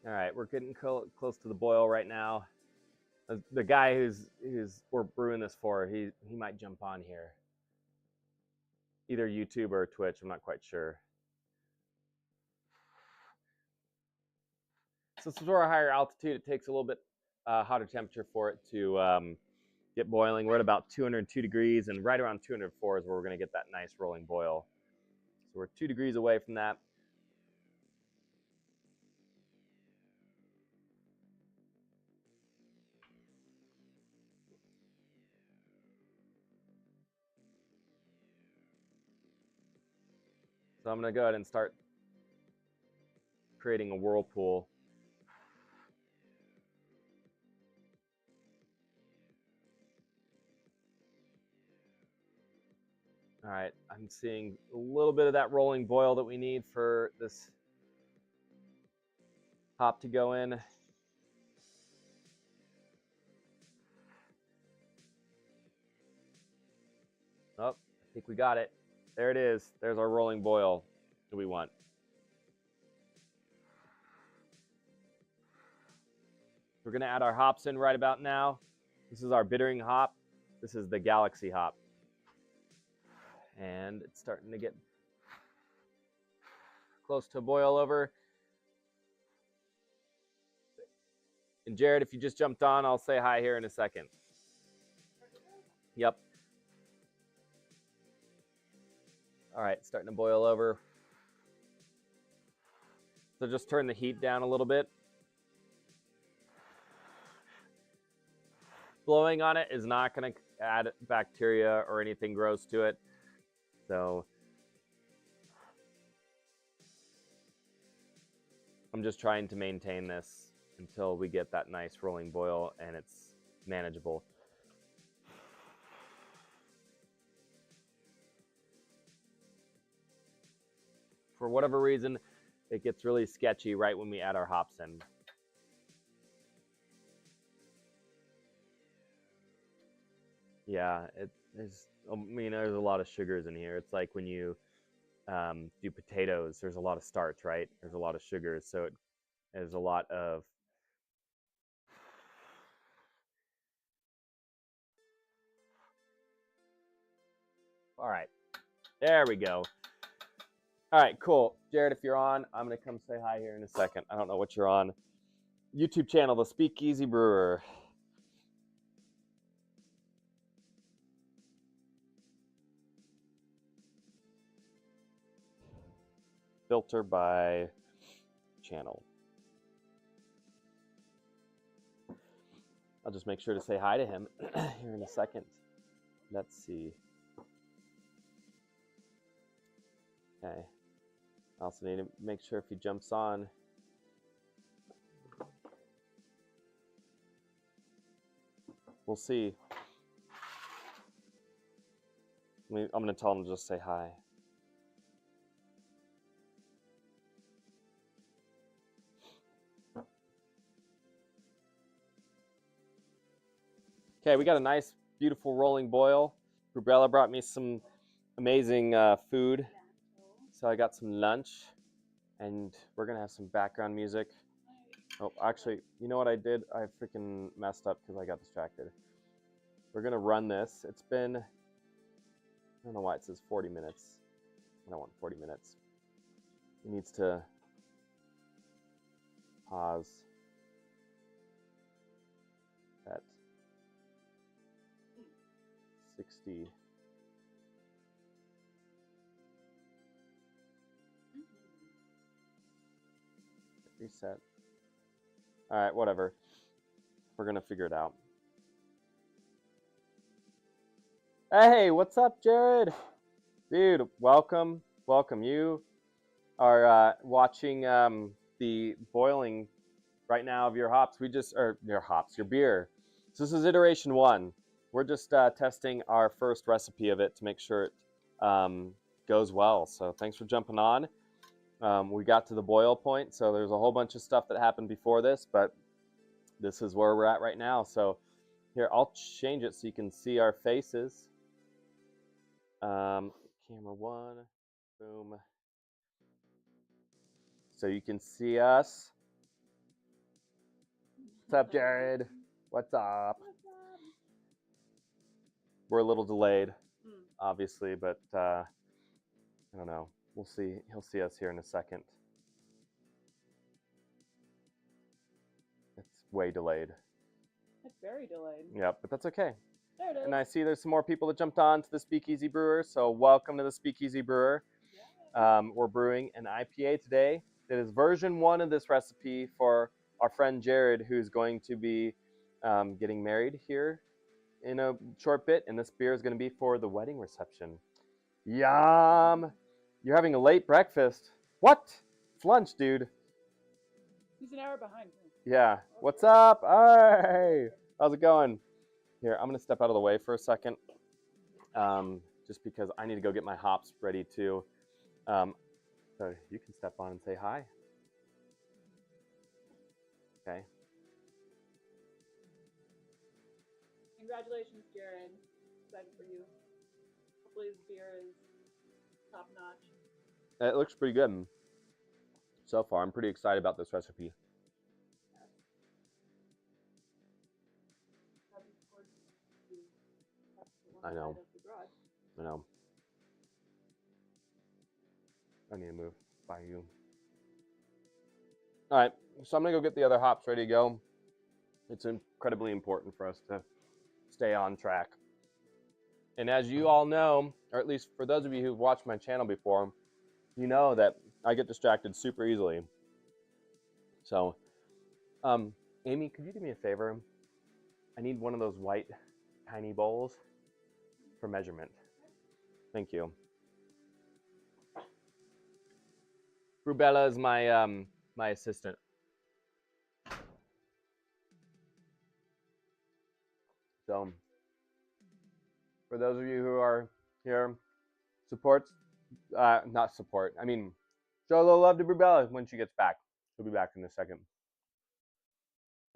Speaker 2: All right, we're getting close to the boil right now. The guy who's we're brewing this for, he might jump on here. Either YouTube or Twitch, I'm not quite sure. So since we're a higher altitude, it takes a little bit hotter temperature for it to get boiling. We're at about 202 degrees, and right around 204 is where we're going to get that nice rolling boil. So we're 2 degrees away from that. So I'm going to go ahead and start creating a whirlpool. All right, I'm seeing a little bit of that rolling boil that we need for this hop to go in. Oh, I think we got it. There it is. There's our rolling boil that we want. We're going to add our hops in right about now. This is our bittering hop. This is the Galaxy hop. And it's starting to get close to a boil over. And Jared, if you just jumped on, I'll say hi here in a second. Yep. All right, starting to boil over. So just turn the heat down a little bit. Blowing on it is not going to add bacteria or anything gross to it. So I'm just trying to maintain this until we get that nice rolling boil and it's manageable. For whatever reason, it gets really sketchy right when we add our hops in. Yeah, there's a lot of sugars in here. It's like when you do potatoes, there's a lot of starch, right? There's a lot of sugars, so there's a lot of all right, there we go. All right, cool. Jared, if you're on, I'm going to come say hi here in a second. I don't know what you're on. YouTube channel, The Speakeasy Brewer. Filter by channel. I'll just make sure to say hi to him here in a second. Let's see. Okay. I also need to make sure if he jumps on. We'll see. I'm going to tell him to just say hi. Okay, we got a nice, beautiful rolling boil. Rubrella brought me some amazing food. So I got some lunch, and we're going to have some background music. Oh, actually, you know what I did? I freaking messed up because I got distracted. We're going to run this. It's been, I don't know why it says 40 minutes. I don't want 40 minutes. It needs to pause at 60. Reset. All right, whatever. We're going to figure it out. Hey, what's up, Jared? Dude, welcome. Welcome. You are watching the boiling right now of your hops. Your beer. So this is iteration 1. We're just testing our first recipe of it to make sure it goes well. So thanks for jumping on. We got to the boil point, so there's a whole bunch of stuff that happened before this, but this is where we're at right now. So here, I'll change it so you can see our faces. Camera 1, boom. So you can see us. What's up, Jared? What's up? We're a little delayed, obviously, but I don't know. We'll see. He'll see us here in a second. It's way delayed.
Speaker 3: It's very delayed.
Speaker 2: Yep, but that's okay.
Speaker 3: There it is.
Speaker 2: And I see there's some more people that jumped on to the Speakeasy Brewer, so welcome to the Speakeasy Brewer. We're brewing an IPA today. It is version 1 of this recipe for our friend Jared, who's going to be getting married here in a short bit, and this beer is going to be for the wedding reception. Yum! You're having a late breakfast. What? It's lunch, dude.
Speaker 3: He's an hour behind.
Speaker 2: Yeah. What's up? Hey! How's it going? Here, I'm going to step out of the way for a second, just because I need to go get my hops ready too. So you can step on and say hi. Okay.
Speaker 3: Congratulations, Jared. Excited for you. Hopefully this beer is top notch.
Speaker 2: It looks pretty good so far. I'm pretty excited about this recipe. I know. I know. I need to move by you. All right, so I'm gonna go get the other hops ready to go. It's incredibly important for us to stay on track. And as you all know, or at least for those of you who've watched my channel before, you know that I get distracted super easily. So, Amy, could you do me a favor? I need one of those white tiny bowls for measurement. Thank you. Rubella is my my assistant. So, for those of you who are here, not support. I mean, show a little love to Rubella when she gets back. She'll be back in a second.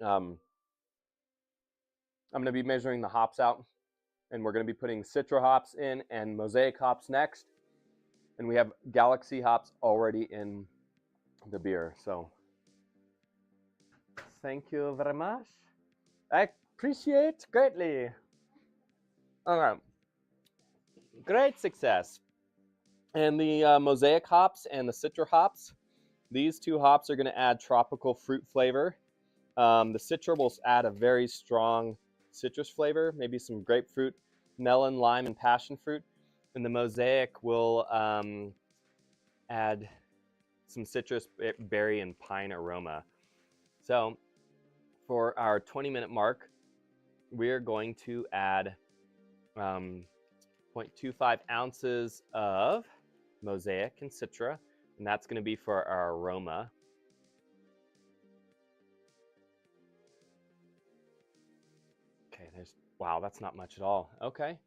Speaker 2: I'm going to be measuring the hops out, and we're going to be putting Citra hops in and Mosaic hops next. And we have Galaxy hops already in the beer. So, thank you very much. I appreciate greatly. All right. Great success. And the Mosaic hops and the Citra hops, these two hops are going to add tropical fruit flavor. The Citra will add a very strong citrus flavor, maybe some grapefruit, melon, lime, and passion fruit. And the Mosaic will add some citrus, berry, and pine aroma. So for our 20-minute mark, we're going to add 0.25 ounces of Mosaic and Citra, and that's going to be for our aroma. Okay, wow, that's not much at all. Okay.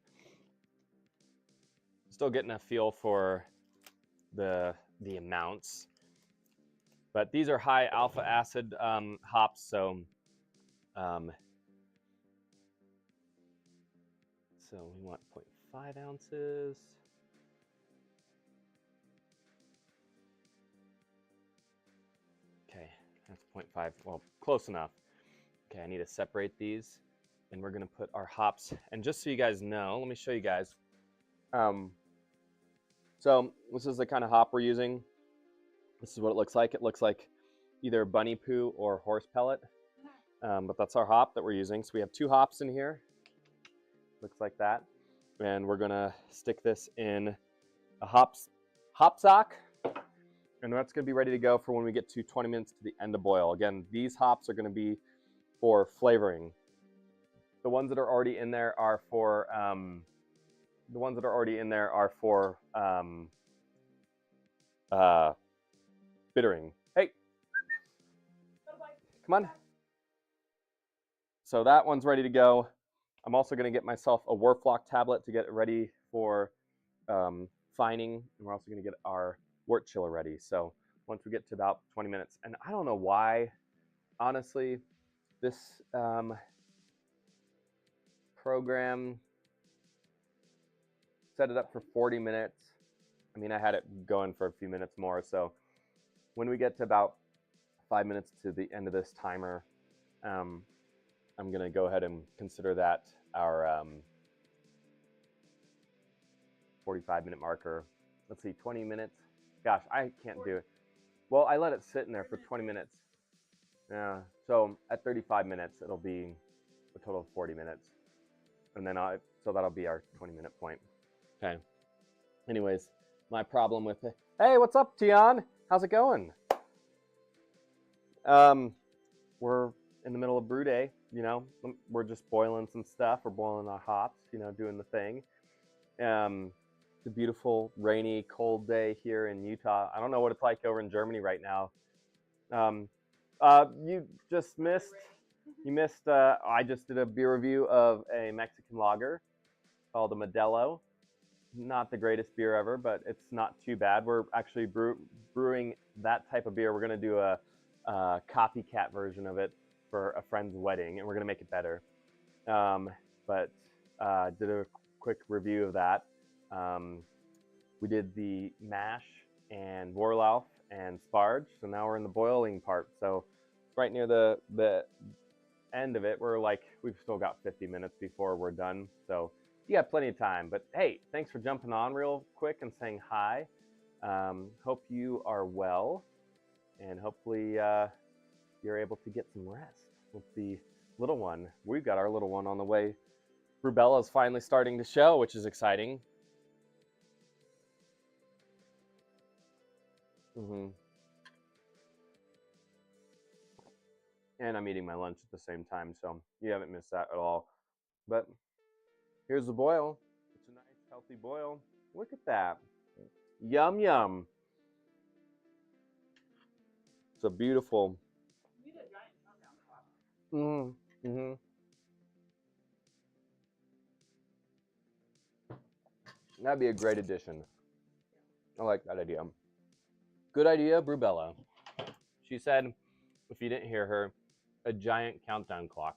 Speaker 2: Still getting a feel for the amounts. But these are high alpha acid hops, so we want 0.5 ounces. Okay, that's 0.5, well, close enough. Okay, I need to separate these, and we're gonna put our hops, and just so you guys know, let me show you guys. So this is the kind of hop we're using. This is what it looks like. It looks like either bunny poo or horse pellet, but that's our hop that we're using. So we have 2 hops in here, looks like that. And we're gonna stick this in a hop sock, and that's gonna be ready to go for when we get to 20 minutes to the end of boil. Again, these hops are gonna be for flavoring. The ones that are already in there are for bittering. Hey, come on. So that one's ready to go. I'm also going to get myself a Wurflock tablet to get it ready for fining, and we're also going to get our wort chiller ready. So once we get to about 20 minutes, and I don't know why, honestly, this program set it up for 40 minutes. I mean, I had it going for a few minutes more. So when we get to about 5 minutes to the end of this timer, I'm going to go ahead and consider that our 45-minute marker. Let's see, 20 minutes. Gosh, I can't do it. Well, I let it sit in there for 20 minutes. Yeah, so at 35 minutes, it'll be a total of 40 minutes. And then so that'll be our 20-minute point. Okay. Anyways, my problem with it. Hey, what's up, Tian? How's it going? We're in the middle of brew day, you know. We're just boiling some stuff. We're boiling our hops, you know, doing the thing. It's a beautiful, rainy, cold day here in Utah. I don't know what it's like over in Germany right now. You just missed. You missed. I just did a beer review of a Mexican lager called a Modelo. Not the greatest beer ever, but it's not too bad. We're actually brewing that type of beer. We're going to do a copycat version of it for a friend's wedding, and we're going to make it better. But did a quick review of that. We did the mash and Warlauf and Sparge, so now we're in the boiling part. So right near the end of it, we've still got 50 minutes before we're done. So you got plenty of time. But hey, thanks for jumping on real quick and saying hi. Hope you are well, and hopefully you're able to get some rest with the little one. We've got our little one on the way. Rubella's finally starting to show, which is exciting. And I'm eating my lunch at the same time, so you haven't missed that at all. But here's the boil. It's a nice, healthy boil. Look at that. Yum, yum. It's a beautiful.
Speaker 3: You need a giant countdown clock.
Speaker 2: That'd be a great addition. I like that idea. Good idea, Brubella. She said, if you didn't hear her, a giant countdown clock.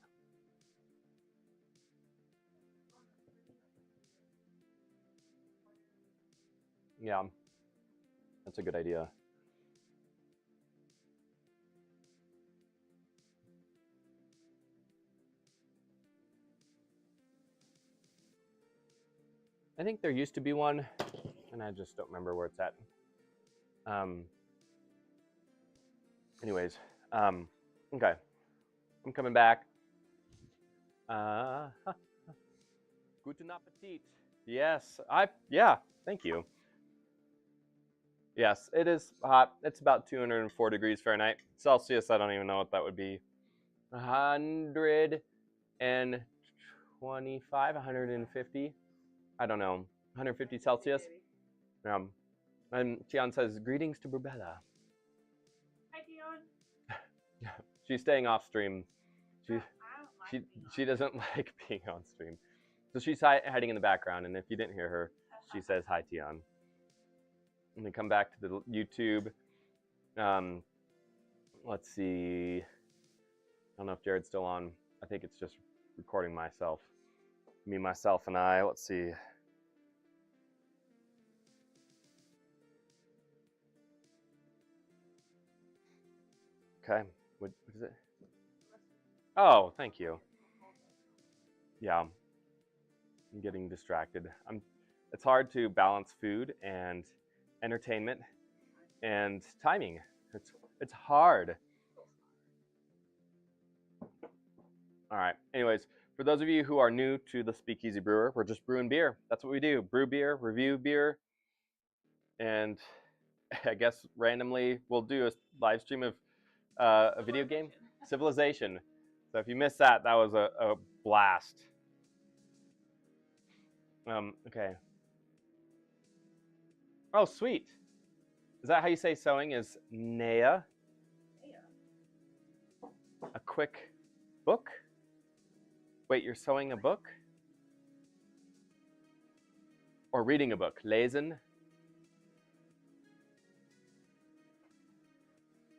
Speaker 2: Yeah, that's a good idea. I think there used to be one, and I just don't remember where it's at. Anyways, okay. I'm coming back. Guten Appetit. Yes, thank you. Yes, it is hot. It's about 204 degrees Fahrenheit. Celsius, I don't even know what that would be. 125, 150. I don't know. 150 Celsius. And Tian says, greetings to Brubella.
Speaker 3: Hi, Dion.
Speaker 2: She's staying off stream. She doesn't like being on stream. So she's hiding in the background, and if you didn't hear her, she says hi, Tian. Let me come back to the YouTube. Let's see. I don't know if Jared's still on. I think it's just recording myself. Me, myself, and I. Let's see. Okay. What is it? Oh, thank you. Yeah. I'm getting distracted. It's hard to balance food and entertainment and timing. It's hard. All right. Anyways, for those of you who are new to the Speakeasy Brewer, we're just brewing beer. That's what we do. Brew beer, review beer, and I guess randomly we'll do a live stream of a video game, Civilization. So if you missed that, that was a blast. Okay. Oh, sweet. Is that how you say sewing? Is Nea? A quick book? Wait, you're sewing a book? Or reading a book? Lesen?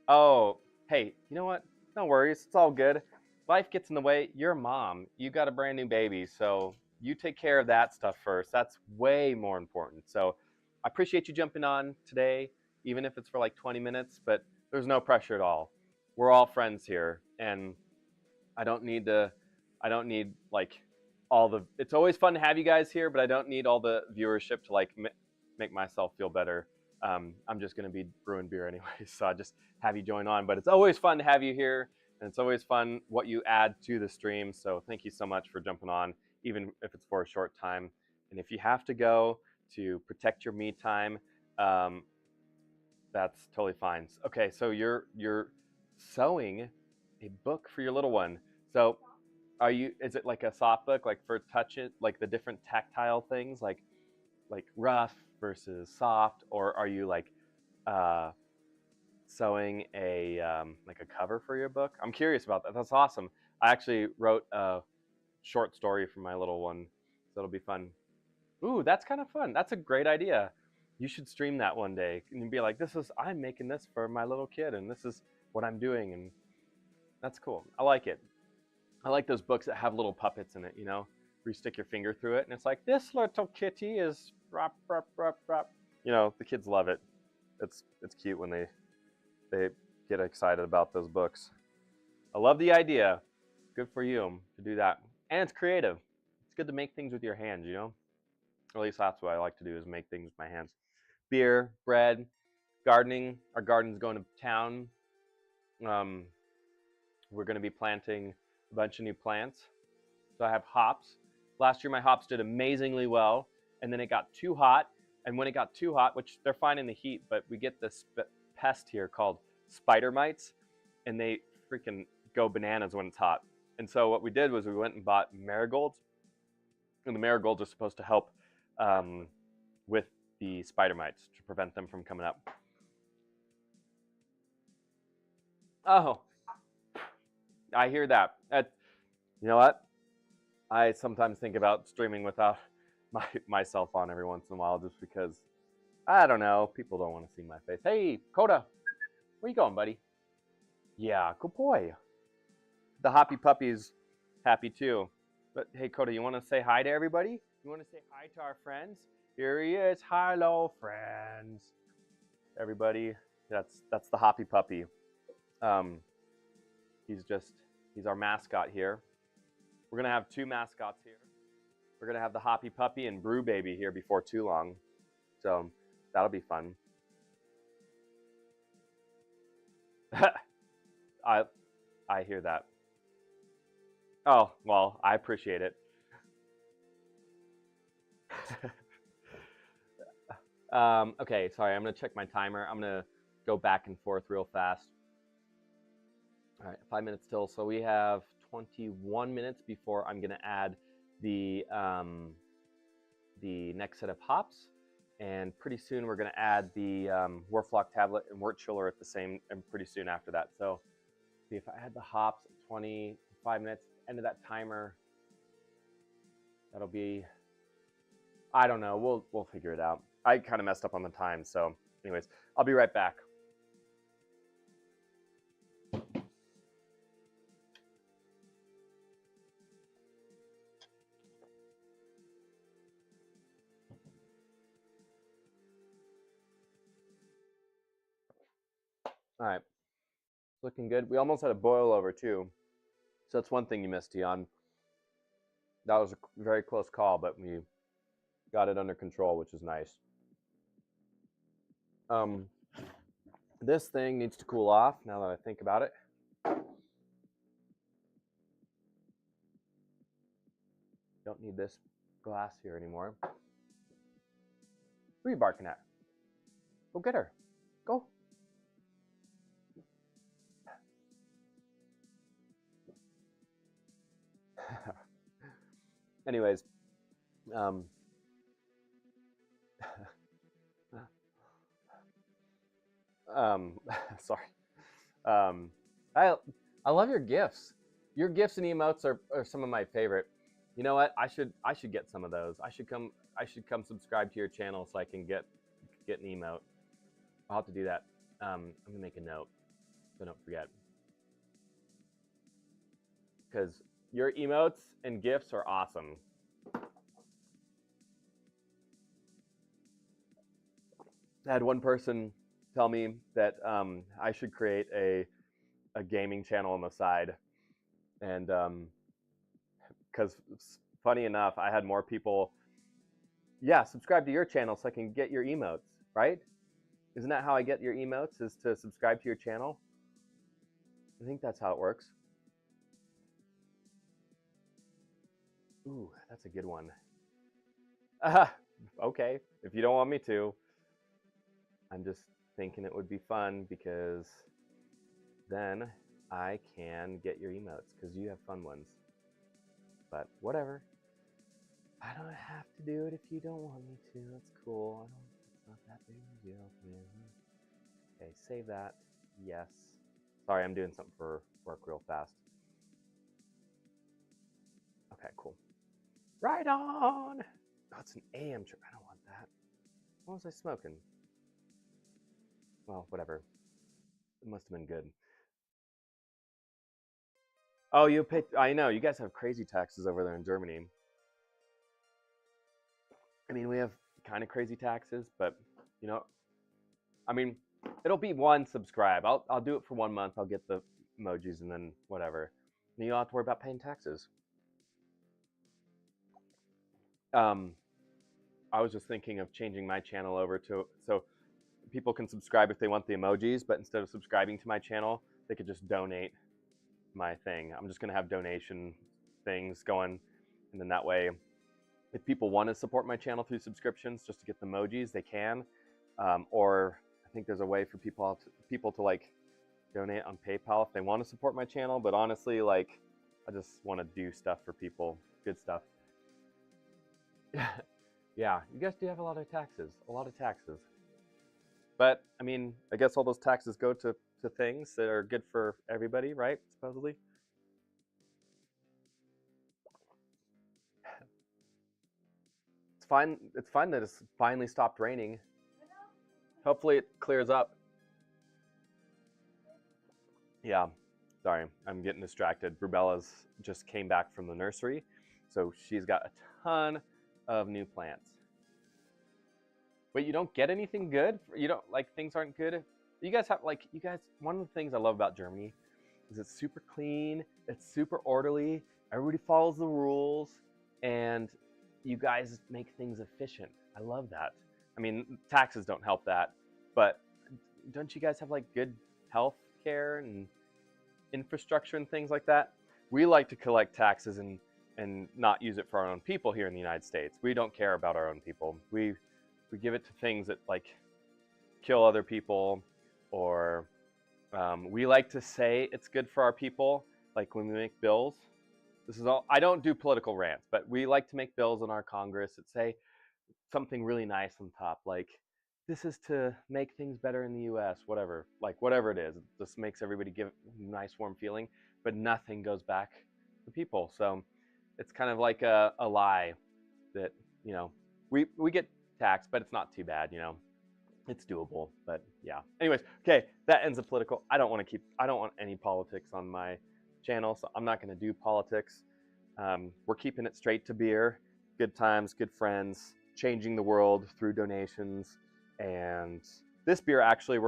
Speaker 2: Oh, hey, you know what? No worries. It's all good. Life gets in the way. You're a mom. You got a brand new baby, so you take care of that stuff first. That's way more important. So I appreciate you jumping on today, even if it's for like 20 minutes, but there's no pressure at all. We're all friends here, and I don't need like all the. It's always fun to have you guys here, but I don't need all the viewership to like make myself feel better. I'm just gonna be brewing beer anyway, so I just have you join on. But it's always fun to have you here, and it's always fun what you add to the stream. So thank you so much for jumping on, even if it's for a short time. And if you have to go to protect your me time, that's totally fine. Okay, so you're sewing a book for your little one. So are you? Is it like a soft book, like for touch it, like the different tactile things, like rough versus soft, or are you like uh, sewing a like a cover for your book? I'm curious about that. That's awesome. I actually wrote a short story for my little one, so it'll be fun. Ooh, that's kind of fun. That's a great idea. You should stream that one day and be like, I'm making this for my little kid, and this is what I'm doing, and that's cool. I like it. I like those books that have little puppets in it, where you stick your finger through it, and it's like, this little kitty is rop, rop, rop, rop. The kids love it. It's cute when they get excited about those books. I love the idea. Good for you to do that. And it's creative. It's good to make things with your hands, Or at least that's what I like to do, is make things with my hands. Beer, bread, gardening. Our garden's going to town. We're going to be planting a bunch of new plants. So I have hops. Last year my hops did amazingly well, and then it got too hot. And when it got too hot, which they're fine in the heat, but we get this pest here called spider mites, and they freaking go bananas when it's hot. And so what we did was we went and bought marigolds, and the marigolds are supposed to help with the spider mites to prevent them from coming up. Oh, I hear that. You know what? I sometimes think about streaming without myself on every once in a while, just because, I don't know, people don't want to see my face. Hey, Coda, where you going, buddy? Yeah, good boy. The Hoppy Puppy's happy too. But hey, Coda, you want to say hi to everybody? You want to say hi to our friends? Here he is. Hello, friends. Everybody, that's the Hoppy Puppy. He's our mascot here. We're gonna have two mascots here. We're gonna have the Hoppy Puppy and Brew Baby here before too long, so that'll be fun. I hear that. Oh, well, I appreciate it. Okay, sorry, I'm gonna check my timer. I'm gonna go back and forth real fast. All right, 5 minutes till. So we have 21 minutes before I'm gonna add the next set of hops, and pretty soon we're gonna add the Warflock tablet and wort chiller at the same, and pretty soon after that. So see if I add the hops at 25 minutes, end of that timer, that'll be, I don't know, we'll figure it out. I kind of messed up on the time, so anyways, I'll be right back. All right, looking good. We almost had a boil over too, so that's one thing you missed, Tion. That was a very close call, but we got it under control, which is nice. This thing needs to cool off now that I think about it. Don't need this glass here anymore. Who are you barking at? Go get her. Go. Anyways, sorry. I love your gifts. Your gifts and emotes are some of my favorite. You know what? I should get some of those. I should come subscribe to your channel so I can get an emote. I'll have to do that. I'm gonna make a note so I don't forget. Because your emotes and gifts are awesome. I had one person tell me that I should create a gaming channel on the side, And because funny enough, I had more people, yeah, subscribe to your channel so I can get your emotes, right? Isn't that how I get your emotes, is to subscribe to your channel? I think that's how it works. Ooh, that's a good one. Okay, if you don't want me to. I'm just thinking it would be fun because then I can get your emotes because you have fun ones. But whatever. I don't have to do it if you don't want me to. That's cool. It's not that big of a deal. Okay, save that. Yes. Sorry, I'm doing something for work real fast. Okay, cool. Right on. Oh, it's an AM trip. I don't want that. What was I smoking? Well, whatever. It must have been good. Oh, you picked. I know you guys have crazy taxes over there in Germany. I mean, we have kind of crazy taxes, but you know, I mean, it'll be one subscribe. I'll do it for 1 month. I'll get the emojis and then whatever. And you don't have to worry about paying taxes. I was just thinking of changing my channel over to so people can subscribe if they want the emojis, but instead of subscribing to my channel, they could just donate my thing. I'm just gonna have donation things going, and then that way, if people want to support my channel through subscriptions just to get the emojis, they can. Or I think there's a way for people to like donate on PayPal if they want to support my channel. But honestly, like, I just want to do stuff for people, good stuff. Yeah, you guys do have a lot of taxes, But I mean, I guess all those taxes go to things that are good for everybody, right? Supposedly. It's fine. It's fun that it's finally stopped raining. Hopefully it clears up. Yeah, sorry, I'm getting distracted. Brubella's just came back from the nursery, so she's got a ton of new plants. But you don't get anything good? You don't, like, things aren't good? You guys have, like, one of the things I love about Germany is it's super clean, it's super orderly, everybody follows the rules, and you guys make things efficient. I love that. I mean, taxes don't help that, but don't you guys have, like, good health care and infrastructure and things like that? We like to collect taxes and not use it for our own people here in the United States. We don't care about our own people. We give it to things that like kill other people, or we like to say it's good for our people, like when we make bills. This is all, I don't do political rants, but we like to make bills in our Congress that say something really nice on top, like this is to make things better in the US, whatever, like whatever it is. It just makes everybody give a nice warm feeling, but nothing goes back to people. So it's kind of like a lie that, you know, we get taxed, but it's not too bad, you know. It's doable, but yeah. Anyways, okay, that ends the political. I don't want any politics on my channel, so I'm not going to do politics. We're keeping it straight to beer, good times, good friends, changing the world through donations. And this beer, actually,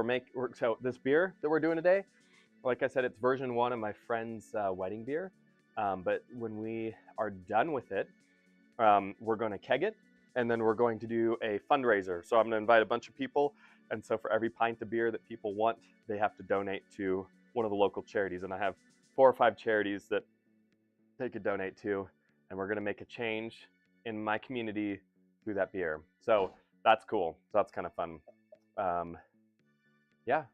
Speaker 2: so this beer that we're doing today, like I said, it's version 1 of my friend's wedding beer. But when we are done with it, we're going to keg it, and then we're going to do a fundraiser. So I'm going to invite a bunch of people, and so for every pint of beer that people want, they have to donate to one of the local charities. And I have 4 or 5 charities that they could donate to, and we're going to make a change in my community through that beer. So that's cool. So that's kind of fun. Yeah,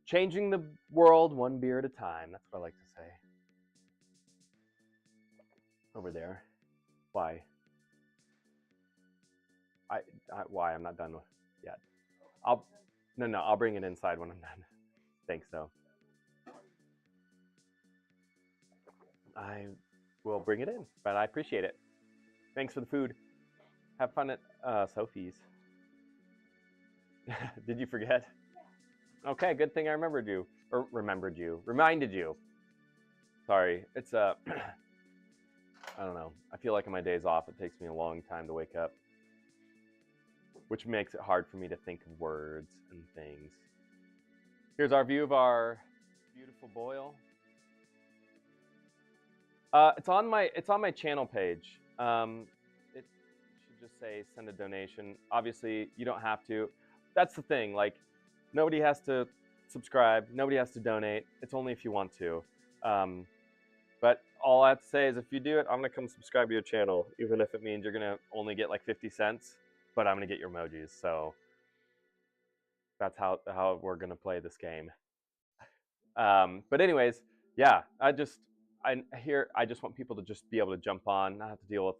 Speaker 2: changing the world one beer at a time. That's what I like to say. Over there. Why? Why? I'm not done yet. No, I'll bring it inside when I'm done. Thanks, though. I will bring it in, but I appreciate it. Thanks for the food. Have fun at Sophie's. Did you forget? Okay, good thing I remembered you. Reminded you. Sorry, it's I don't know. I feel like on my days off, it takes me a long time to wake up, which makes it hard for me to think of words and things. Here's our view of our beautiful boil. It's on my channel page. It should just say send a donation. Obviously, you don't have to. That's the thing. Like, nobody has to subscribe. Nobody has to donate. It's only if you want to. But all I have to say is, if you do it, I'm gonna come subscribe to your channel, even if it means you're gonna only get like 50 cents. But I'm gonna get your emojis. So that's how we're gonna play this game. But anyways, yeah, I just want people to just be able to jump on, not have to deal with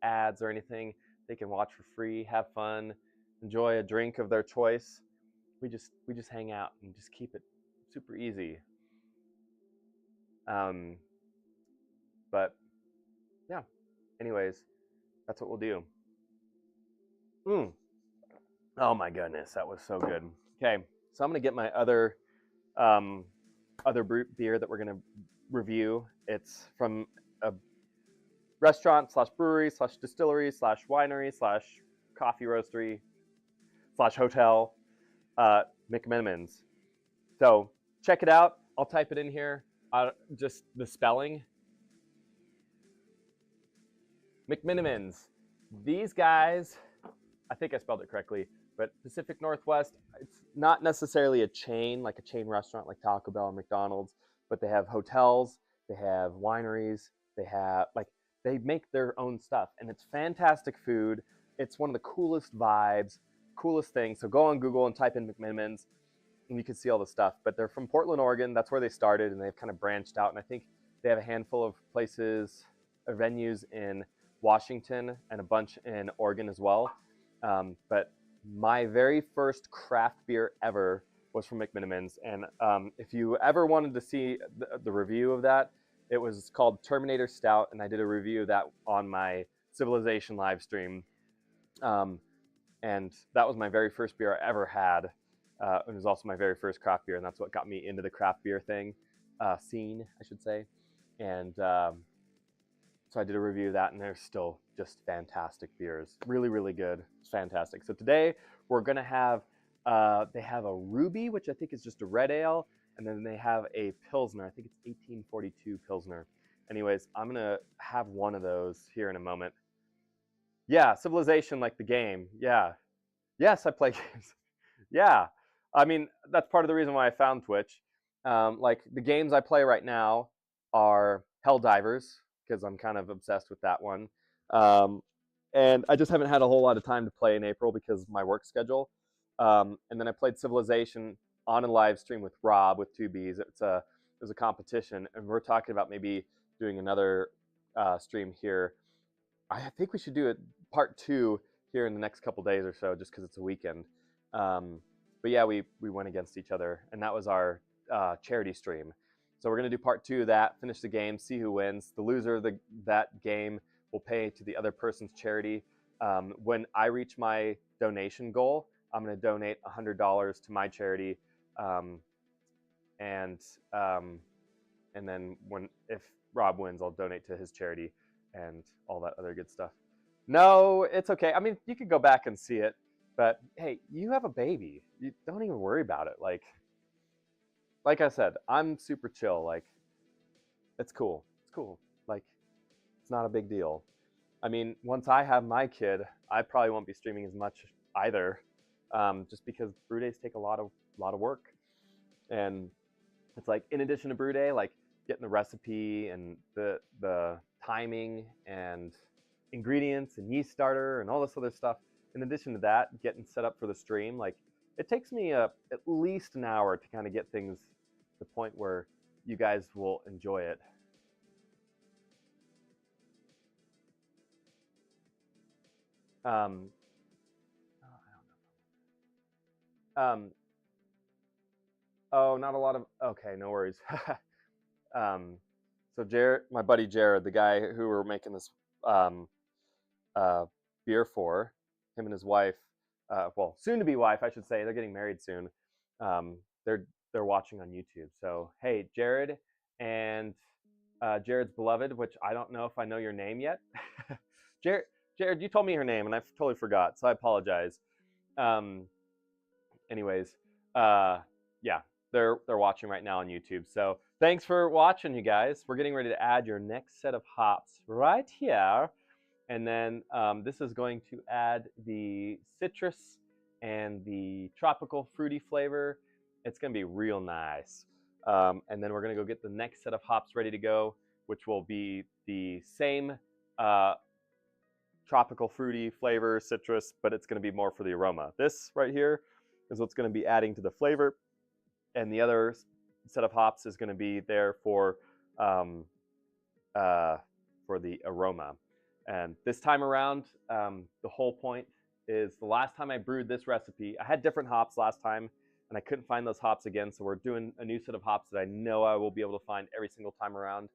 Speaker 2: ads or anything. They can watch for free, have fun, enjoy a drink of their choice. We just hang out and just keep it super easy. But yeah, anyways, that's what we'll do. Oh my goodness, that was so good. Okay, so I'm gonna get my other beer that we're gonna review. It's from a restaurant / brewery / distillery / winery / coffee roastery / hotel, McMenamins. So check it out. I'll type it in here. Just the spelling. McMenamins. These guys, I think I spelled it correctly, but Pacific Northwest, it's not necessarily a chain, like a chain restaurant like Taco Bell or McDonald's, but they have hotels, they have wineries, they make their own stuff, and it's fantastic food. It's one of the coolest vibes, coolest things. So go on Google and type in McMenamins, and you can see all the stuff. But they're from Portland, Oregon. That's where they started, and they've kind of branched out. And I think they have a handful of places or venues in Washington and a bunch in Oregon as well. But my very first craft beer ever was from McMenamins. And if you ever wanted to see the review of that, it was called Terminator Stout, and I did a review of that on my Civilization live stream. And that was my very first beer I ever had. It was also my very first craft beer, and that's what got me into the craft beer scene, I should say. And so I did a review of that, and they're still just fantastic beers. Really, really good. It's fantastic. So today we're going to have, they have a Ruby, which I think is just a red ale, and then they have a Pilsner. I think it's 1842 Pilsner. Anyways, I'm going to have one of those here in a moment. Yeah, Civilization, like the game. Yeah. Yes, I play games. Yeah. I mean, that's part of the reason why I found Twitch. Like, the games I play right now are Helldivers, because I'm kind of obsessed with that one. And I just haven't had a whole lot of time to play in April because of my work schedule. And then I played Civilization on a live stream with Rob with 2Bs. It was a competition, and we're talking about maybe doing another stream here. I think we should do it part 2 here in the next couple days or so, just because it's a weekend. But yeah, we went against each other, and that was our charity stream. So we're going to do part 2 of that, finish the game, see who wins. The loser of that game will pay to the other person's charity. When I reach my donation goal, I'm going to donate $100 to my charity. And then if Rob wins, I'll donate to his charity and all that other good stuff. No, it's okay. I mean, you could go back and see it, but hey, you have a baby. You don't even worry about it. Like I said, I'm super chill. Like, it's cool. It's cool. Like, it's not a big deal. I mean, once I have my kid, I probably won't be streaming as much either, just because brew days take a lot of work. And it's like, in addition to brew day, like getting the recipe and the timing and ingredients and yeast starter and all this other stuff. In addition to that, getting set up for the stream, like, it takes me at least an hour to kind of get things to the point where you guys will enjoy it. Oh, not a lot of, okay, no worries. So Jared, my buddy Jared, the guy who we're making this beer for, him and his wife, well, soon to be wife, I should say, they're getting married soon. They're watching on YouTube. So hey, Jared and Jared's beloved, which I don't know if I know your name yet. Jared, you told me her name and I totally forgot, so I apologize. Anyways, yeah. they're watching right now on YouTube. So thanks for watching, you guys. We're getting ready to add your next set of hops right here. And then this is going to add the citrus and the tropical fruity flavor. It's going to be real nice. And then we're going to go get the next set of hops ready to go, which will be the same tropical fruity flavor, citrus, but it's going to be more for the aroma. This right here is what's going to be adding to the flavor, and the other set of hops is going to be there for the aroma. And this time around, the whole point is the last time I brewed this recipe, I had different hops last time, and I couldn't find those hops again, so we're doing a new set of hops that I know I will be able to find every single time around.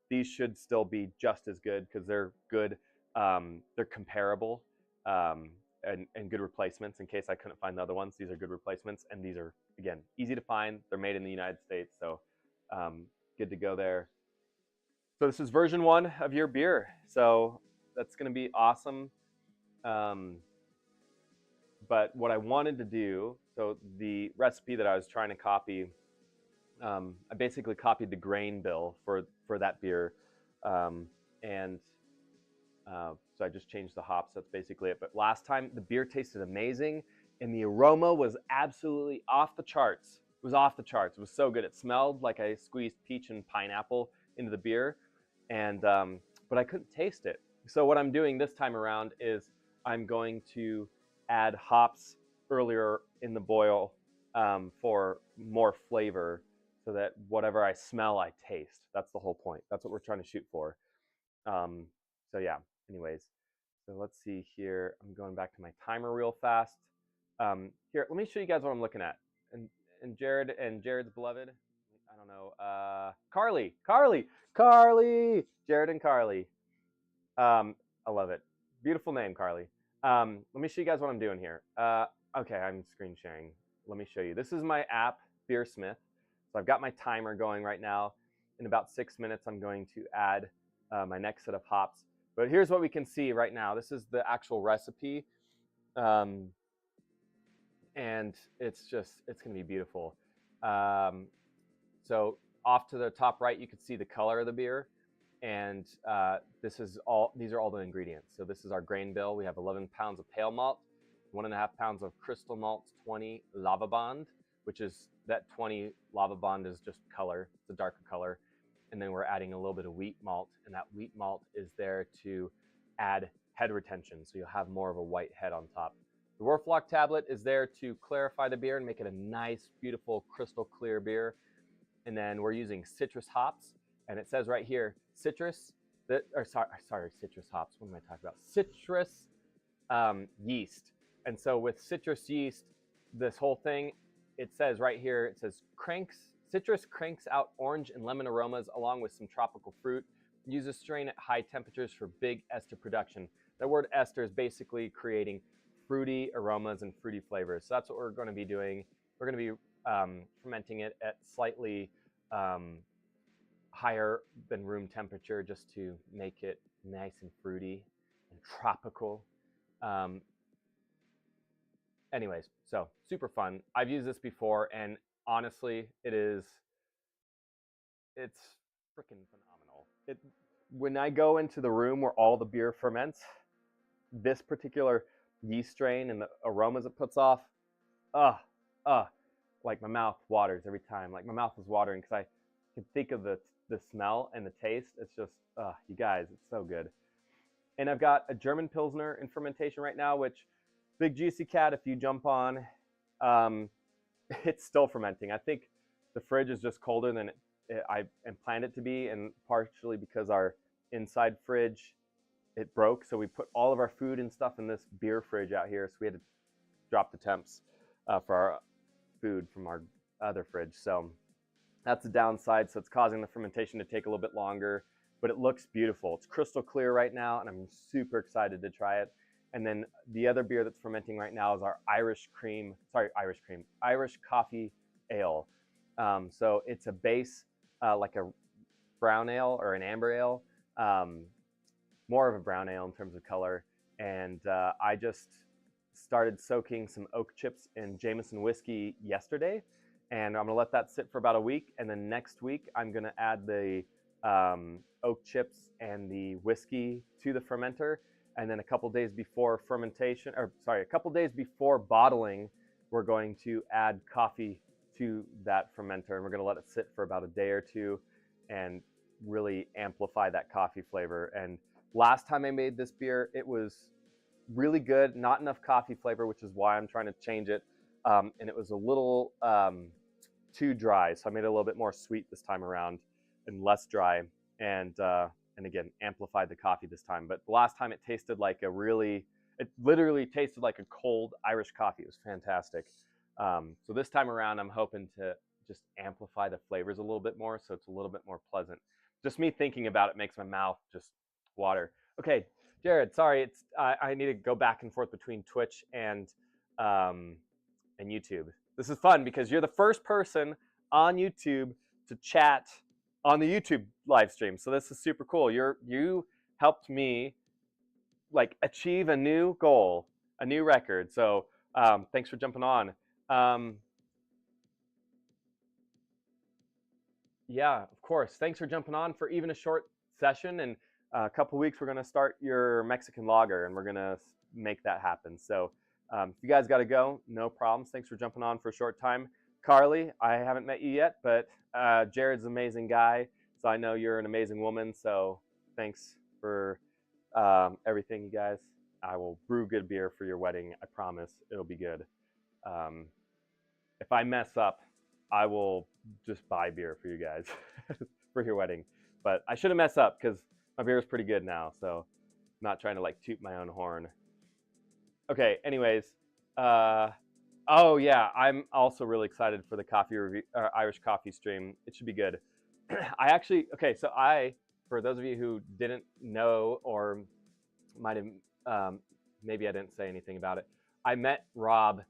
Speaker 2: These should still be just as good because they're good. They're comparable and good replacements in case I couldn't find the other ones. These are good replacements, and these are, again, easy to find. They're made in the United States, so good to go there. So this is version 1 of your beer. So that's going to be awesome. But what I wanted to do, so the recipe that I was trying to copy, I basically copied the grain bill for that beer. So I just changed the hops. That's basically it. But last time the beer tasted amazing, and the aroma was absolutely off the charts. It was off the charts. It was so good. It smelled like I squeezed peach and pineapple into the beer, and but I couldn't taste it. So what I'm doing this time around is I'm going to add hops earlier in the boil for more flavor, so that whatever I smell, I taste. That's the whole point. That's what we're trying to shoot for. So yeah, anyways, so let's see here. I'm going back to my timer real fast. Here, let me show you guys what I'm looking at. And Jared and Jared's beloved, I don't know, Carly, Jared and Carly. I love it. Beautiful name, Carly. Let me show you guys what I'm doing here. Okay, I'm screen sharing. Let me show you. This is my app, Beersmith. So I've got my timer going right now. In about 6 minutes, I'm going to add my next set of hops. But here's what we can see right now. This is the actual recipe. And it's going to be beautiful. So off to the top right, you can see the color of the beer. And these are all the ingredients. So this is our grain bill. We have 11 pounds of pale malt, 1.5 pounds of crystal malt, 20 lava bond, which is that 20 lava bond is just color. It's a darker color. And then we're adding a little bit of wheat malt, and that wheat malt is there to add head retention, so you'll have more of a white head on top. The Werflock tablet is there to clarify the beer and make it a nice, beautiful, crystal clear beer. And then we're using citrus hops, and it says right here, citrus hops. What am I talking about? Citrus yeast. And so with citrus yeast, this whole thing, it says right here, it says citrus cranks out orange and lemon aromas along with some tropical fruit. Use a strain at high temperatures for big ester production. The word ester is basically creating fruity aromas and fruity flavors. So that's what we're going to be doing. We're going to be fermenting it at slightly higher than room temperature, just to make it nice and fruity and tropical. Anyways, so super fun. I've used this before, and honestly, it's freaking phenomenal. When I go into the room where all the beer ferments, this particular yeast strain and the aromas it puts off, like my mouth waters every time. Like my mouth is watering because I can think of the smell and the taste. It's just, you guys, it's so good. And I've got a German Pilsner in fermentation right now, which, Big Juicy Cat, if you jump on, it's still fermenting. I think the fridge is just colder than I planned it to be, and partially because our inside fridge, it broke. So we put all of our food and stuff in this beer fridge out here. So we had to drop the temps for our food from our other fridge. So that's the downside. So it's causing the fermentation to take a little bit longer, but it looks beautiful. It's crystal clear right now, and I'm super excited to try it. And then the other beer that's fermenting right now is our Irish coffee ale. So it's a base like a brown ale or an amber ale, more of a brown ale in terms of color. And I just started soaking some oak chips in Jameson whiskey yesterday, and I'm gonna let that sit for about a week. And then next week, I'm gonna add the oak chips and the whiskey to the fermenter. And then a couple days before fermentation, or sorry, a couple days before bottling, we're going to add coffee to that fermenter, and we're going to let it sit for about a day or two and really amplify that coffee flavor. And last time I made this beer, it was really good, not enough coffee flavor, which is why I'm trying to change it. And it was a little too dry, so I made it a little bit more sweet this time around and less dry. And again, amplified the coffee this time. But the last time it tasted like it literally tasted like a cold Irish coffee. It was fantastic. So this time around, I'm hoping to just amplify the flavors a little bit more, so it's a little bit more pleasant. Just me thinking about it makes my mouth just water. Okay, Jared, sorry, I need to go back and forth between Twitch and YouTube. This is fun because you're the first person on YouTube to chat on the YouTube live stream. So this is super cool. You helped me like achieve a new goal, a new record. So thanks for jumping on. Yeah, of course. Thanks for jumping on for even a short session. And a couple weeks, we're going to start your Mexican lager, and we're going to make that happen. So if you guys got to go, no problems. Thanks for jumping on for a short time. Carly, I haven't met you yet, but Jared's an amazing guy. So I know you're an amazing woman. So thanks for everything, you guys. I will brew good beer for your wedding. I promise it'll be good. If I mess up, I will just buy beer for you guys for your wedding. But I shouldn't mess up because my beer is pretty good now. So I'm not trying to like toot my own horn. Okay, anyways. Oh yeah, I'm also really excited for the coffee review, Irish coffee stream. It should be good. For those of you who didn't know or might have, maybe I didn't say anything about it. I met Rob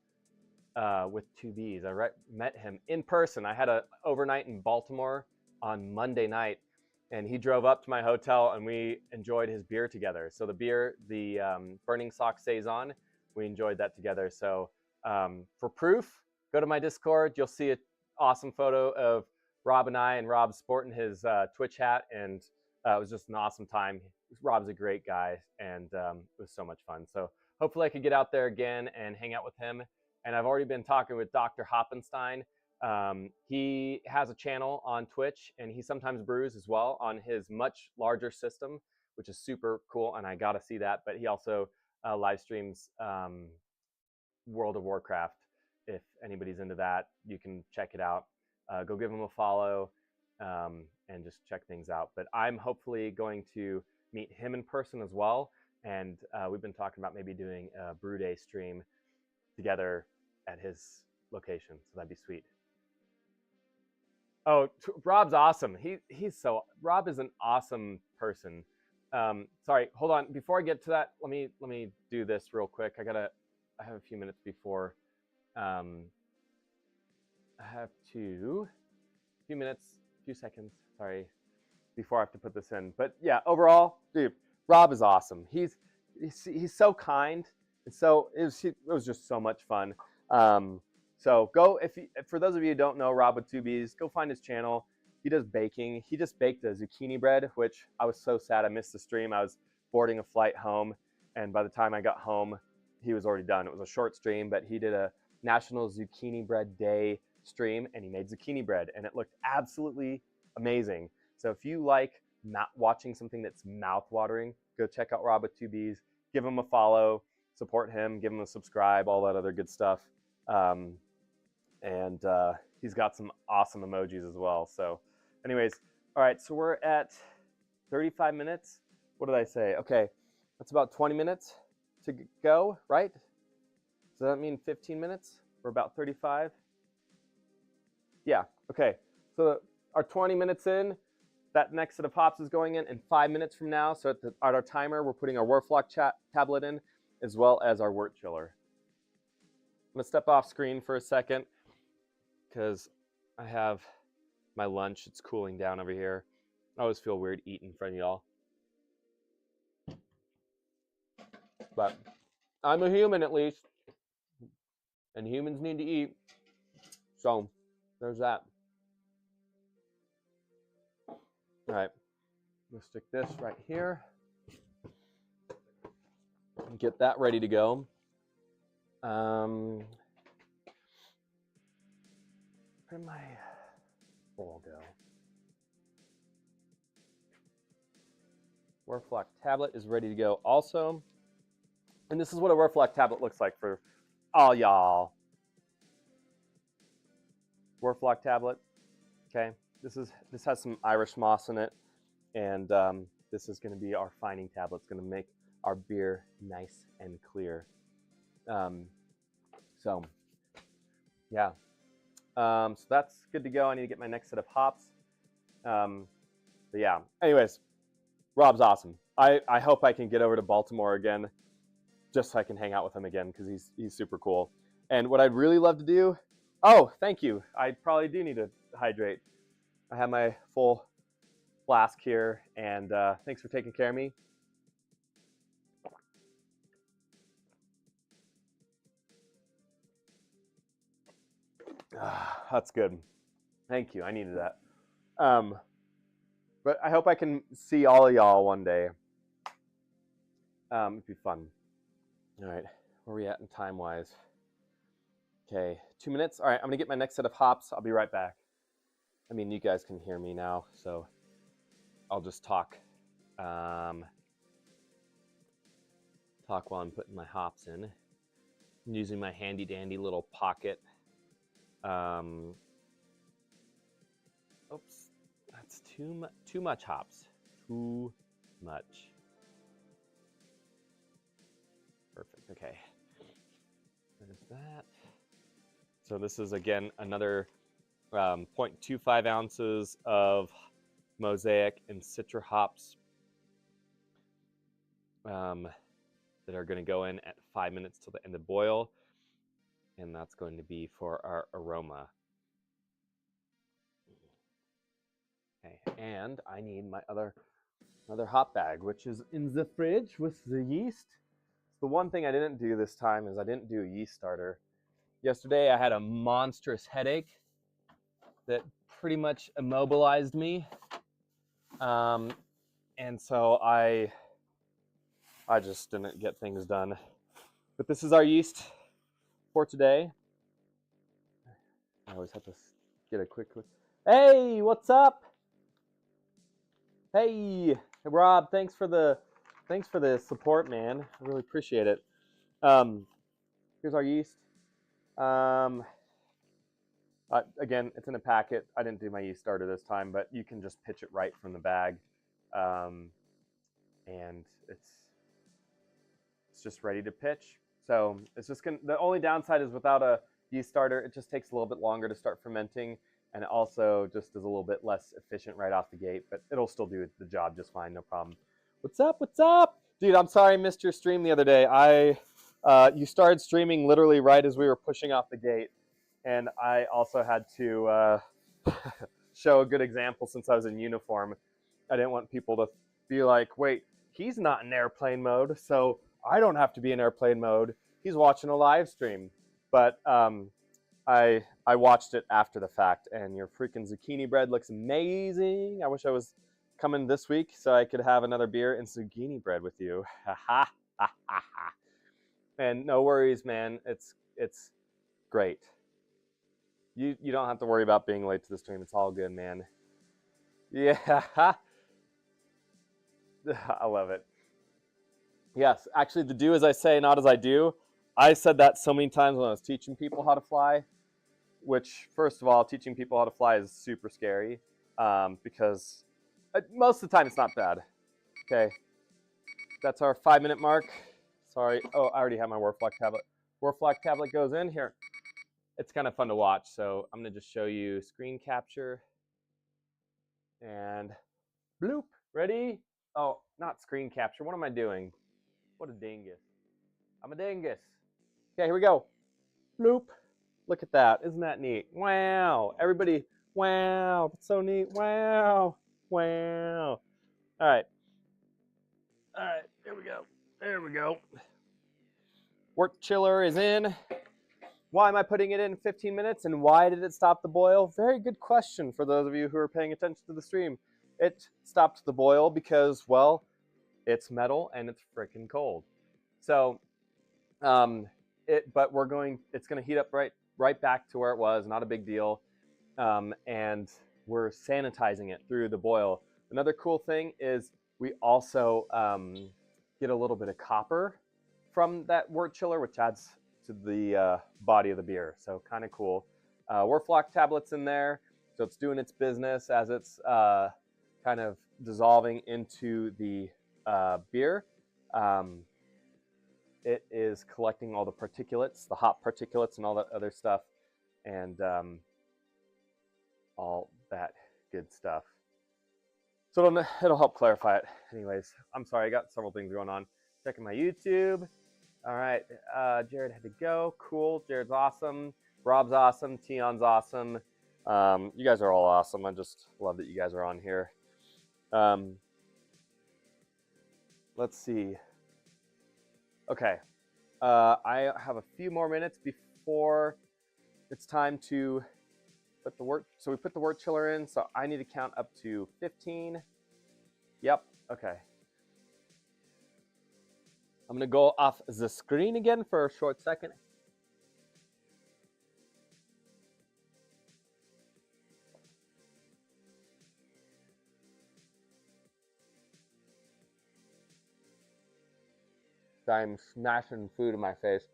Speaker 2: with 2Bs. I met him in person. I had an overnight in Baltimore on Monday night, and he drove up to my hotel, and we enjoyed his beer together. So the beer, the Burning Sock Saison, we enjoyed that together. So for proof, go to my Discord. You'll see an awesome photo of Rob and I, and Rob sporting his Twitch hat, and it was just an awesome time. Rob's a great guy, and it was so much fun. So hopefully I could get out there again and hang out with him. And I've already been talking with Dr. Hoppenstein. He has a channel on Twitch, and he sometimes brews as well on his much larger system, which is super cool, and I got to see that. But he also live streams World of Warcraft. If anybody's into that, you can check it out. Go give him a follow and just check things out. But I'm hopefully going to meet him in person as well. And we've been talking about maybe doing a Brew Day stream together at his location. So that'd be sweet. Oh, Rob's awesome. Rob is an awesome person. Sorry, hold on. Before I get to that, let me do this real quick. I have a few minutes before. I have a few seconds, sorry, before I have to put this in. But yeah, overall, dude, Rob is awesome. He's so kind. And so it was just so much fun. So go, for those of you who don't know Rob with 2Bs, go find his channel. He does baking. He just baked a zucchini bread, which I was so sad I missed the stream. I was boarding a flight home, and by the time I got home, he was already done. It was a short stream, but he did a National Zucchini Bread Day stream, and he made zucchini bread, and it looked absolutely amazing. So if you like watching something that's mouth-watering, go check out Rob with 2Bs. Give him a follow, support him, give him a subscribe, all that other good stuff. And he's got some awesome emojis as well. So anyways, all right, so we're at 35 minutes. What did I say? Okay, that's about 20 minutes to go, right? Does that mean 15 minutes? We're about 35? Yeah, okay. So our 20 minutes in, that next set of hops is going in 5 minutes from now. So at our timer, we're putting our Warflock tablet in, as well as our wort chiller. I'm gonna step off screen for a second because I have my lunch. It's cooling down over here. I always feel weird eating in front of y'all. But I'm a human at least, and humans need to eat. So there's that. All right, we'll stick this right here and get that ready to go. Where'd my bowl go? Werflock tablet is ready to go also. And this is what a Werflock tablet looks like for all y'all. Werflock tablet, okay? This has some Irish moss in it, and this is going to be our fining tablet. It's going to make our beer nice and clear. So, yeah. So that's good to go. I need to get my next set of hops. But yeah. Anyways, Rob's awesome. I hope I can get over to Baltimore again, just so I can hang out with him again, because he's super cool. And what I'd really love to do, oh, thank you. I probably do need to hydrate. I have my full flask here, and thanks for taking care of me. That's good. Thank you. I needed that. But I hope I can see all of y'all one day. It'd be fun. All right, where are we at in time-wise? Okay, 2 minutes. All right, I'm gonna get my next set of hops. I'll be right back. I mean, you guys can hear me now, so I'll just talk. Talk while I'm putting my hops in. I'm using my handy-dandy little pocket. Oops, that's too much hops. Too much. Perfect. Okay. There's that. So this is again another 0.25 ounces of Mosaic and Citra hops that are going to go in at 5 minutes till the end of boil, and that's going to be for our aroma. Okay, and I need my other hop bag, which is in the fridge with the yeast. The one thing I didn't do this time is I didn't do a yeast starter. Yesterday I had a monstrous headache that pretty much immobilized me, and so I just didn't get things done. But this is our yeast for today. I always have to get a quick. Hey, what's up? Hey, Rob, thanks for the support, man. I really appreciate it. Here's our yeast. Again, it's in a packet. I didn't do my yeast starter this time, but you can just pitch it right from the bag, and it's just ready to pitch. So it's just the only downside is without a yeast starter, it just takes a little bit longer to start fermenting, and it also just is a little bit less efficient right off the gate, but it'll still do the job just fine, no problem. What's up? What's up? Dude, I'm sorry I missed your stream the other day. You started streaming literally right as we were pushing off the gate, and I also had to show a good example since I was in uniform. I didn't want people to be like, wait, he's not in airplane mode, so I don't have to be in airplane mode. He's watching a live stream. But I watched it after the fact, and your freaking zucchini bread looks amazing. I wish I was coming this week so I could have another beer and zucchini bread with you. And no worries, man. It's great. You don't have to worry about being late to the stream. It's all good, man. Yeah. I love it. Yes, actually, the do as I say, not as I do. I said that so many times when I was teaching people how to fly, which, first of all, teaching people how to fly is super scary, because most of the time it's not bad. Okay, that's our 5-minute mark. Sorry. Oh, I already have my Werflock tablet. Werflock tablet goes in here. It's kind of fun to watch, so I'm going to just show you screen capture. And bloop. Ready? Oh, not screen capture. What am I doing? What a dingus. I'm a dingus. Okay, here we go. Bloop. Look at that. Isn't that neat? Wow. Everybody, wow. That's so neat. Wow. Wow. All right. All right. Here we go. There we go. Wort chiller is in. Why am I putting it in 15 minutes and why did it stop the boil? Very good question for those of you who are paying attention to the stream. It stopped the boil because, well, it's metal and it's freaking cold. So, but it's going to heat up right back to where it was, not a big deal. And we're sanitizing it through the boil. Another cool thing is we also get a little bit of copper from that wort chiller, which adds to the body of the beer. So kind of cool. Wort tablets in there, so it's doing its business as it's kind of dissolving into the beer. It is collecting all the particulates, the hop particulates and all that other stuff, and all that good stuff. So it'll help clarify it. Anyways, I'm sorry, I got several things going on. Checking my YouTube. All right, Jared had to go. Cool, Jared's awesome. Rob's awesome. Tion's awesome. You guys are all awesome. I just love that you guys are on here. Let's see. Okay, I have a few more minutes before it's time to put the wort. So we put the wort chiller in. So I need to count up to 15. Yep. Okay. I'm gonna go off the screen again for a short second. I'm smashing food in my face,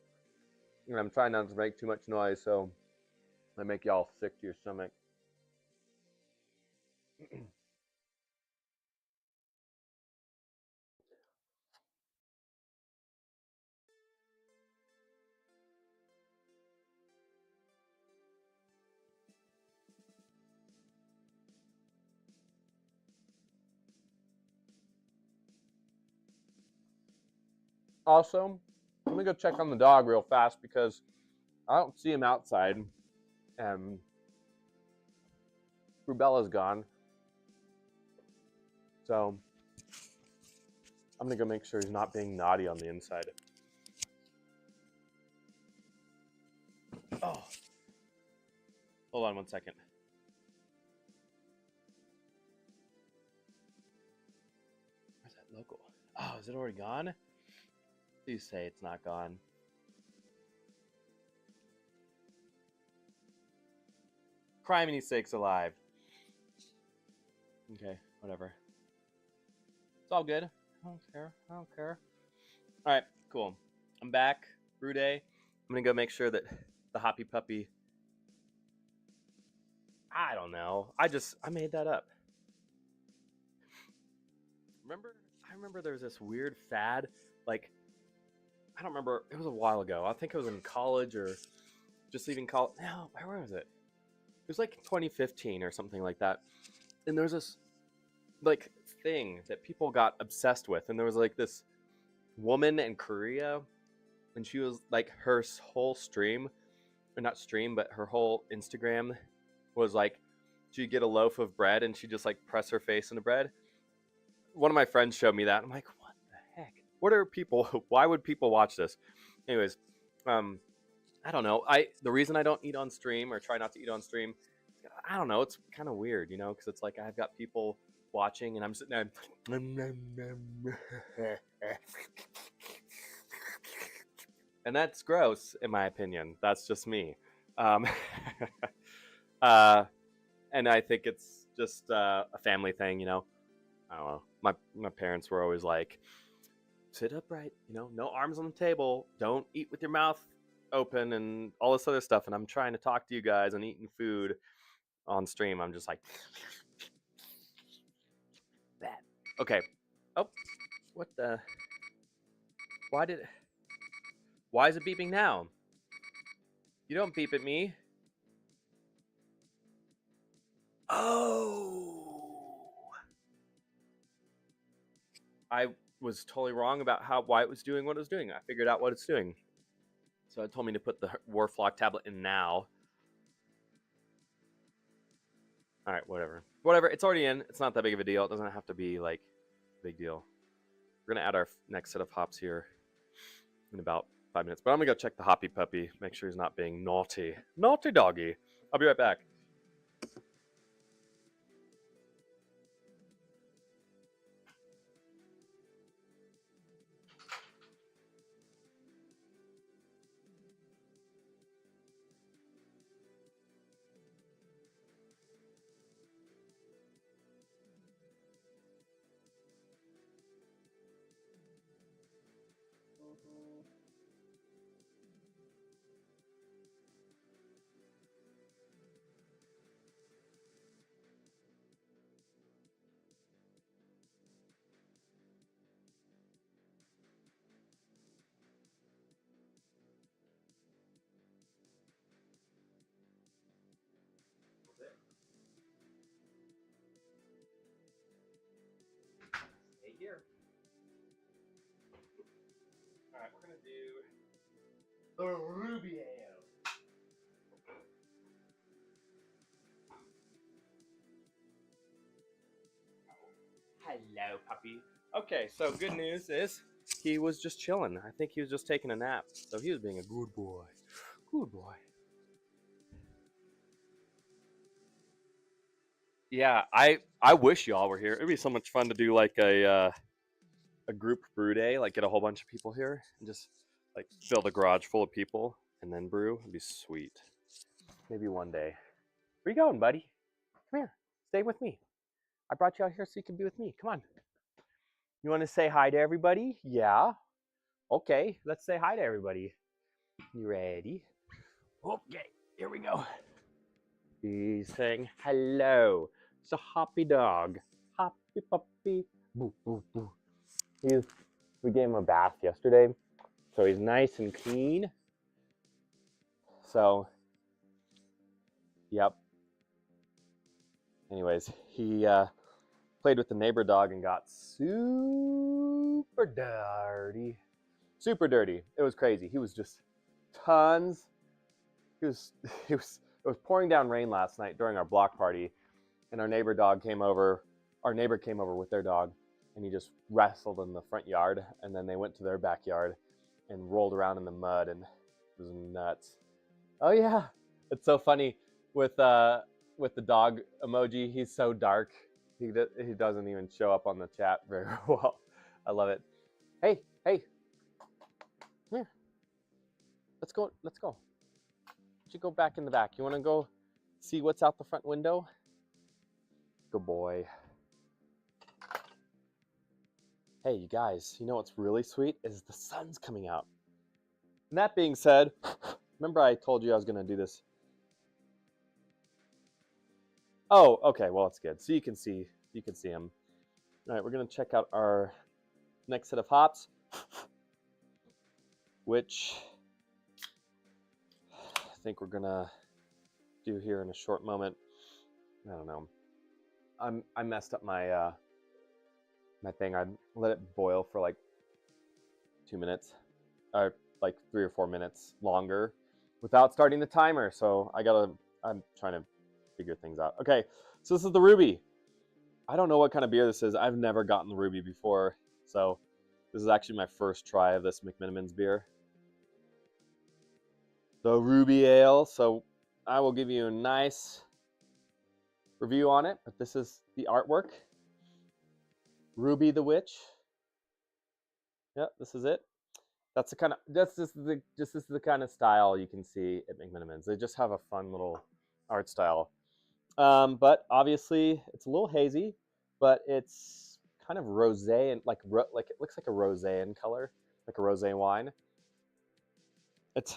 Speaker 2: and I'm trying not to make too much noise, so I make y'all sick to your stomach. Also, I'm gonna go check on the dog real fast because I don't see him outside, and Rubella's gone. So I'm gonna go make sure he's not being naughty on the inside. Oh, hold on one second. Where's that local? Oh, is it already gone? Please say it's not gone. Criminy sakes alive. Okay, whatever. It's all good. I don't care. I don't care. All right, cool. I'm back. Brew day. I'm gonna go make sure that the Hoppy Puppy. I don't know. I made that up. I remember there was this weird fad. Like, I don't remember. It was a while ago. I think it was in college or just leaving college. No, where was it? It was like 2015 or something like that. And there was this like thing that people got obsessed with, and there was like this woman in Korea, and she was like her whole stream, or not stream, but her whole Instagram was like she'd get a loaf of bread and she'd just like press her face in the bread. One of my friends showed me that. I'm like, what the heck? What are people? Why would people watch this? Anyways, I don't know. The reason I don't eat on stream or try not to eat on stream, I don't know. It's kind of weird, you know, because it's like I've got people watching and I'm sitting there. And that's gross, in my opinion. That's just me. And I think it's just a family thing, you know. I don't know. My parents were always like, sit upright, you know, no arms on the table, don't eat with your mouth open and all this other stuff. And I'm trying to talk to you guys and eating food on stream. I'm just like, that. Okay. Oh, what the? Why is it beeping now? You don't beep at me. Oh. I was totally wrong about why it was doing what it was doing. I figured out what it's doing. So it told me to put the Warflock tablet in now. All right, whatever. Whatever, it's already in. It's not that big of a deal. It doesn't have to be like a big deal. We're gonna add our next set of hops here in about 5 minutes. But I'm gonna go check the hoppy puppy, make sure he's not being naughty. Naughty doggy. I'll be right back. Stay here. All right, we're gonna do the ruby ale. Hello, puppy. Okay, so good news is he was just chilling. I think he was just taking a nap. So he was being a good boy. Good boy. Yeah, I wish y'all were here. It'd be so much fun to do like a group brew day, like get a whole bunch of people here and just like fill the garage full of people and then brew. It'd be sweet. Maybe one day. Where you going, buddy? Come here. Stay with me. I brought you out here so you can be with me. Come on. You want to say hi to everybody? Yeah. Okay, let's say hi to everybody. You ready? Okay, here we go. He's saying hello. It's a hoppy dog. Hoppy puppy. Boo, boo, boo. We gave him a bath yesterday, so he's nice and clean. So, yep. Anyways, he played with the neighbor dog and got super dirty. Super dirty. It was crazy. He was just tons. It was pouring down rain last night during our block party, and our neighbor came over with their dog, and he just wrestled in the front yard, and then they went to their backyard and rolled around in the mud, and it was nuts. Oh yeah, it's so funny with the dog emoji. He's so dark. He doesn't even show up on the chat very well. I love it. Hey, come here. Let's go. You go back in the back. You want to go see what's out the front window? Good boy. Hey, you guys, you know what's really sweet is the sun's coming out. And that being said, remember I told you I was going to do this. Oh, okay, well, it's good. So you can see him. All right, we're going to check out our next set of hops, which I think we're going to do here in a short moment. I don't know. I messed up my my thing. I let it boil for like 2 minutes, or like 3 or 4 minutes longer, without starting the timer. So I'm trying to figure things out. Okay, so this is the Ruby. I don't know what kind of beer this is. I've never gotten the Ruby before, so this is actually my first try of this McMenamins beer. The Ruby Ale. So I will give you a nice review on it, but this is the artwork. Ruby the Witch. Yep, this is it. That's the kind of this is the kind of style you can see at McMenamins. They just have a fun little art style. But obviously it's a little hazy, but it's kind of rosé and like it looks like a rosé in color, like a rosé wine. It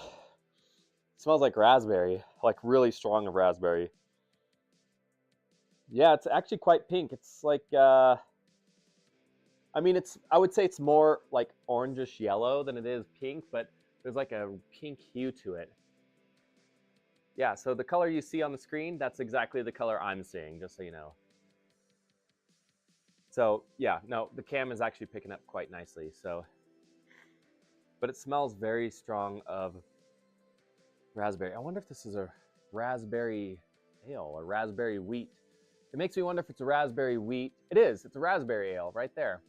Speaker 2: smells like raspberry, like really strong of raspberry. Yeah, it's actually quite pink. It's like I would say it's more like orangish yellow than it is pink, but there's like a pink hue to it. Yeah, so the color you see on the screen, that's exactly the color I'm seeing, just so you know. So yeah, no, the cam is actually picking up quite nicely. So, but it smells very strong of raspberry. I wonder if this is a raspberry ale or raspberry wheat. It makes me wonder if it's a raspberry wheat. It is. It's a raspberry ale right there.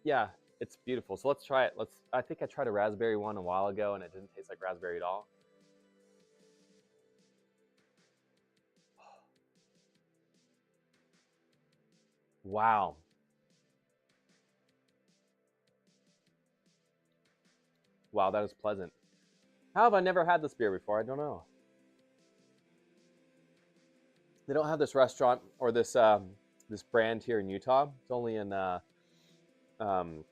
Speaker 2: Yeah, It's beautiful. So let's try it. I think I tried a raspberry one a while ago and it didn't taste like raspberry at all. Wow. Wow, that is pleasant. How have I never had this beer before? I don't know. They don't have this restaurant or this this brand here in Utah. It's only in um,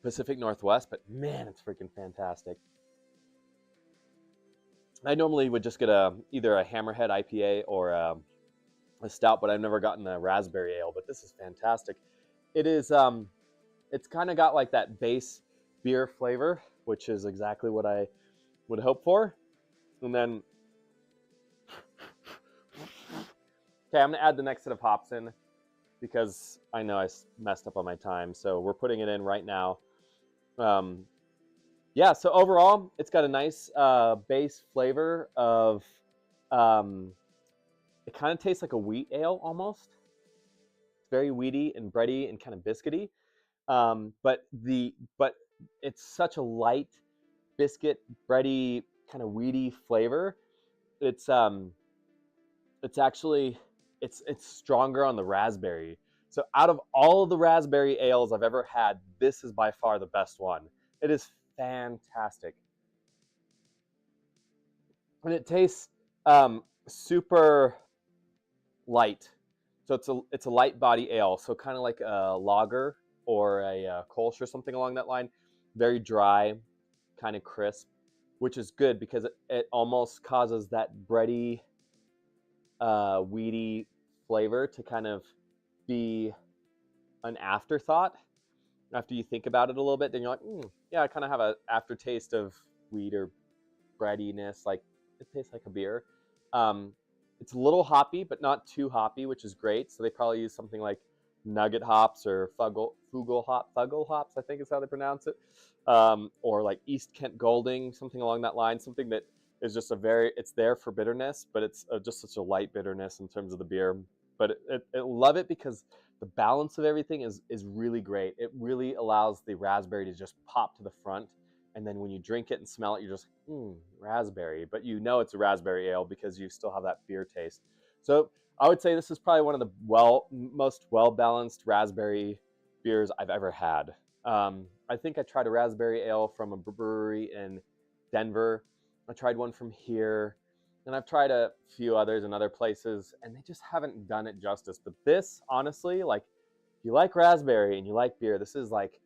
Speaker 2: Pacific Northwest, but man, it's freaking fantastic. I normally would just get either a Hammerhead IPA or a stout, but I've never gotten a raspberry ale. But this is fantastic. It is. It's kind of got like that base beer flavor, which is exactly what I would hope for. And then, okay, I'm gonna add the next set of hops in because I know I messed up on my time. So we're putting it in right now. Yeah, so overall, it's got a nice base flavor of, it kind of tastes like a wheat ale almost. It's very wheaty and bready and kind of biscuity. But it's such a light biscuit, bready, kind of weedy flavor. It's actually it's stronger on the raspberry. So out of all of the raspberry ales I've ever had, this is by far the best one. It is fantastic. And it tastes super light. So it's a light body ale, so kind of like a lager or a Kolsch or something along that line. Very dry, kind of crisp, which is good because it almost causes that bready, weedy flavor to kind of be an afterthought. After you think about it a little bit, then you're like, yeah, I kind of have an aftertaste of wheat or breadiness. Like it tastes like a beer. It's a little hoppy, but not too hoppy, which is great. So they probably use something like nugget hops or fuggle hops, I think is how they pronounce it, or like East Kent Golding, something along that line. Something that is just it's there for bitterness, but it's just such a light bitterness in terms of the beer. But I love it because the balance of everything is really great. It really allows the raspberry to just pop to the front. And then when you drink it and smell it, you're just, raspberry. But you know it's a raspberry ale because you still have that beer taste. So I would say this is probably one of the most well-balanced raspberry beers I've ever had. I think I tried a raspberry ale from a brewery in Denver. I tried one from here. And I've tried a few others in other places, and they just haven't done it justice. But this, honestly, like, if you like raspberry and you like beer, this is like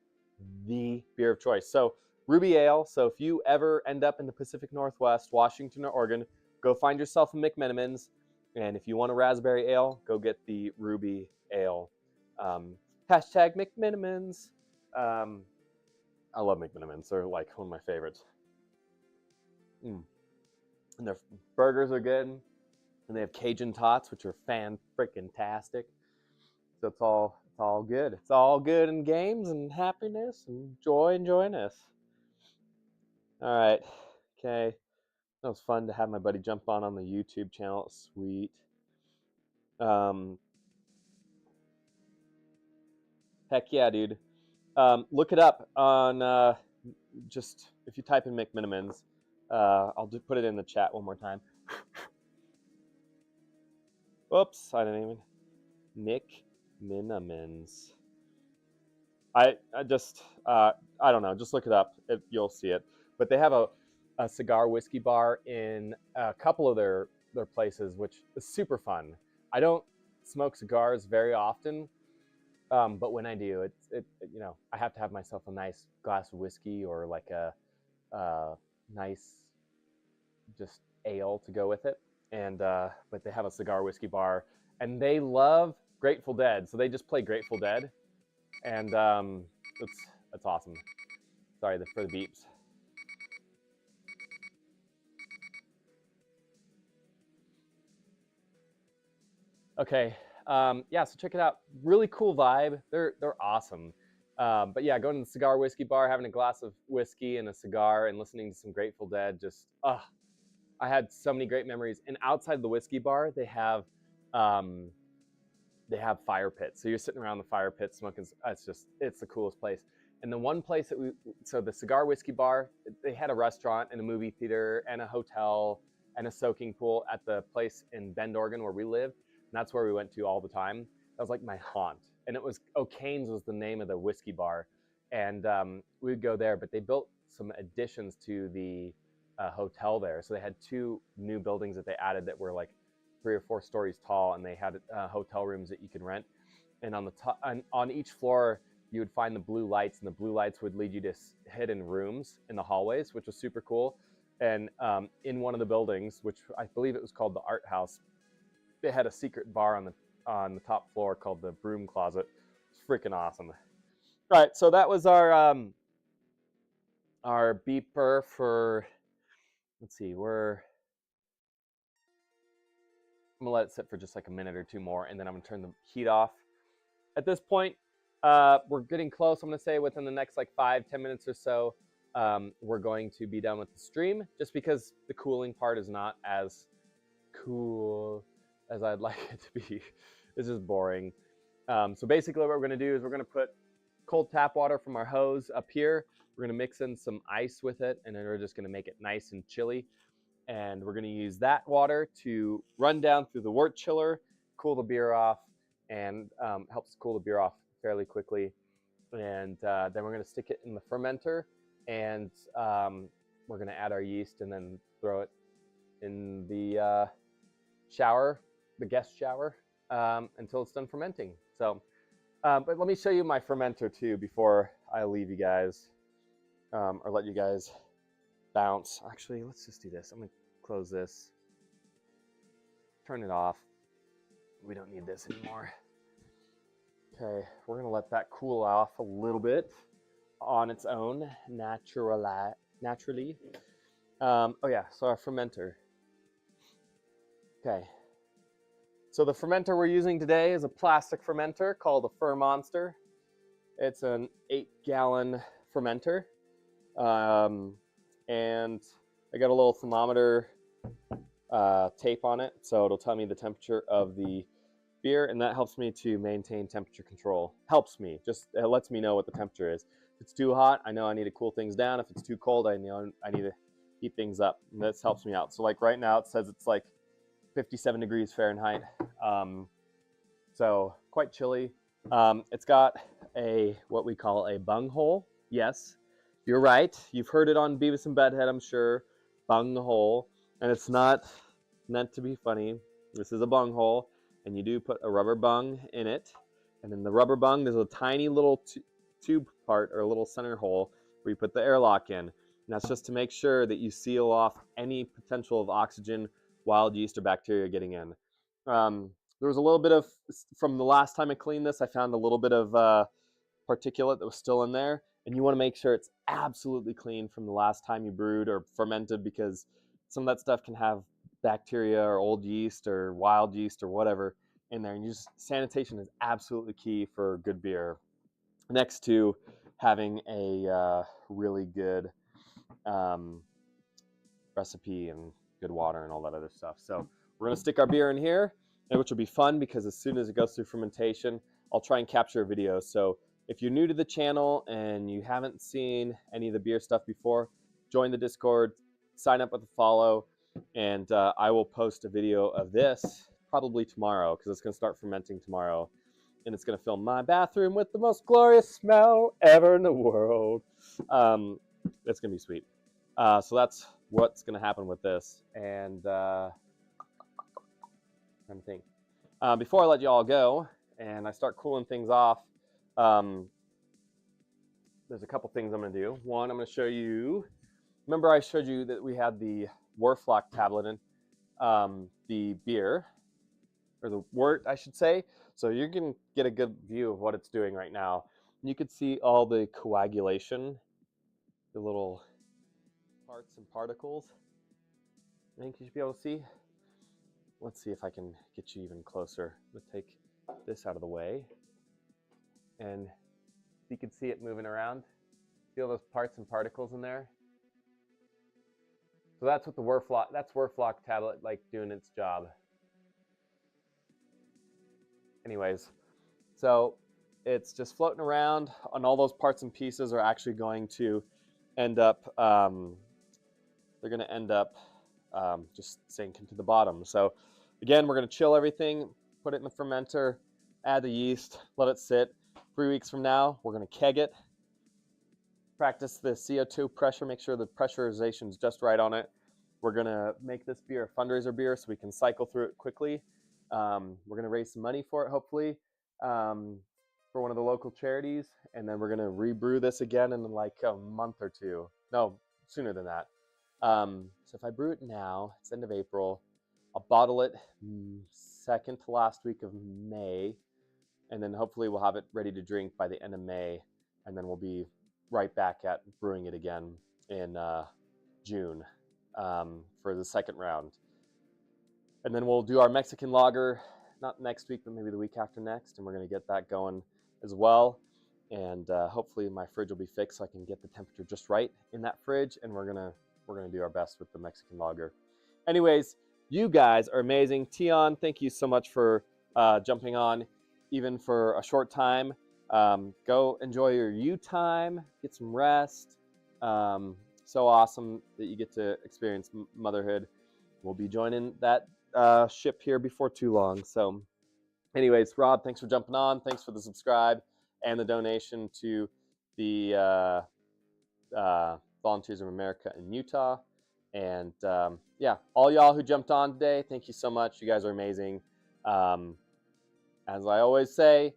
Speaker 2: the beer of choice. So Ruby Ale. So if you ever end up in the Pacific Northwest, Washington or Oregon, go find yourself a McMenamins. And if you want a raspberry ale, go get the Ruby Ale. Hashtag McMenamins. I love McMenamins. They're like one of my favorites. And their burgers are good. And they have Cajun tots, which are fan-freaking-tastic. So it's all good. It's all good in games and happiness and joy and joyness. All right. Okay. That was fun to have my buddy jump on the YouTube channel. Sweet. Heck yeah, dude. Look it up on just if you type in McMenamins. I'll just put it in the chat one more time. Oops, I didn't even. McMenamins. I don't know. Just look it up. You'll see it. But they have a cigar whiskey bar in a couple of their places, which is super fun. I don't smoke cigars very often, but when I do, it I have to have myself a nice glass of whiskey or like a nice just ale to go with it. And but they have a cigar whiskey bar, and they love Grateful Dead, so they just play Grateful Dead, and it's awesome. Sorry for the beeps. Okay, yeah, so check it out. Really cool vibe. They're awesome. But yeah, going to the cigar whiskey bar, having a glass of whiskey and a cigar, and listening to some Grateful Dead. Just I had so many great memories. And outside the whiskey bar, they have fire pits. So you're sitting around the fire pit smoking. It's the coolest place. And the one place that so the Cigar Whiskey Bar, they had a restaurant and a movie theater and a hotel and a soaking pool at the place in Bend, Oregon, where we lived. And that's where we went to all the time. That was like my haunt. And it was O'Kane's was the name of the whiskey bar. And we would go there, but they built some additions to the hotel there. So they had 2 new buildings that they added that were like 3 or 4 stories tall, and they had hotel rooms that you could rent. And on the top, on each floor, you would find the blue lights, and the blue lights would lead you to hidden rooms in the hallways, which was super cool. And in one of the buildings, which I believe it was called the Art House, they had a secret bar on the top floor called the Broom Closet. It's freaking awesome. All right, so that was our beeper for. Let's see, I'm gonna let it sit for just like a minute or 2 more, and then I'm gonna turn the heat off. At this point, we're getting close. I'm gonna say within the next like 5-10 minutes or so, we're going to be done with the stream, just because the cooling part is not as cool as I'd like it to be. It's just boring. So basically what we're gonna do is we're gonna put cold tap water from our hose up here. We're gonna mix in some ice with it, and then we're just gonna make it nice and chilly. And we're gonna use that water to run down through the wort chiller, cool the beer off, and helps cool the beer off fairly quickly. And then we're gonna stick it in the fermenter, and we're gonna add our yeast and then throw it in the shower, the guest shower, until it's done fermenting. So, but let me show you my fermenter too before I leave you guys, or let you guys bounce. Actually, let's just do this. I'm gonna close this, turn it off. We don't need this anymore. Okay, we're gonna let that cool off a little bit on its own, naturally. Oh yeah, so our fermenter. Okay, so the fermenter we're using today is a plastic fermenter called a Fur Monster. It's an 8-gallon fermenter, and I got a little thermometer tape on it, so it'll tell me the temperature of the beer, and that helps me to maintain temperature control. Helps me, just it lets me know what the temperature is. If it's too hot, I know I need to cool things down. If it's too cold, I know I need to heat things up, and this helps me out. So like right now, it says it's like 57 degrees Fahrenheit, so quite chilly. It's got what we call a bung hole. Yes, you're right. You've heard it on Beavis and Butthead, I'm sure. Bung hole, and it's not meant to be funny. This is a bung hole, and you do put a rubber bung in it, and in the rubber bung, there's a tiny little tube part or a little center hole where you put the airlock in. And that's just to make sure that you seal off any potential of oxygen, wild yeast, or bacteria getting in. There was a little bit of, from the last time I cleaned this, I found a little bit of particulate that was still in there, and you want to make sure it's absolutely clean from the last time you brewed or fermented, because some of that stuff can have bacteria or old yeast or wild yeast or whatever in there, and sanitation is absolutely key for good beer, next to having a really good recipe and good water and all that other stuff. So we're going to stick our beer in here, which will be fun because as soon as it goes through fermentation, I'll try and capture a video. So if you're new to the channel and you haven't seen any of the beer stuff before, join the Discord, sign up with a follow, and I will post a video of this probably tomorrow, because it's going to start fermenting tomorrow, and it's going to film my bathroom with the most glorious smell ever in the world. It's going to be sweet. So that's what's going to happen with this. And trying to think. Before I let you all go and I start cooling things off, there's a couple things I'm going to do. One, I'm going to show you. Remember I showed you that we had the Werflock tablet in the beer, or the wort, I should say. So you can get a good view of what it's doing right now. You could see all the coagulation, the little parts and particles. I think you should be able to see. Let's see if I can get you even closer. Let's take this out of the way. And you can see it moving around. Feel those parts and particles in there? So that's what the Werflock tablet like doing its job. Anyways, so it's just floating around, and all those parts and pieces are actually going to end up, they're going to end up just sinking to the bottom. So again, we're going to chill everything, put it in the fermenter, add the yeast, let it sit. 3 weeks from now, we're going to keg it, practice the CO2 pressure, make sure the pressurization is just right on it. We're going to make this beer a fundraiser beer so we can cycle through it quickly. We're going to raise some money for it, hopefully, for one of the local charities. And then we're going to rebrew this again in like a month or two. No, sooner than that. So if I brew it now, it's end of April. I'll bottle it second to last week of May. And then hopefully we'll have it ready to drink by the end of May. And then we'll be right back at brewing it again in June for the second round. And then we'll do our Mexican lager, not next week, but maybe the week after next. And we're going to get that going as well. And hopefully my fridge will be fixed so I can get the temperature just right in that fridge. And we're gonna do our best with the Mexican lager. Anyways, you guys are amazing. Tion, thank you so much for jumping on, even for a short time. Go enjoy your you time, get some rest. So awesome that you get to experience motherhood. We'll be joining that ship here before too long. So anyways, Rob, thanks for jumping on. Thanks for the subscribe and the donation to the Volunteers of America in Utah. And yeah, all y'all who jumped on today, thank you so much. You guys are amazing. As I always say,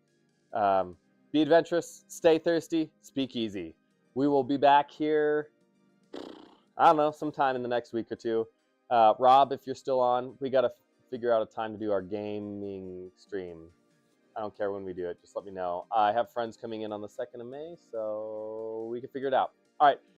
Speaker 2: be adventurous, stay thirsty, speak easy. We will be back here, I don't know, sometime in the next week or two. Rob, if you're still on, we got to figure out a time to do our gaming stream. I don't care when we do it. Just let me know. I have friends coming in on the 2nd of May, so we can figure it out. All right.